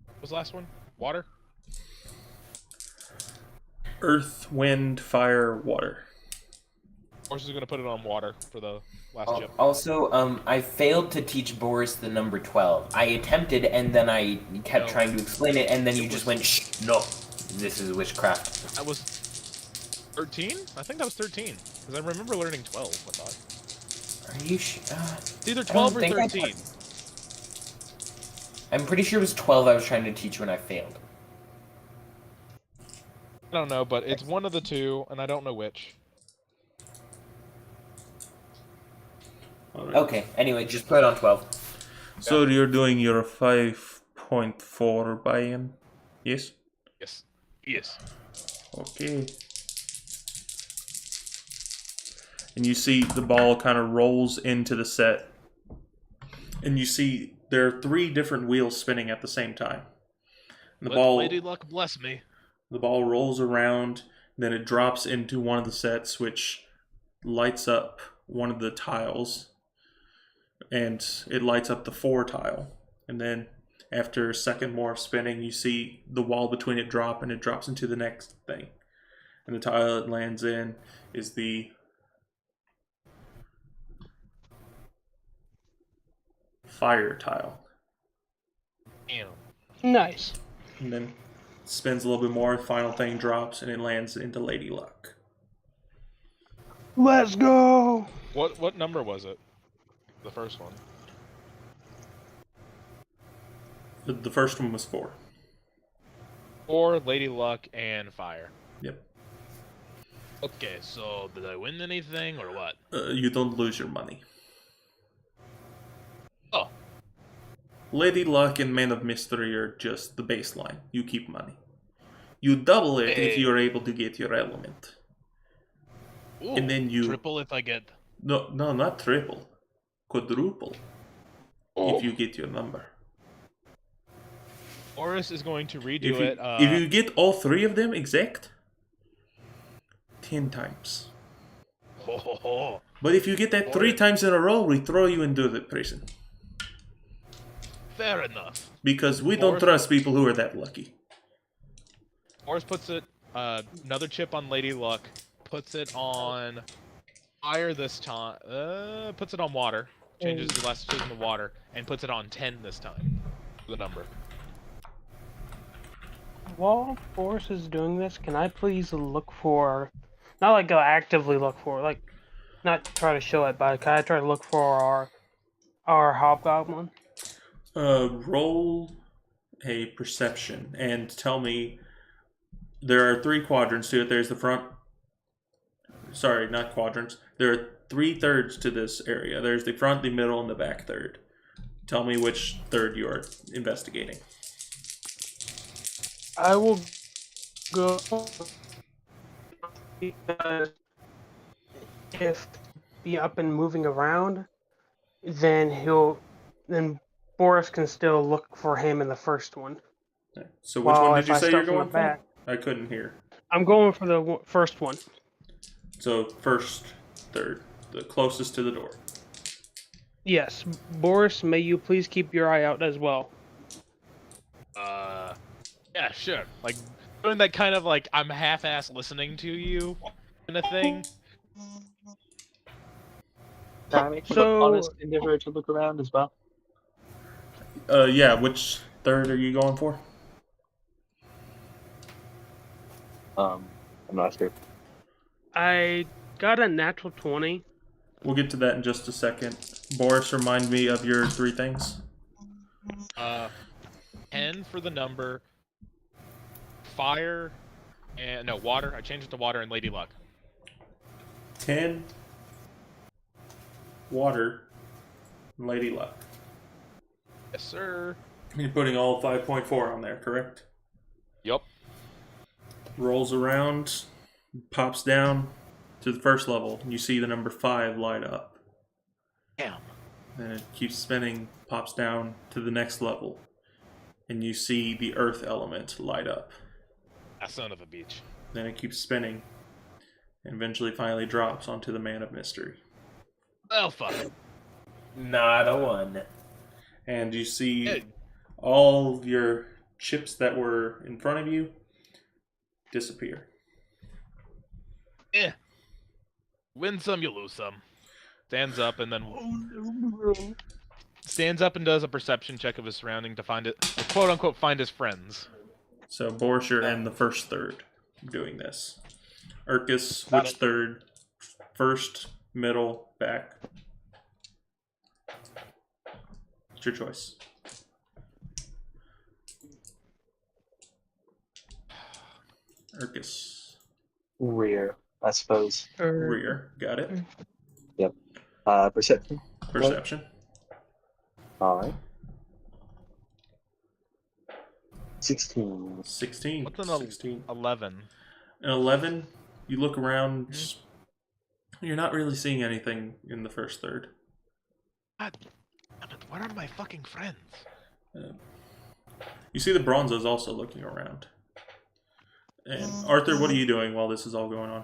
what was the last one? Water? Earth, wind, fire, water. Boris is going to put it on Water for the last chip. Also, I failed to teach Boris the number 12. I attempted, and then I kept No. trying to explain it, and then you It just was- went, shh, no, this is witchcraft. That was 13? I think that was 13. Because I remember learning 12, I thought. Are you sure? It's either 12 or think I 13. I'm pretty sure it was 12 I was trying to teach when I failed. I don't know, but it's one of the two, and I don't know which. All right. Okay, anyway, just put it on 12. So you're doing your 5.4 buy-in? Yes? Yes. Yes. Okay. And you see the ball kind of rolls into the set. And you see there are 3 different wheels spinning at the same time. And Let Lady Luck bless me. the ball rolls around, then it drops into one of the sets, which lights up one of the tiles. And it lights up the 4 tile. And then after a second more of spinning, you see the wall between it drop, and it drops into the next thing. And the tile it lands in is the fire tile. Damn. Nice. And then spins a little bit more, final thing drops, and it lands into Lady Luck. Let's go. What number was it? The first one. The first one was 4. Or Lady Luck and Fire. Yep. Okay, so did I win anything or what? You don't lose your money. Oh. Lady Luck and Man of Mystery are just the baseline. You keep money. You double it if Hey. you're able to get your element. Ooh, And then you... triple if I get. No, not triple. Quadruple. If you get your number. Boris is going to redo If you, it. if you get all 3 of them exact, 10 times. Ho, ho, ho. But if you get that 3 times in a row, we throw you into the prison. Fair enough. Because we don't Boris- trust people who are that lucky. Boris puts it another chip on Lady Luck, puts it on Fire this time. Puts it on Water. Changes the last chip to Water, and puts it on 10 this time. The number. While Boris is doing this, can I please look for, not like go actively look for, like, not try to show it, but can I try to look for our hobgoblin? Roll a perception and tell me. There are 3 quadrants to it. There's the front. Sorry, not quadrants. There are 3 thirds to this area. There's the front, the middle, and the back third. Tell me which third you are investigating. I will go because if be up and moving around, then Boris can still look for him in the first one. Okay. So which While one if did you I say start you're from the going back, for? I couldn't hear. I'm going for the first one. So first, third, the closest to the door. Yes, Boris, may you please keep your eye out as well. Yeah, sure. Like doing that kind of like I'm half-ass listening to you kind of thing. Can I make So- an honest endeavor to look around as well? Yeah, which third are you going for? I'm not sure. I got a natural 20. We'll get to that in just a second. Boris, remind me of your 3 things. 10 for the number. Fire and no Water. I changed it to Water and Lady Luck. 10, water, and Lady Luck. Yes, sir. You're putting all 5.4 on there, correct? Yup. Rolls around, pops down to the first level. You see the number 5 light up. Damn. Then it keeps spinning, pops down to the next level. and you see the earth element light up. That son of a bitch. Then it keeps spinning, and eventually finally drops onto the Man of Mystery. Oh fuck. Not a one. And you see Hey. all of your chips that were in front of you disappear. Win some, you lose some. Stands up and then stands up and does a perception check of his surrounding to find it, quote unquote, find his friends. So Boris, you're in the first third doing this. Urkus, Got which it. third? First, middle, back. It's your choice. Urkus. Rear, I suppose. Rear. Got it. Perception. Perception. All right. 16. 16. What's an 16. 11? An 11, you look around. You're not really seeing anything in the first third. God, but what are my fucking friends? You see the Bronzos also looking around. And Arthur, what are you doing while this is all going on?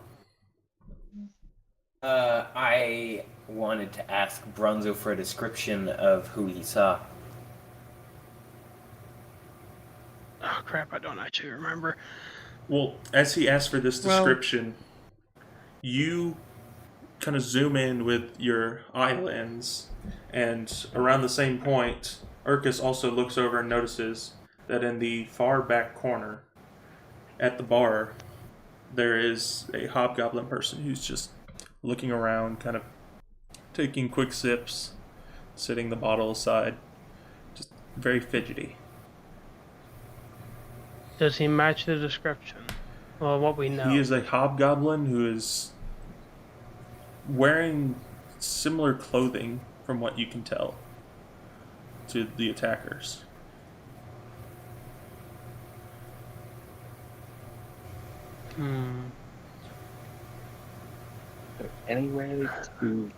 I wanted to ask Bronzo for a description of who he saw. Oh crap! I don't actually remember. Well, as he asked for this Well- description, you kind of zoom in with your eye lens, and around the same point, Urkus also looks over and notices that in the far back corner, at the bar, there is a hobgoblin person who's just looking around, kind of taking quick sips, setting the bottle aside, just very fidgety. Does he match the description? Well, what we know. He is a hobgoblin who is wearing similar clothing, from what you can tell, to the attackers. Hmm. Is there any way to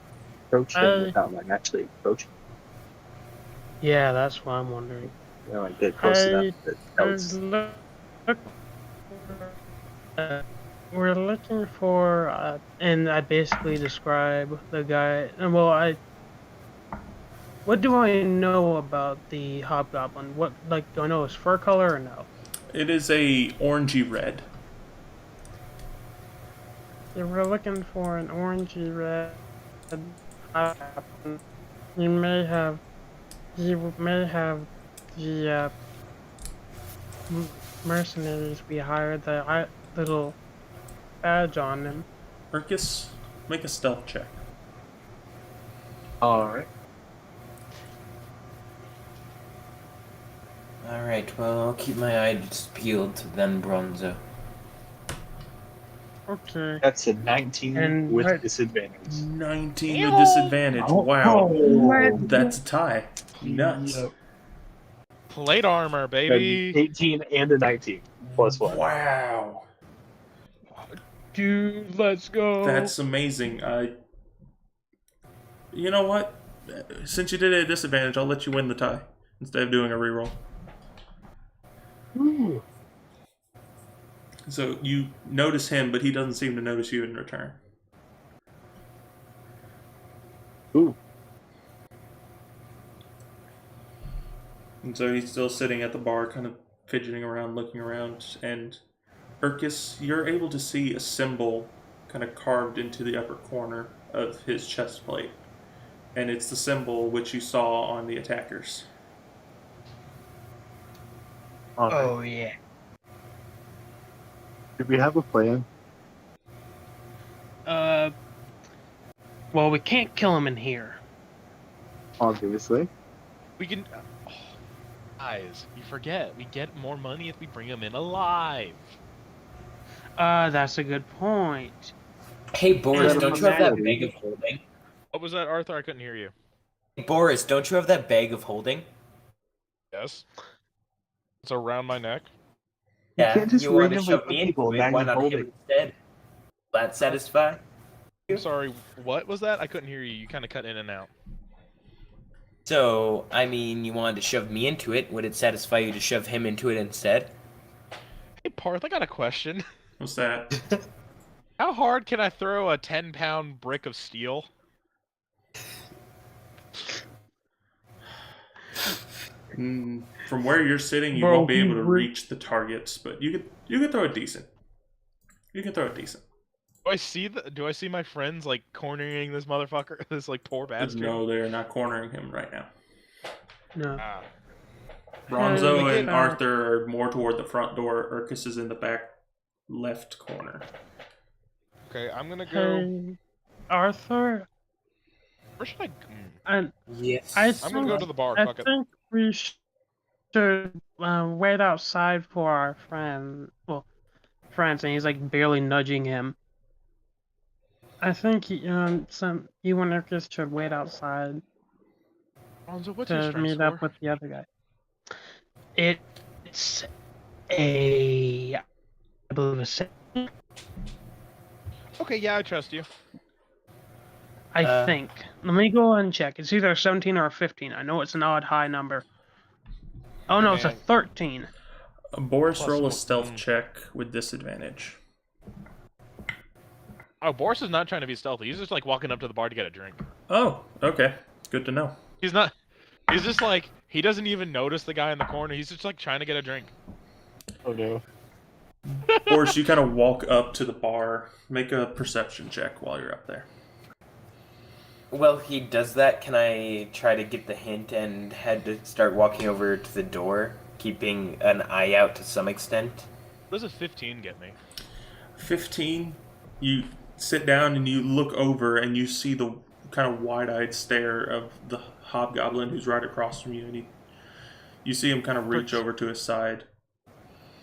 approach him Uh, without like actually approaching? Yeah, that's what I'm wondering. You know, like get close enough that tells. We're looking for, and I basically describe the guy. Well, what do I know about the hobgoblin? What, like, do I know his fur color or no? It is a orangey red. Yeah, we're looking for an orangey red hobgoblin. He may have the mercenaries we hired the little badge on him. Urkus, make a stealth check. All right. Alright, well, I'll keep my eyes peeled to then Bronzo. Okay. That's a 19 And with what- disadvantage. 19 with disadvantage. Wow. That's a tie. Nuts. Yep. Plate armor, That'd baby. be 18 and a 19 plus 1. Wow. Dude, let's go. That's amazing. You know what? Since you did it at disadvantage, I'll let you win the tie instead of doing a reroll. Ooh. So you notice him, but he doesn't seem to notice you in return. Ooh. And so he's still sitting at the bar, kind of fidgeting around, looking around. And Urkus, you're able to see a symbol kind of carved into the upper corner of his chest plate. And it's the symbol which you saw on the attackers. All right. Oh yeah. Do we have a plan? Well, we can't kill him in here. Obviously. We can. Guys, you forget. We get more money if we bring him in alive. That's a good point. Hey, Boris, Yeah, don't you have that humanity. bag of holding? What was that, Arthur? I couldn't hear you. Hey, Boris, don't you have that bag of holding? Yes. It's around my neck. You Yeah, can't just you want to randomly shove put me people into it, bag why of not him holding. instead? Will that satisfy? I'm sorry, what was that? I couldn't hear you. You kind of cut in and out. So, I mean, you wanted to shove me into it. Would it satisfy you to shove him into it instead? Hey, Parth, I got a question. What's that? How hard can I throw a 10-pound brick of steel? From where you're sitting, you Bro, won't be able he to re- reach the targets, but you can throw it decent. You can throw it decent. Do I see my friends like cornering this motherfucker, this like poor bastard? No, they are not cornering him right now. No. Ah. Bronzo we and get- Arthur are more toward the front door. Urkus is in the back left corner. Okay, I'm gonna go. Hey, Arthur, Where should I? Yes. I'm gonna go to the bar. I Fuck it. think we should wait outside for our friend. Well, friends, and he's like barely nudging him. I think you and Urkus should wait outside Alonzo, what's your to strength meet score? up with the other guy. It's a, I believe a 6. Okay, yeah, I trust you. I think. Let me go and check. It's either a 17 or a 15. I know it's an odd high number. Oh no, it's a Man. 13. Boris, Plus roll a one. stealth check with disadvantage. Oh, Boris is not trying to be stealthy. He's just like walking up to the bar to get a drink. Oh, okay. Good to know. He's not. He's just like he doesn't even notice the guy in the corner. He's just like trying to get a drink. Oh no. Boris, you kind of walk up to the bar. Make a perception check while you're up there. Well, he does that. Can I try to get the hint and head to start walking over to the door, keeping an eye out to some extent? What does a 15 get me? 15, you sit down and you look over and you see the kind of wide-eyed stare of the hobgoblin who's right across from you, and you see him kind of reach over to his side.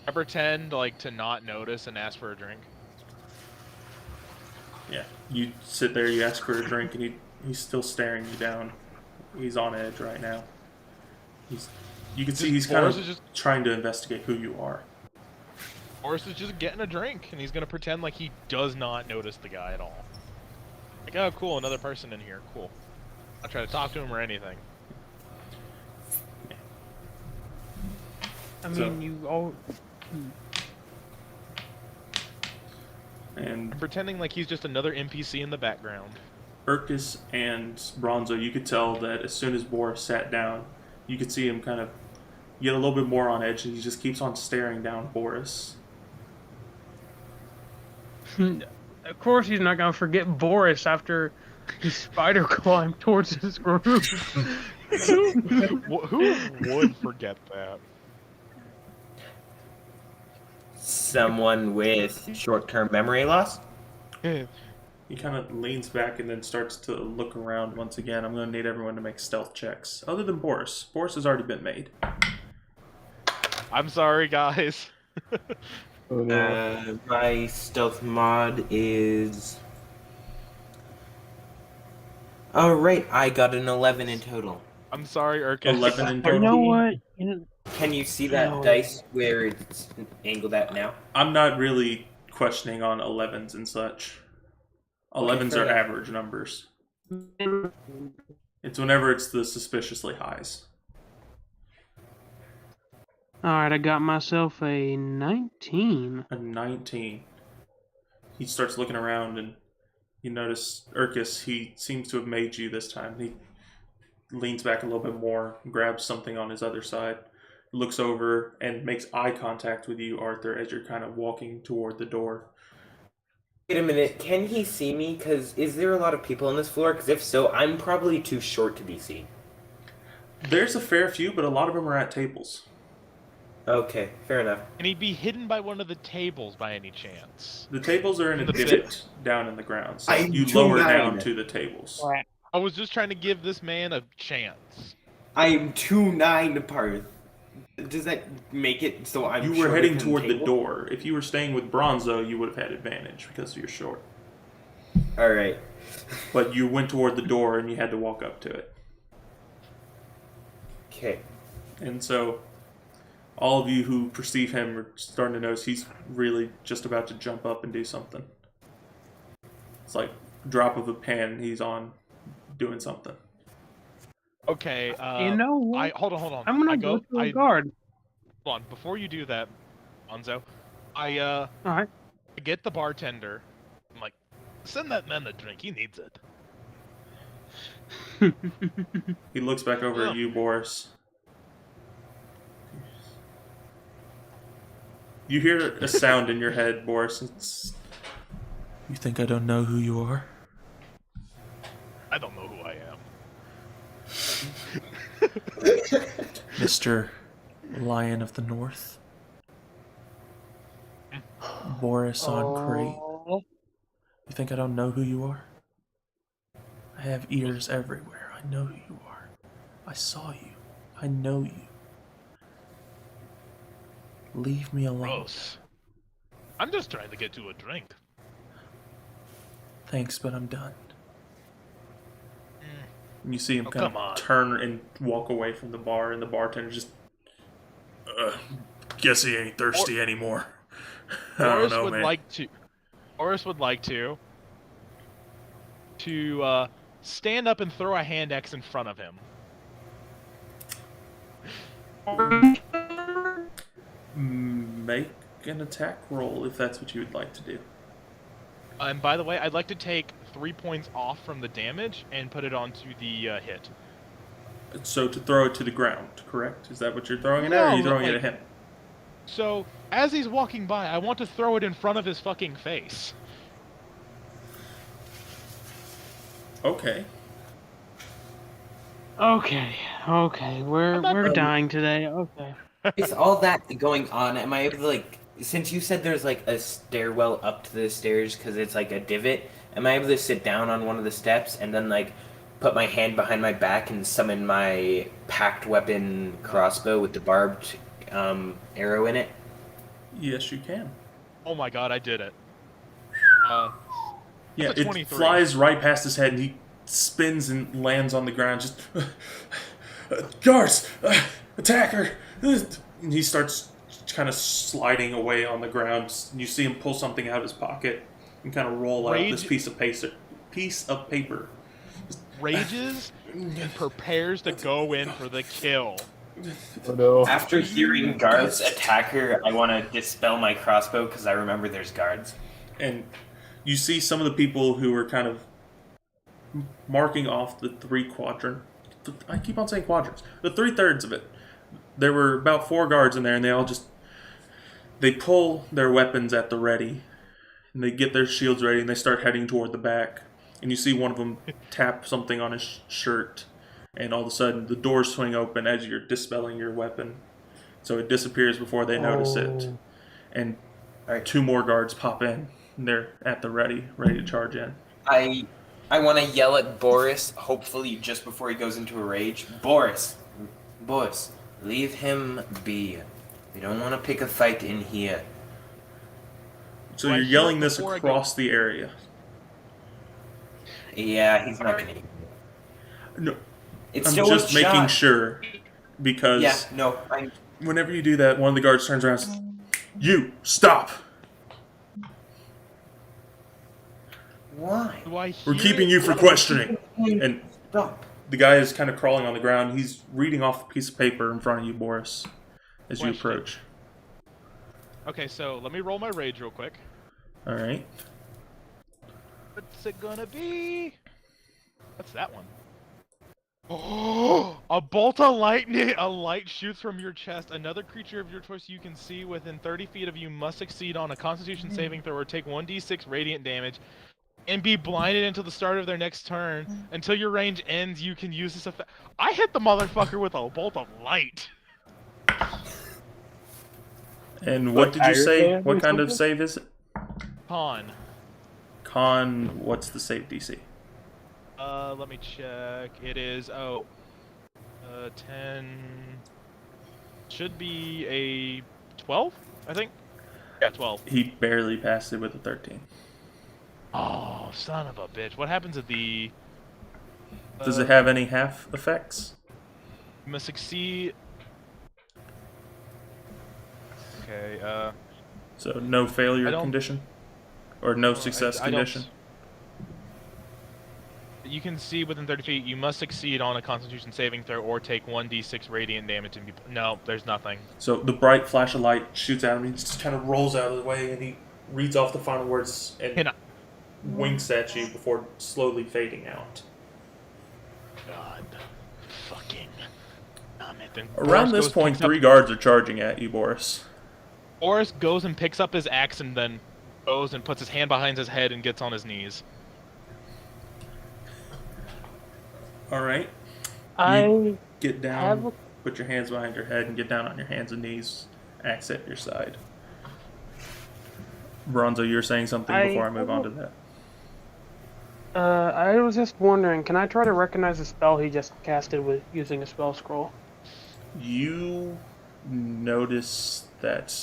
I pretend like to not notice and ask for a drink. Yeah, you sit there, you ask for a drink, and he's still staring you down. He's on edge right now. You can see he's kind Boris of is just trying to investigate who you are. Boris is just getting a drink, and he's gonna pretend like he does not notice the guy at all. Like, oh, cool, another person in here. Cool. I'll try to talk to him or anything. I So- mean, you all. And I'm pretending like he's just another NPC in the background. Urkus and Bronzo, you could tell that as soon as Boris sat down, you could see him kind of get a little bit more on edge, and he just keeps on staring down Boris. Of course, he's not gonna forget Boris after he spider climbed towards his group. Who would forget that? Someone with short-term memory loss? He kind of leans back and then starts to look around once again. I'm going to need everyone to make stealth checks. Other than Boris. Boris has already been made. I'm sorry, guys. Oh no. My stealth mod is... Alright, I got an 11 in total. I'm sorry, Urkus. 11 in You total. know what? Can you see that No. dice where it's angled at now? I'm not really questioning on 11s and such. 11s fair are enough. average numbers. It's whenever it's the suspiciously highs. Alright, I got myself a 19. A 19. He starts looking around and you notice Urkus, he seems to have made you this time. He leans back a little bit more, grabs something on his other side, looks over and makes eye contact with you, Arthur, as you're kind of walking toward the door. Wait a minute, can he see me? Because is there a lot of people on this floor? Because if so, I'm probably too short to be seen. There's a fair few, but a lot of them are at tables. Okay, fair enough. Can he be hidden by one of the tables by any chance? The tables are in a The divot down in the ground, so I'm you too lower mad. down to the tables. I was just trying to give this man a chance. I am 2'9" apart. Does that make it so I'm You were shorter heading than toward the table? door. If you were staying with Bronzo, you would have had advantage because you're short. Alright. But you went toward the door and you had to walk up to it. Okay. And so, all of you who perceive him are starting to notice he's really just about to jump up and do something. It's like drop of a pen, he's on doing something. Okay. You know what? Hold on. I'm gonna go to a guard. Hold on. Before you do that, Bonzo, I All right. get the bartender. I'm like, send that man a drink. He needs it. He looks back over at you, Boris. You hear a sound in your head, Boris. You think I don't know who you are? I don't know who I am. Mr. Lion of the North? Boris on crate? Oh, You think I don't know who you are? I have ears everywhere. I know who you are. I saw you. I know you. Leave me alone. Gross. I'm just trying to get you a drink. Thanks, but I'm done. And you see him Oh, kind come of on. turn and walk away from the bar, and the bartender just, guess he ain't thirsty anymore. I don't Boris know, would man. like to stand up and throw a hand X in front of him. Make an attack roll if that's what you would like to do. And by the way, I'd like to take 3 points off from the damage and put it onto the hit. So to throw it to the ground, correct? Is that what you're throwing it at, or No, are you but, throwing it like- at him? So, as he's walking by, I want to throw it in front of his fucking face. Okay. okay. We're dying today. Okay. Is all that going on? Am I able to, like, since you said there's like a stairwell up to the stairs because it's like a divot, am I able to sit down on one of the steps and then like put my hand behind my back and summon my packed weapon crossbow with the barbed arrow in it? Yes, you can. Oh my god, I did it. Yeah, That's a it 23. flies right past his head, and he spins and lands on the ground. Just guards, attacker! And he starts kind of sliding away on the ground. You see him pull something out of his pocket and kind of roll out this piece of paper. Rages and prepares to go in for the kill. Oh no. After hearing guards attacker, I want to dispel my crossbow because I remember there's guards. And you see some of the people who are kind of marking off the three quadrant. I keep on saying quadrants. The 3/3 of it. There were about 4 guards in there, and they pull their weapons at the ready, and they get their shields ready, and they start heading toward the back. And you see one of them tap something on his shirt, and all of a sudden the doors swing open as you're dispelling your weapon, so it disappears before they notice it. Oh. And Alright. 2 more guards pop in. And they're at the ready to charge in. I want to yell at Boris, hopefully just before he goes into a rage. Boris, leave him be. We don't want to pick a fight in here. So Do I you're hear yelling it this before I go? across the area. Yeah, he's not gonna. No, It's I'm still just a making shot. sure, because Yeah, no, whenever you do that, one of the guards turns around and says, "You, stop! Why? Do I We're hear keeping it? you for questioning." And Stop. the guy is kind of crawling on the ground. He's reading off a piece of paper in front of you, Boris, as you Question. approach. Okay, so let me roll my rage real quick. All right. What's it gonna be? What's that one? Oh, a bolt of lightning! A light shoots from your chest. Another creature of your choice you can see within 30 feet of you must succeed on a Constitution saving throw or take 1d6 radiant damage, and be blinded until the start of their next turn. Until your range ends, you can use this effect. I hit the motherfucker with a bolt of light. And what Like did you say? Iron Man What or kind of something? save is it? Con. Con. What's the save DC? Let me check. It is 10. Should be a 12, I think. Yeah, 12. He barely passed it with a 13. Oh, son of a bitch! What happens at the? Does it have any half effects? You must succeed. Okay. So no failure I don't- condition, or no success I don't- condition. you can see within 30 feet. You must succeed on a Constitution saving throw or take 1d6 radiant damage. And no, there's nothing. So the bright flash of light shoots at him. He just kind of rolls out of the way, and he reads off the final words and Can I- winks at you before slowly fading out. God, fucking. Damn it. Then Around Boris this goes, point, picks up- 3 guards are charging at you, Boris. Boris goes and picks up his axe and then goes and puts his hand behind his head and gets on his knees. All right, I get down. have a Put your hands behind your head and get down on your hands and knees. Axe at your side. Bronzo, you're saying something before I move on to that. I was just wondering, can I try to recognize the spell he just casted with using a spell scroll? You notice that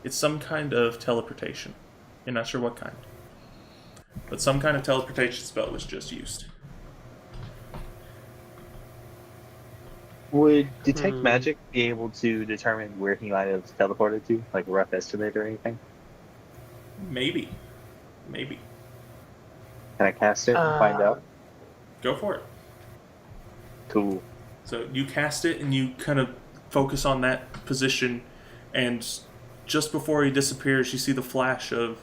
it's some kind of teleportation. You're not sure what kind. But some kind of teleportation spell was just used. Would detect magic be able to determine where he might have teleported to, like a rough estimate or anything? Maybe. Maybe. Can I cast it and find out? Go for it. Cool. So you cast it and you kind of focus on that position, and just before he disappears, you see the flash of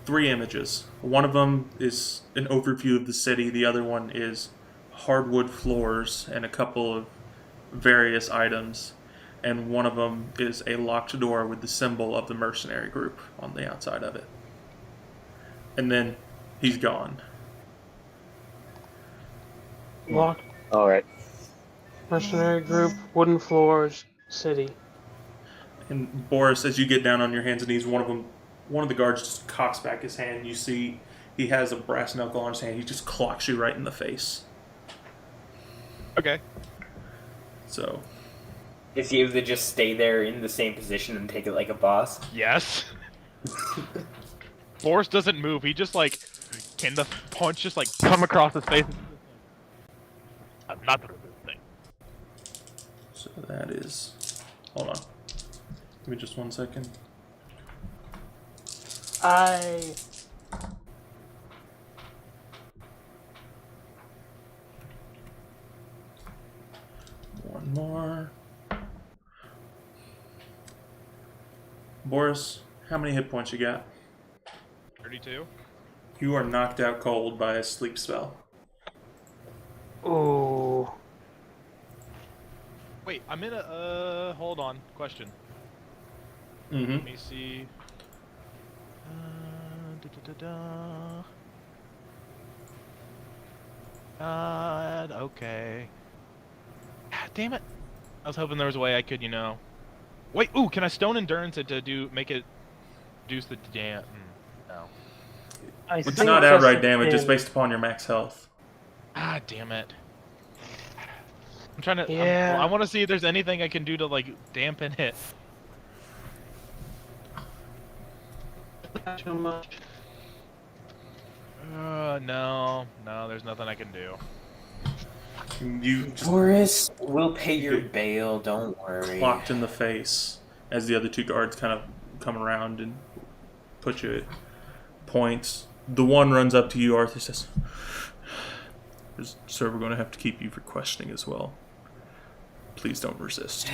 3 images. One of them is an overview of the city, the other one is hardwood floors and a couple of various items, and one of them is a locked door with the symbol of the mercenary group on the outside of it. And then he's gone. Locked Alright. mercenary group, wooden floors, city. And Boris, as you get down on your hands and knees, one of the guards just cocks back his hand. You see he has a brass knuckle on his hand. He just clocks you right in the face. Okay. So Is he able to just stay there in the same position and take it like a boss? Yes. Boris doesn't move. He just like, can the punch just like come across his face? I'm not doing this thing. So that is. Hold on. Give me just 1 second. I One more. Boris, how many hit points you got? 32. You are knocked out cold by a sleep spell. ooh. Wait, I'm in a. Hold on. Question. Mm-hmm. Let me see. Okay. Ah, damn it. I was hoping there was a way I could, Wait, ooh, can I stone endurance it to make it reduce the damn? No. I It's think not just outright damage, it's in- based upon your max health. Ah, damn it. I'm trying to. Yeah. I want to see if there's anything I can do to like dampen it. Not too much. No, there's nothing I can do. You just Boris, we'll pay your Good. bail, don't worry. clocked in the face as the other 2 guards kind of come around and put you at points. The one runs up to you, Arthur says, "Sir, we're going to have to keep you for questioning as well. Please don't resist."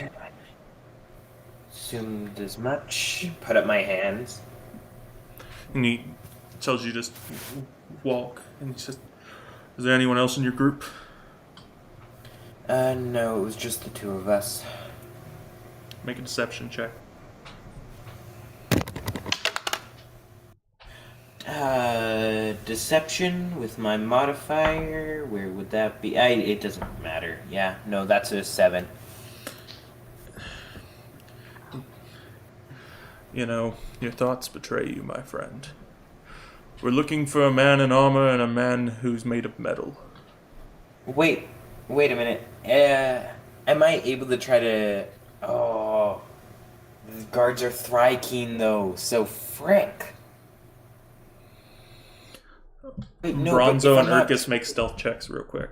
Assumed as much. Put up my hands. And he tells you just walk, and he says, "Is there anyone else in your group?" No, it was just the 2 of us. Make a deception check. Deception with my modifier. Where would that be? It doesn't matter. Yeah, no, that's a 7. You know, your thoughts betray you, my friend. We're looking for a man in armor and a man who's made of metal. Wait a minute. Am I able to try to? Oh, the guards are Thrykeen though, so frick. Wait, no, but Bronzo if and I'm not- Urkus make stealth checks real quick.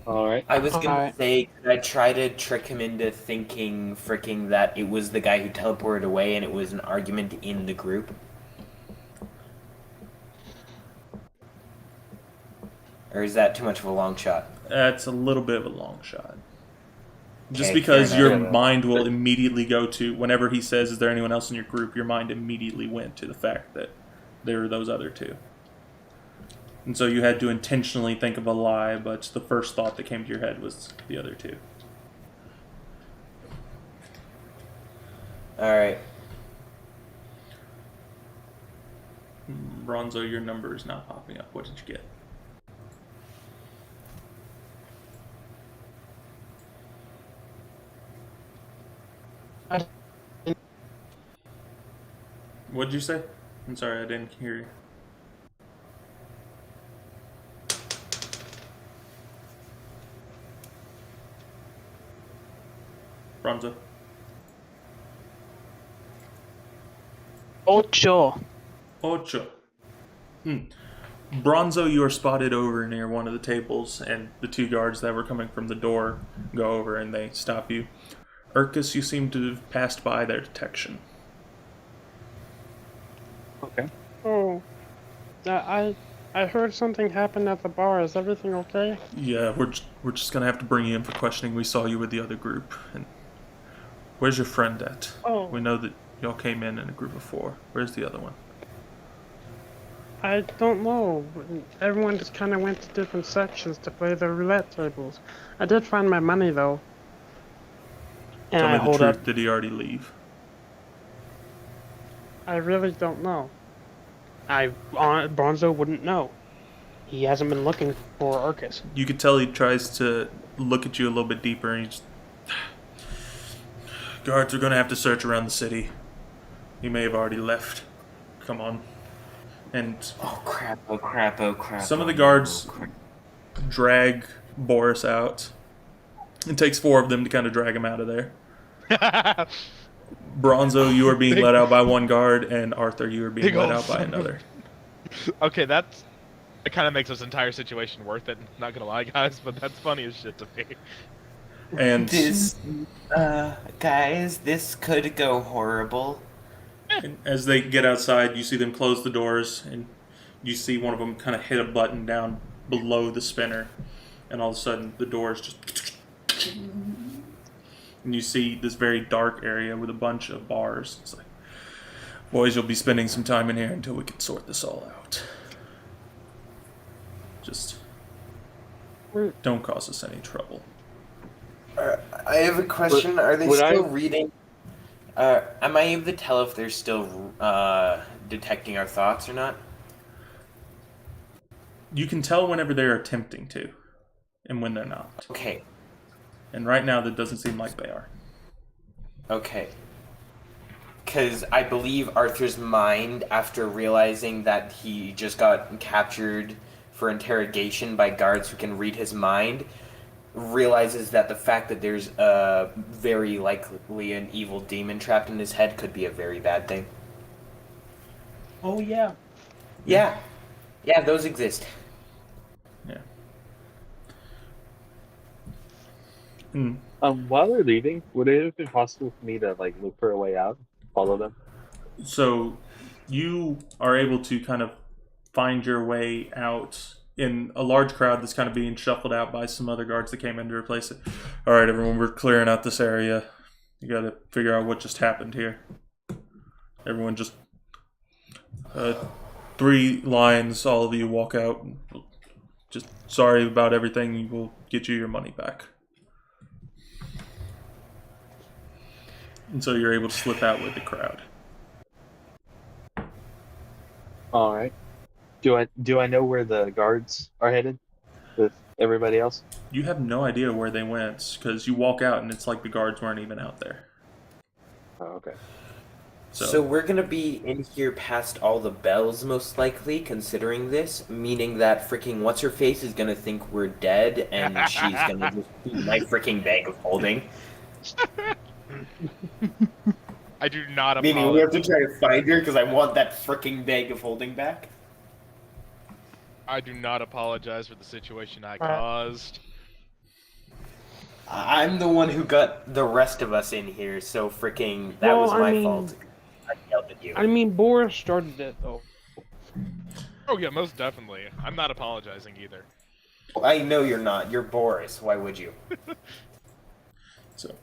Alright. I was gonna Alright. say, could I try to trick him into thinking fricking that it was the guy who teleported away and it was an argument in the group? Or is that too much of a long shot? That's a little bit of a long shot. Just Okay, because fair your enough. mind will immediately go to, whenever he says, is there anyone else in your group, your mind immediately went to the fact that there were those other two. And so you had to intentionally think of a lie, but the first thought that came to your head was the other two. Alright. Bronzo, your number is not popping up. What did you get? What did you say? I'm sorry, I didn't hear you. Bronzo. Ocho. Ocho. Bronzo, you are spotted over near one of the tables, and the two guards that were coming from the door go over and they stop you. Urkus, you seem to have passed by their detection. Okay. Oh, I heard something happened at the bar. Is everything okay? Yeah, we're just gonna have to bring you in for questioning. We saw you with the other group. And where's your friend at? Oh. We know that y'all came in a group of 4. Where's the other one? I don't know. Everyone just kind of went to different sections to play the roulette tables. I did find my money though. And Tell I me the hold truth. up. Did he already leave? I really don't know. Bronzo wouldn't know. He hasn't been looking for Arcus. You could tell he tries to look at you a little bit deeper, and he's guards are gonna have to search around the city. He may have already left. Come on. And Oh crap, oh crap, oh crap. some of the oh, guards no, crap. drag Boris out. It takes 4 of them to kind of drag him out of there. Bronzo, you are being let out by one guard, and Arthur, you are being Big let ol' out by son. another. Okay, it kind of makes this entire situation worth it. Not gonna lie, guys, but that's funny as shit to me. And Guys, this could go horrible. as they get outside, you see them close the doors, and you see one of them kind of hit a button down below the spinner, and all of a sudden the doors just. And you see this very dark area with a bunch of bars. It's like, boys, you'll be spending some time in here until we can sort this all out. Just don't cause us any trouble. I have a question. Are they would still I- reading? Am I able to tell if they're still detecting our thoughts or not? You can tell whenever they're attempting to, and when they're not. Okay, And right now, that doesn't seem like they are. okay. Because I believe Arthur's mind, after realizing that he just got captured for interrogation by guards who can read his mind, realizes that the fact that there's very likely an evil demon trapped in his head could be a very bad thing. Oh yeah. Yeah. Yeah, those exist. Yeah. While they're leaving, would it have been possible for me to like look for a way out, follow them? So you are able to kind of find your way out in a large crowd that's kind of being shuffled out by some other guards that came in to replace it. All right, everyone, we're clearing out this area. You got to figure out what just happened here. Everyone just 3 lines, all of you walk out. Just sorry about everything. We'll get you your money back. And so you're able to slip out with the crowd. All right. Do I know where the guards are headed with everybody else? You have no idea where they went because you walk out and it's like the guards weren't even out there. Oh, okay. So we're gonna be in here past all the bells, most likely, considering this, meaning that freaking what's her face is gonna think we're dead, and she's gonna just eat my freaking bag of holding. I do not Meaning we have apologize. to try to find her because I want that freaking bag of holding back. I do not apologize for the situation I caused. I'm the one who got the rest of us in here, so freaking that Well, was I my mean- fault. I yelled at you. I mean, Boris started it though. Oh yeah, most definitely. I'm not apologizing either. I know you're not. You're Boris. Why would you? So,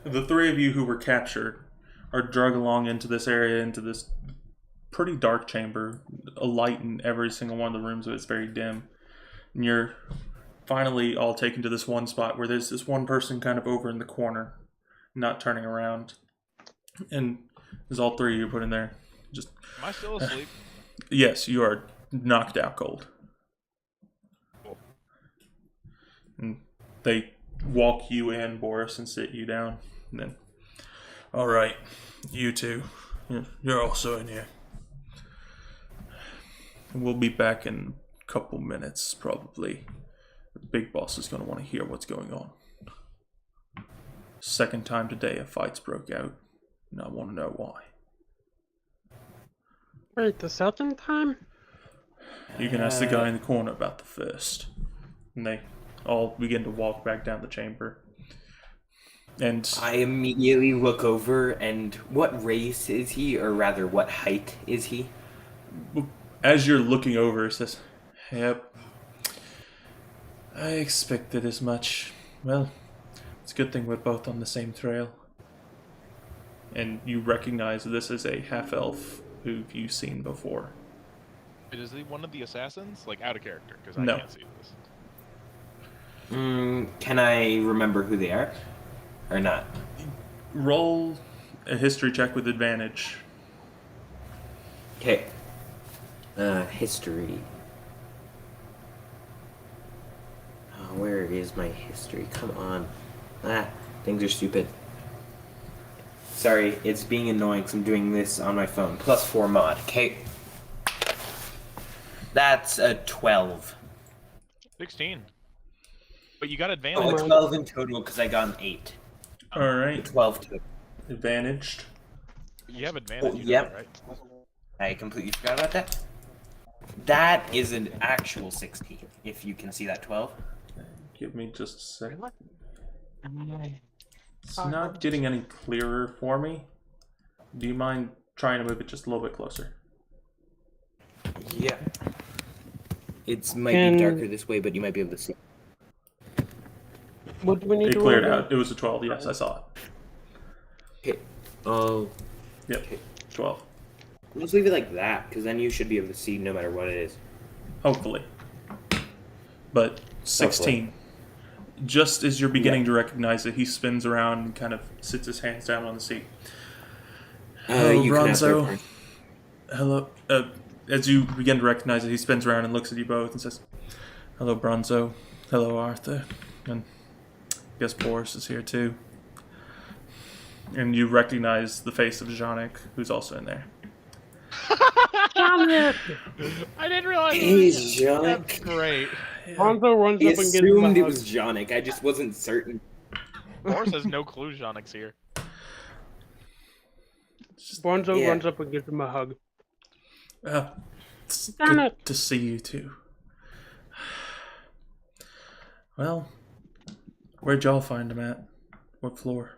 the three of you who were captured are dragged along into this area, into this pretty dark chamber. A light in every single one of the rooms, but it's very dim. And you're finally all taken to this one spot where there's this one person kind of over in the corner, not turning around. And there's all three of you put in there. Just Am I still asleep? yes, you are knocked out cold. Cool. And they walk you in, Boris, and sit you down. And then, all right, you two, you're also in here. And we'll be back in a couple minutes, probably. The big boss is going to want to hear what's going on. Second time today a fight's broke out, and I want to know why. Wait, the second time? You can ask the guy in the corner about the first. And they all begin to walk back down the chamber. And I immediately look over, and what race is he, or rather, what height is he? as you're looking over, it says, "Yep, I expected as much. Well, it's a good thing we're both on the same trail." And you recognize this is a half-elf who you've seen before. Is he one of the assassins? Like, out of character, because I No. can't see this. Can I remember who they are? Or not? Roll a history check with advantage. Okay. History. Oh, where is my history? Come on. Things are stupid. Sorry, it's being annoying because I'm doing this on my phone. +4 mod. Okay. That's a 12. 16. But you got advantage. Oh, 12 in total because I got an 8. All right, 12 total. advantaged. You have advantage, you know yep. that, right? I completely forgot about that. That is an actual 16, if you can see that 12. Give me just a second. It's not getting any clearer for me. Do you mind trying to move it just a little bit closer? Yeah. It might Can- be darker this way, but you might be able to see. What do we need It to cleared roll? out. It was a 12. Yes, I saw it. Okay. Oh, Yep, 12. let's leave it like that, because then you should be able to see no matter what it is. Hopefully. But 16. Just as you're beginning to recognize it, he spins around and kind of sits his hands down on the seat. Hello, You can have their Bronzo. turn. Hello. As you begin to recognize it, he spins around and looks at you both and says, "Hello, Bronzo. Hello, Arthur. And I guess Boris is here too." And you recognize the face of Janik, who's also in there. I didn't realize Hey, That's Janik. great. Bonzo runs I up and gives him a assumed it hug. was Janik. I just wasn't certain. Boris has no clue Jonik's here. Bonzo Yeah. runs up and gives him a hug. It's Damn good it. to see you too. Well, where'd y'all find him at? What floor?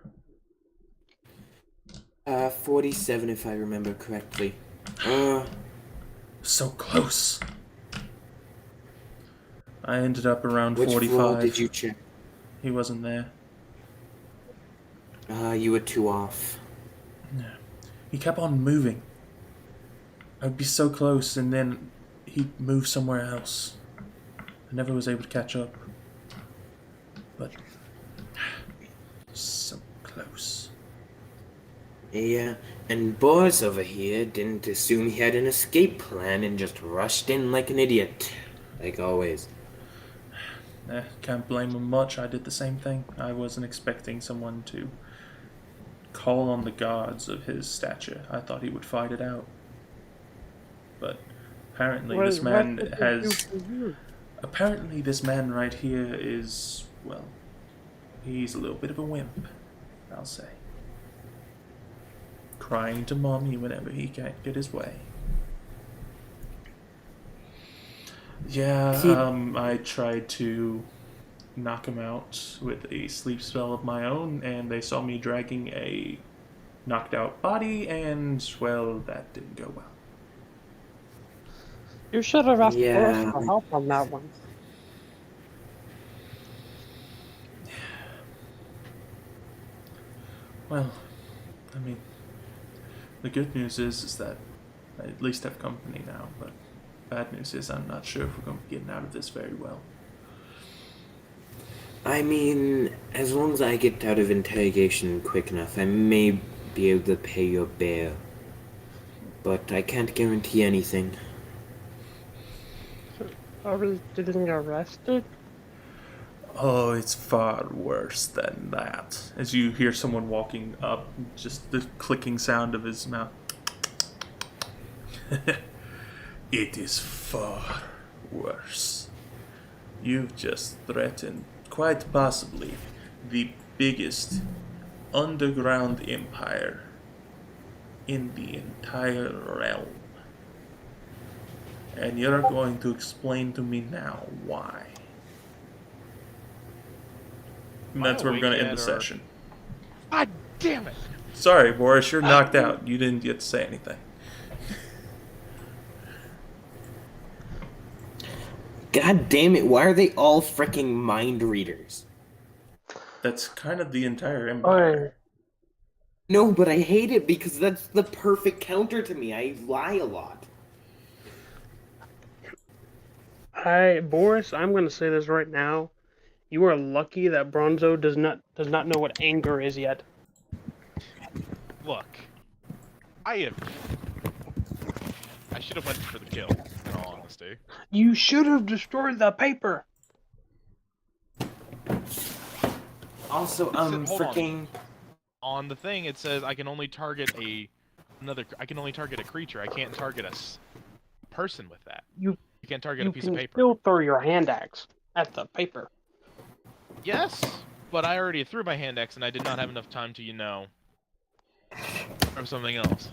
47 if I remember correctly. So close. I ended up around Which 45. floor did you check? He wasn't there. You were 2 off. He kept on moving. I'd be so close, and then he'd move somewhere else. I never was able to catch up. But so close. Yeah, and Boris over here didn't assume he had an escape plan and just rushed in like an idiot. Like always. Can't blame him much. I did the same thing. I wasn't expecting someone to call on the gods of his stature. I thought he would fight it out. But apparently this man has... Apparently this man right here is, well, he's a little bit of a wimp, I'll say. Crying to mommy whenever he can't get his way. Yeah, I tried to knock him out with a sleep spell of my own, and they saw me dragging a knocked out body, and, well, that didn't go well. You should have asked Yeah. Boris for help on that one. Well, I mean, the good news is that I at least have company now, but bad news is I'm not sure if we're going to be getting out of this very well. I mean, as long as I get out of interrogation quick enough, I may be able to pay your bail. But I can't guarantee anything. Are we getting arrested? Oh, it's far worse than that. As you hear someone walking up, just the clicking sound of his mouth. It is far worse. You've just threatened, quite possibly, the biggest underground empire in the entire realm. And you're going to explain to me now why. And that's where we're going to end the session. God damn it! Sorry, Boris, you're knocked out. You didn't get to say anything. God damn it, why are they all freaking mind readers? That's kind of the entire empire. No, but I hate it because that's the perfect counter to me. I lie a lot. Boris, I'm gonna say this right now. You are lucky that Bronzo does not know what anger is yet. Look, I should have went for the kill, in all honesty. You should have destroyed the paper. Also, Hold on. freaking... On the thing, it says I can only target a creature. I can't target a person with that. You can't target a piece of You paper. can still throw your hand axe at the paper. Yes, but I already threw my hand axe and I did not have enough time to, or something else.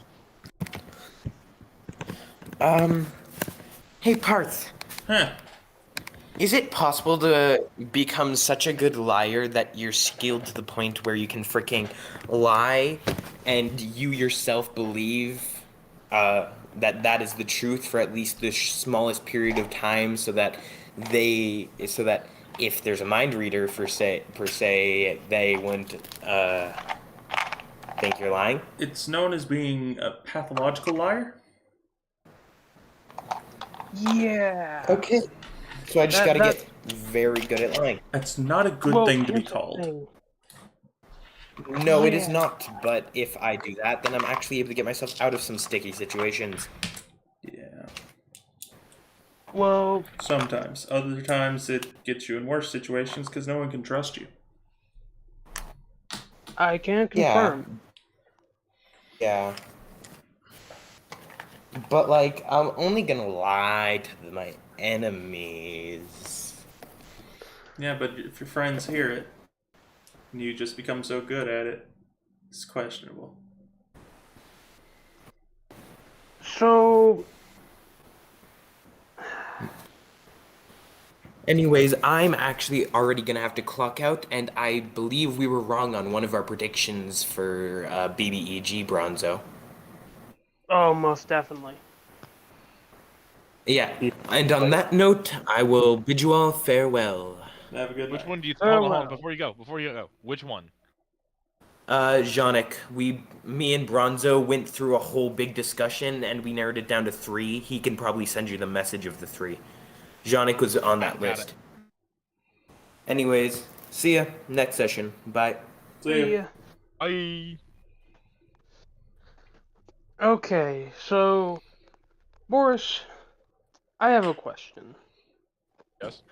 Hey, Parth. Huh. Is it possible to become such a good liar that you're skilled to the point where you can freaking lie and you yourself believe that is the truth for at least the smallest period of time, so that if there's a mind reader per se, they wouldn't think you're lying? It's known as being a pathological liar. Yeah. Okay. So I just gotta That- get very good at lying. That's not a good thing to be here's the called. thing. No, it is Yeah. not. But if I do that, then I'm actually able to get myself out of some sticky situations. Yeah. Well, Sometimes. Other times it gets you in worse situations because no one can trust you. I can Yeah. confirm. Yeah. But like, I'm only gonna lie to my enemies. Yeah, but if your friends hear it, and you just become so good at it, it's questionable. So, Anyways, I'm actually already gonna have to clock out, and I believe we were wrong on one of our predictions for BBEG Bronzo. oh, most definitely. Yeah, and on that note, I will bid you all farewell. Have a good Which night. one do you? Oh, Hold on, wow. before you go. Which one? Janik, me and Bronzo went through a whole big discussion, and we narrowed it down to 3. He can probably send you the message of the 3. Janik was on that Got list. it. Anyways, see ya next session. Bye. See ya. Bye. Okay, so, Boris, I have a question. Yes.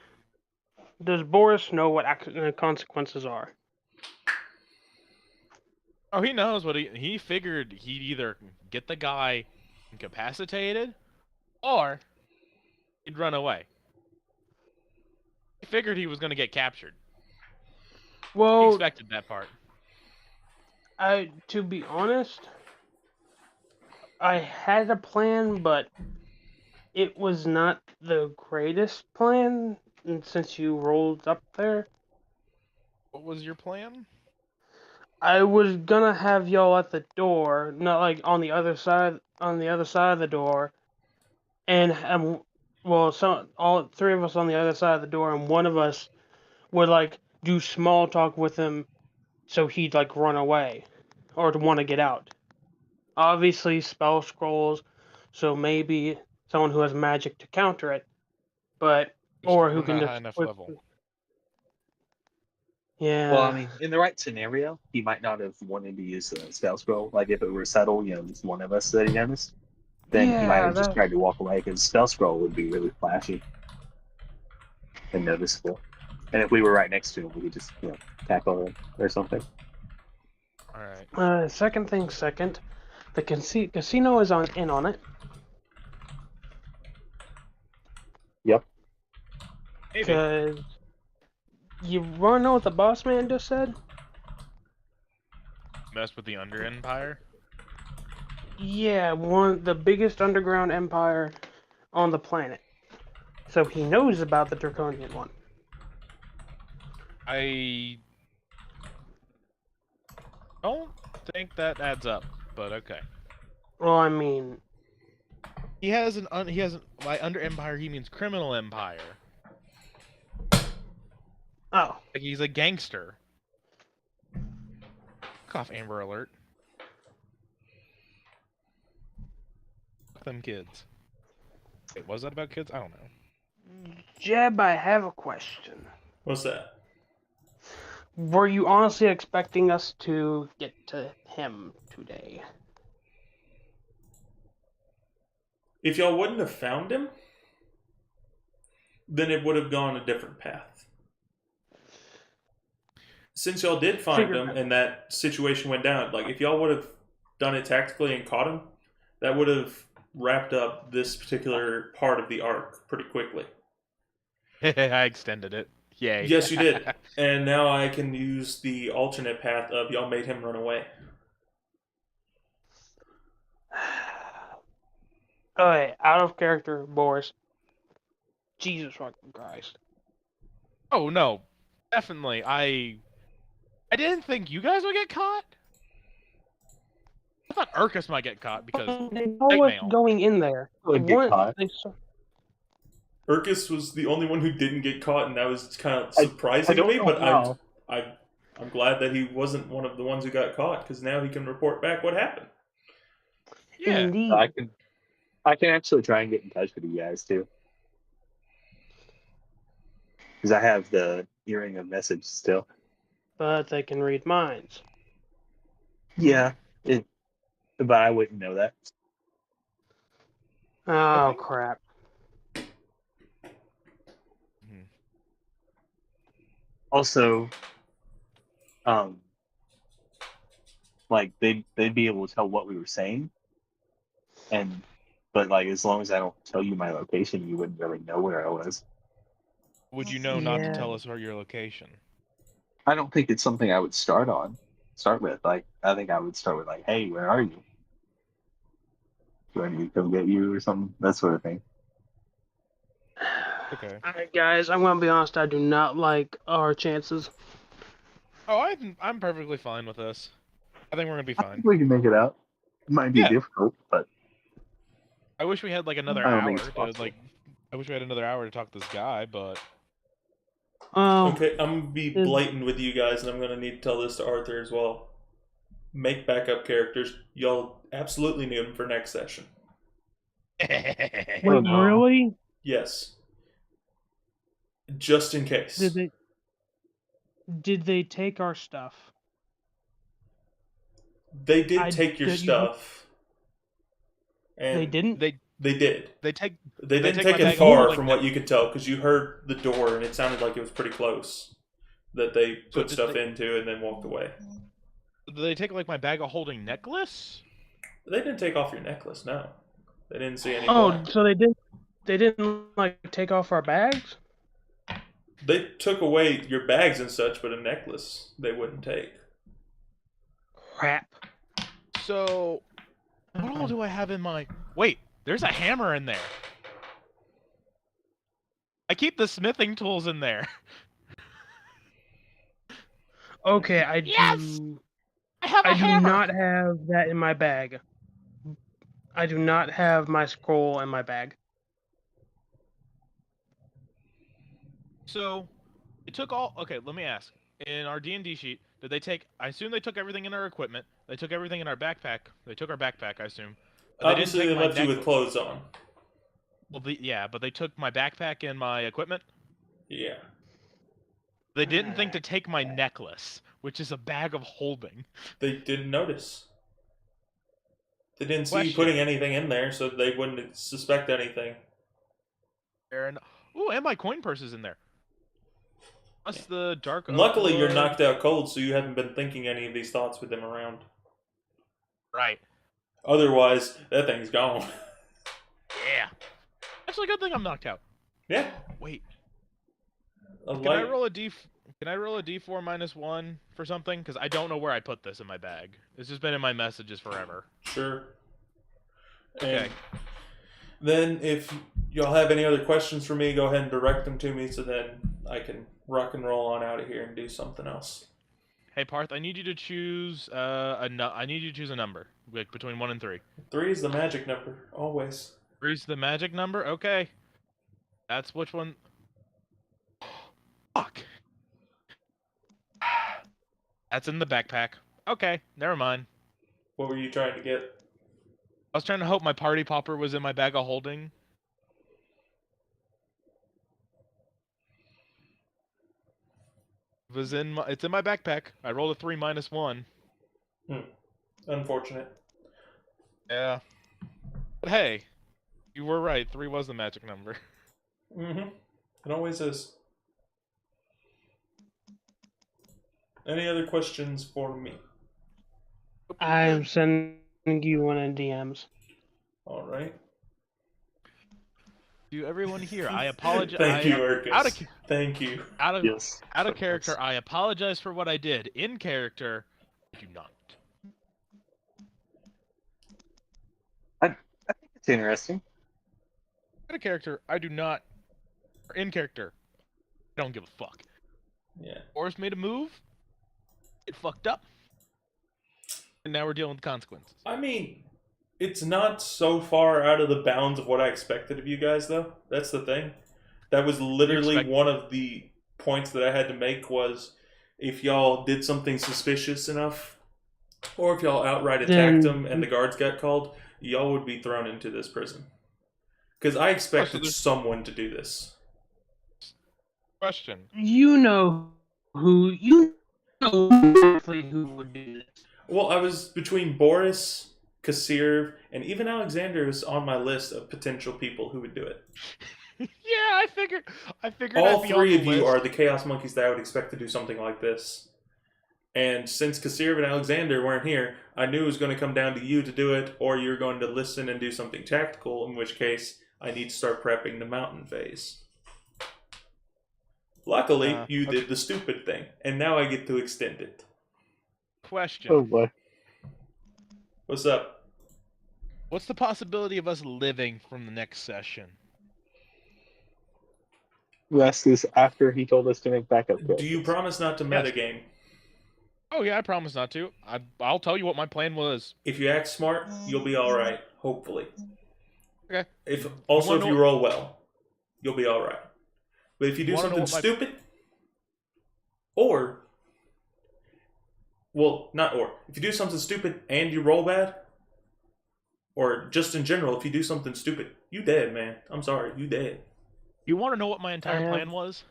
Does Boris know what consequences are? Oh, he knows what he figured. He'd either get the guy incapacitated, or he'd run away. He figured he was going to get captured. He Well, expected that part. to be honest, I had a plan, but it was not the greatest plan, and since you rolled up there. What was your plan? I was gonna have y'all at the door, not like on the other side of the door, and all 3 of us on the other side of the door, and one of us would like do small talk with him, so he'd like run away. or to want to get out. Obviously, spell scrolls, so maybe someone who has magic to counter it, but or who We're can not high just enough quick- level. Yeah. Well, I mean, in the right scenario, he might not have wanted to use the spell scroll. Like if it were subtle, just one of us that he noticed, then he might Yeah, have just that- tried to walk away because spell scroll would be really flashy and noticeable. And if we were right next to him, we could just tackle him or something. All right. Second thing second, the casino is in on it. Yep. Maybe. Because you want to know what the boss man just said? Mess with the Under Empire. Yeah, the biggest underground empire on the planet. So he knows about the Draconian one. I don't think that adds up, but okay. Well, I mean, He has by Under Empire he means criminal empire. oh, Like he's a gangster. Fuck off, Amber Alert. Fuck them kids. Wait, was that about kids? I don't know. Jeb, I have a question. What's that? Were you honestly expecting us to get to him today? If y'all wouldn't have found him, then it would have gone a different path. Since y'all did find him and that situation went down, like if y'all would have done it tactically and caught him, that would have wrapped up this particular part of the arc pretty quickly. I extended it. Yay. Yes, you did. And now I can use the alternate path of y'all made him run away. Alright, out of character, Boris. Jesus fucking Christ. Oh no, definitely. I didn't think you guys would get caught. I thought Urkus might get caught because They know what's mail. going in there. Would get caught. Urkus was the only one who didn't get caught, and that was kind of I surprising to don't me. know But how. I'm glad that he wasn't one of the ones who got caught, because now he can report back what happened. yeah. Indeed. I can actually try and get in touch with you guys too, because I have the hearing of message still. But they can read minds. Yeah, but I wouldn't know that. Oh, think- crap. Also, like they'd be able to tell what we were saying, but like as long as I don't tell you my location, you wouldn't really know where I was. Would you know not to Yeah. tell us where your location? I don't think it's something I would start with. Like I think I would start with like, hey, where are you? Do I need to come get you or something? That sort of thing. Okay. Alright, guys, I'm gonna be honest, I do not like our chances. Oh, I'm perfectly fine with this. I think we're gonna be I fine. think we can make it out. It might be Yeah. difficult, but I wish we had like another I don't hour think it's to possible. like. I wish we had another hour to talk to this guy, but Okay, I'm gonna be is- blatant with you guys, and I'm gonna need to tell this to Arthur as well. Make backup characters. Y'all absolutely need them for next session. Wait, Oh, no. really? Yes. Just in case. Did they take our stuff? They did I- take your did you- stuff. And They didn't? They did. they take. They didn't take take my it bag of far holding from what you could tell, because you heard the door, and it sounded like it was pretty close. That they So put did stuff they- into and then walked away. Did they take like my bag of holding necklace? They didn't take off your necklace, no. They didn't see any Oh, black. so they didn't like take off our bags? They took away your bags and such, but a necklace they wouldn't take. Crap. So, what all do I have in my? Wait, there's a hammer in there. I keep the smithing tools in there. Okay, I Yes! do. I have a I do hammer. not have that in my bag. I do not have my scroll in my bag. So, it took all. Okay, let me ask. In our D&D sheet, did they take? I assume they took everything in our equipment. They took everything in our backpack. They took our backpack, I assume. But Obviously, they they didn't take left my you with necklace. clothes on. Well, yeah, but they took my backpack and my equipment. Yeah. They didn't think to take my necklace, which is a bag of holding. They didn't notice. They didn't see you Question. putting anything in there, so they wouldn't suspect anything. Ooh, and my coin purse is in there. Plus the dark. Luckily, you're Oakwood- knocked out cold, so you haven't been thinking any of these thoughts with them around. Right. Otherwise, that thing's gone. Yeah. Actually, good thing I'm knocked out. Yeah. Wait. A Can I light. roll a d? Can I roll a d4 -1 for something? Because I don't know where I put this in my bag. It's just been in my messages forever. Sure. Okay. And then, if y'all have any other questions for me, go ahead and direct them to me, so then I can rock and roll on out of here and do something else. Hey Parth, I need you to choose I need you to choose a number, like between 1 and 3. 3 is the magic number, always. 3's the magic number. Okay. That's which one? Fuck. That's in the backpack. Okay, never mind. What were you trying to get? I was trying to hope my party popper was in my bag of holding. It's in my backpack. I rolled a 3 -1. Unfortunate. Yeah. But hey, you were right. 3 was the magic number. Mm-hmm. It always is. Any other questions for me? I am sending you one in DMs. All right. To everyone here, I apologize. Thank you, Urkus. Out of, Thank you. Yes. out of character, I apologize for what I did. In character, I do not. I think it's interesting. Out of character, I do not. Or in character, I don't give a fuck. Yeah. Boris made a move. It fucked up. And now we're dealing with the consequences. I mean, it's not so far out of the bounds of what I expected of you guys, though. That's the thing. That was literally expect- one of the points that I had to make was if y'all did something suspicious enough, or if y'all outright attacked them and the guards got called, y'all would be thrown into this prison. Because I expected there's- someone to do this. Question. You know exactly who would do this. Well, I was between Boris, Kasir, and even Alexander is on my list of potential people who would do it. Yeah, I figured. All I'd be on three the of you list. are the Chaos Monkeys that I would expect to do something like this. And since Kasir and Alexander weren't here, I knew it was going to come down to you to do it, or you're going to listen and do something tactical, in which case I need to start prepping the mountain phase. Luckily, you okay. did the stupid thing, and now I get to extend it. Question. Oh boy. What's up? What's the possibility of us living from the next session? You asked this after he told us to make backup. Do you promise not to metagame? Oh yeah, I promise not to. I'll tell you what my plan was. If you act smart, you'll be alright, hopefully. Okay. If also wanna if you know- roll well, you'll be alright. But if you do wanna know something what my- stupid, or well, not or. If you do something stupid and you roll bad, or just in general, if you do something stupid, you dead, man. I'm sorry, you dead. You want to know what my entire have- plan was?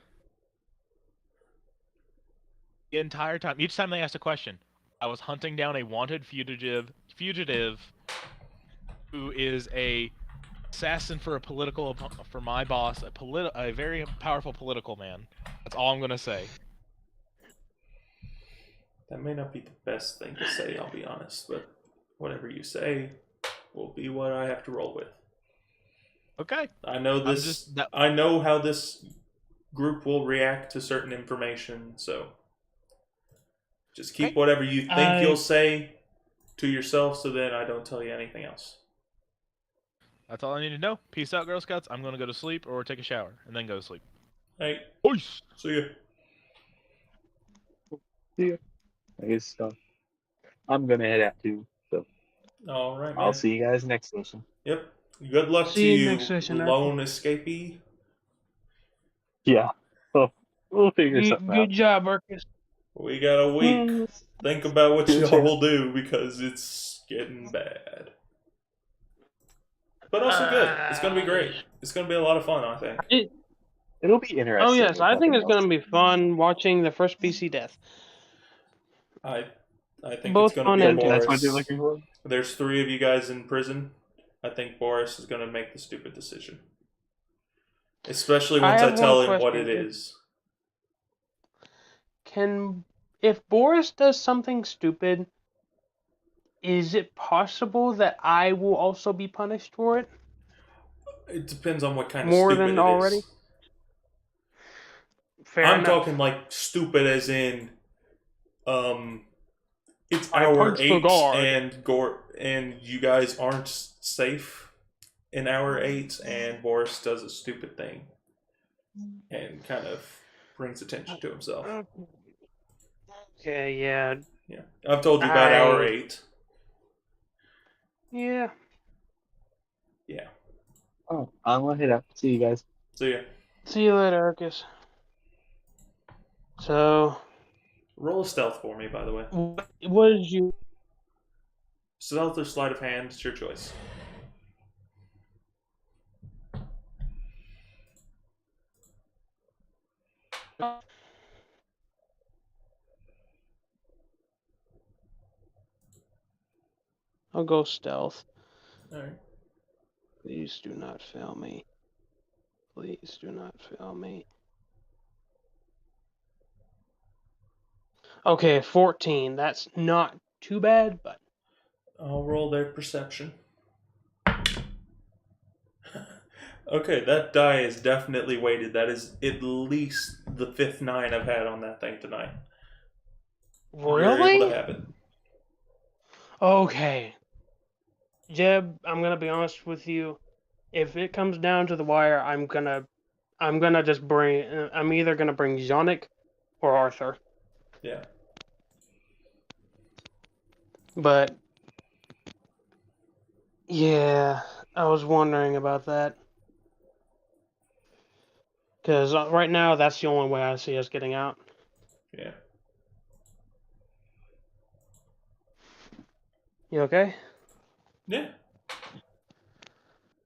The entire time, each time they asked a question, I was hunting down a wanted fugitive who is a assassin for for my boss, a very powerful political man. That's all I'm gonna say. That may not be the best thing to say, I'll be honest, but whatever you say will be what I have to roll with. Okay. I know I'm this. just that. I know how this group will react to certain information, so just keep Okay. whatever you think I- you'll say to yourself, so then I don't tell you anything else. That's all I need to know. Peace out, Girl Scouts. I'm gonna go to sleep or take a shower and then go to sleep. Hey, Peace. see ya. I guess I'm gonna head out too. So All right, man. I'll see you guys next session. Yep. Good luck See to you you, next session, Arthur. lone escapee. Yeah. Well, we'll figure something Good out. job, Marcus. We got a week. Mm, Think about what y'all will do because it's getting bad. But also good. It's gonna be great. It's gonna be a lot of fun, I think. It'll be interesting. Oh yes, if I think nothing it's gonna else. be fun watching the first PC death. I think Both it's gonna fun be and Boris. That's what you're looking for. There's 3 of you guys in prison. I think Boris is gonna make the stupid decision. Especially once I have tell one him what it question. is. If Boris does something stupid, is it possible that I will also be punished for it? It depends on what kind of More stupid than it already? is. Fair I'm enough. talking like stupid as in it's I hour punched the 8 guard. and you guys aren't safe in hour 8 and Boris does a stupid thing and kind of brings attention to himself. Okay, yeah. Yeah. I've told you about hour 8. Yeah. Yeah. Oh, I'm gonna hit up. See you guys. So yeah. See you later, Arcus. So, Roll a stealth for me, by the way. what did you... Stealth or sleight of hand, it's your choice. I'll go stealth. Alright. Please do not fail me. Please do not fail me. Okay, 14. That's not too bad, but... I'll roll their perception. Okay, that die is definitely weighted. That is at least the 5th 9 I've had on that thing tonight. You're able Really? to have it. Okay. Jeb, I'm gonna be honest with you. If it comes down to the wire, I'm gonna just bring... I'm either gonna bring Zonic or Arthur. Yeah. But... yeah, I was wondering about that. Because right now, that's the only way I see us getting out. Yeah. You okay? Yeah.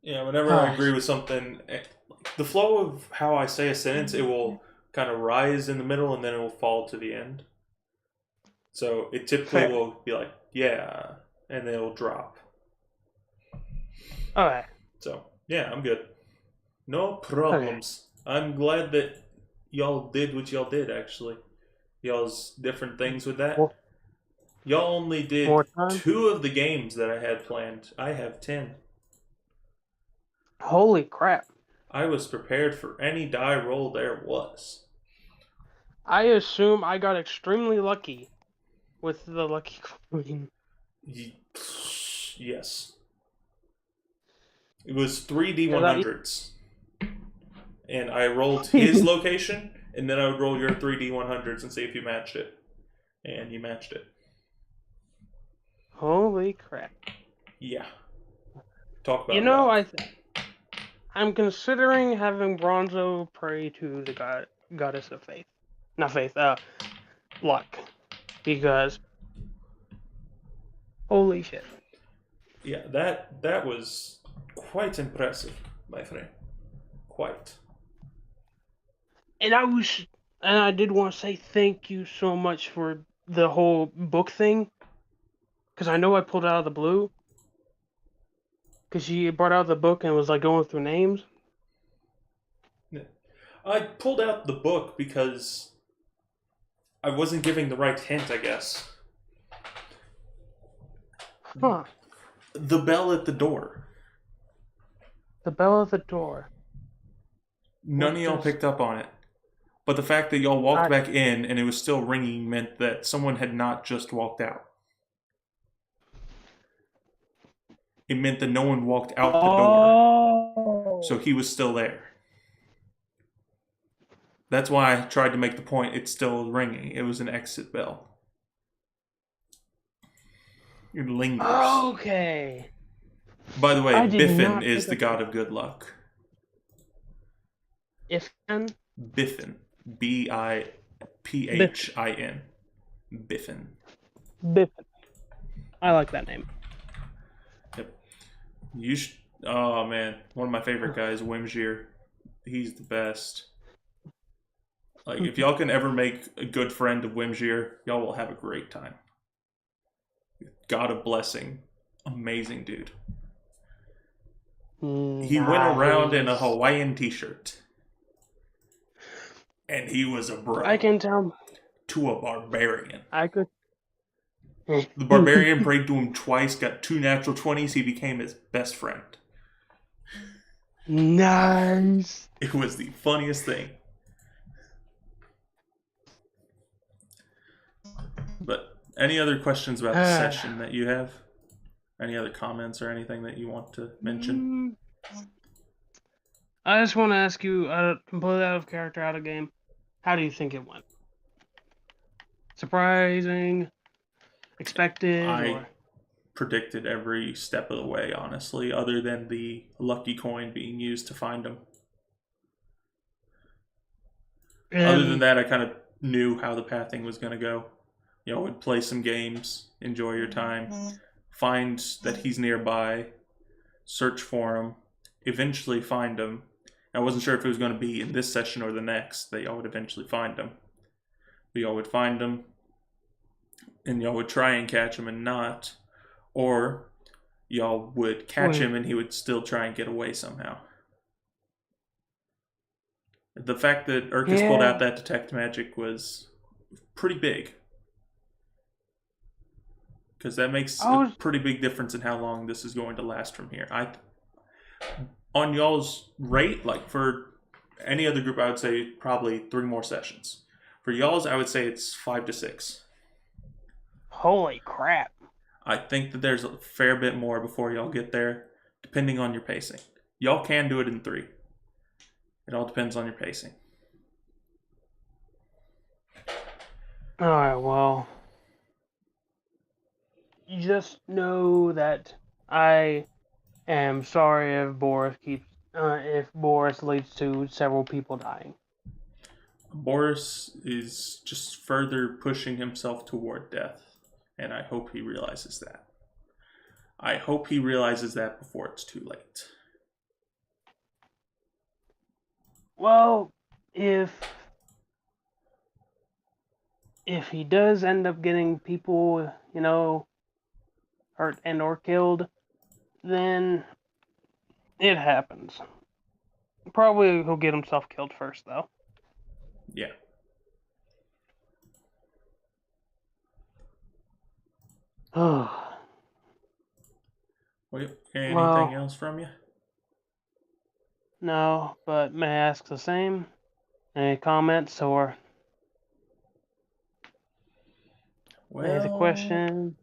Yeah, whenever I agree with something, the flow of how I say a sentence, it will kind of rise in the middle and then it will fall to the end. So it typically Fair. will be like, yeah, and then it'll drop. Okay. So, yeah, I'm good. No problems. I'm glad that y'all did what y'all did, actually. Y'all's different things with that. Well, Y'all only did more time? 2 of the games that I had planned. I have 10. Holy crap. I was prepared for any die roll there was. I assume I got extremely lucky with the lucky coin. Yes. It was 3D100s. And I rolled his location, and then I would roll your 3D100s and see if you matched it. And you matched it. Holy crap. Yeah. Talk about You know, luck. I'm considering having Bronzo pray to the goddess of faith. Not faith, luck. Because holy shit. Yeah, that was quite impressive, my friend. Quite. And I did want to say thank you so much for the whole book thing. Because I know I pulled it out of the blue. Because she brought out the book and was like going through names. I pulled out the book because I wasn't giving the right hint, I guess. Huh. The bell at the door. The bell at the door. None of y'all picked up on it. But the fact that y'all walked back in and it was still ringing meant that someone had not just walked out. It meant that no one walked out the door. So he was still there. That's why I tried to make the point it's still ringing. It was an exit bell. It lingers. Okay. By the way, I did Biffin not is pick the up god on of good luck. If Biffin. Biphin. Biffin. Biffin. I like that name. Yep. You should. Oh man, one of my favorite guys, Whimsir. He's the best. Like, if y'all can ever make a good friend of Whimsir, y'all will have a great time. God of Blessing. Amazing dude. He went around in a Nice. Hawaiian t-shirt. And he was a bro I can tell. to a barbarian. I could. The barbarian prayed to him twice, got 2 natural 20s, he became his best friend. Nice. It was the funniest thing. But any other questions about the session that you have? Any other comments or anything that you want to mention? I just want to ask you, completely out of character, out of game, how do you think it went? Surprising? Expected? I predicted every step of the way, honestly, other than the lucky coin being used to find him. Other than that, I kind of knew how the pathing was going to go. You know, would play some games, enjoy your time, find that he's nearby, search for him, eventually find him. I wasn't sure if it was going to be in this session or the next that y'all would eventually find him. But y'all would find him, and y'all would try and catch him and not, or y'all would catch him and he would still try and get away somehow. The fact that Urkus pulled out that detect magic was pretty big. Because that makes a pretty big difference in how long this is going to last from here. On y'all's rate, like for any other group, I would say probably 3 more sessions. For y'all's, I would say it's 5 to 6. Holy crap. I think that there's a fair bit more before y'all get there, depending on your pacing. Y'all can do it in 3. It all depends on your pacing. Alright, well. Just know that I am sorry if Boris leads to several people dying. Boris is just further pushing himself toward death, and I hope he realizes that. I hope he realizes that before it's too late. Well, if he does end up getting people, hurt and or killed, then it happens. Probably he'll get himself killed first, though. Yeah. Wait, anything else from you? No, but may I ask the same? Any comments or any other question?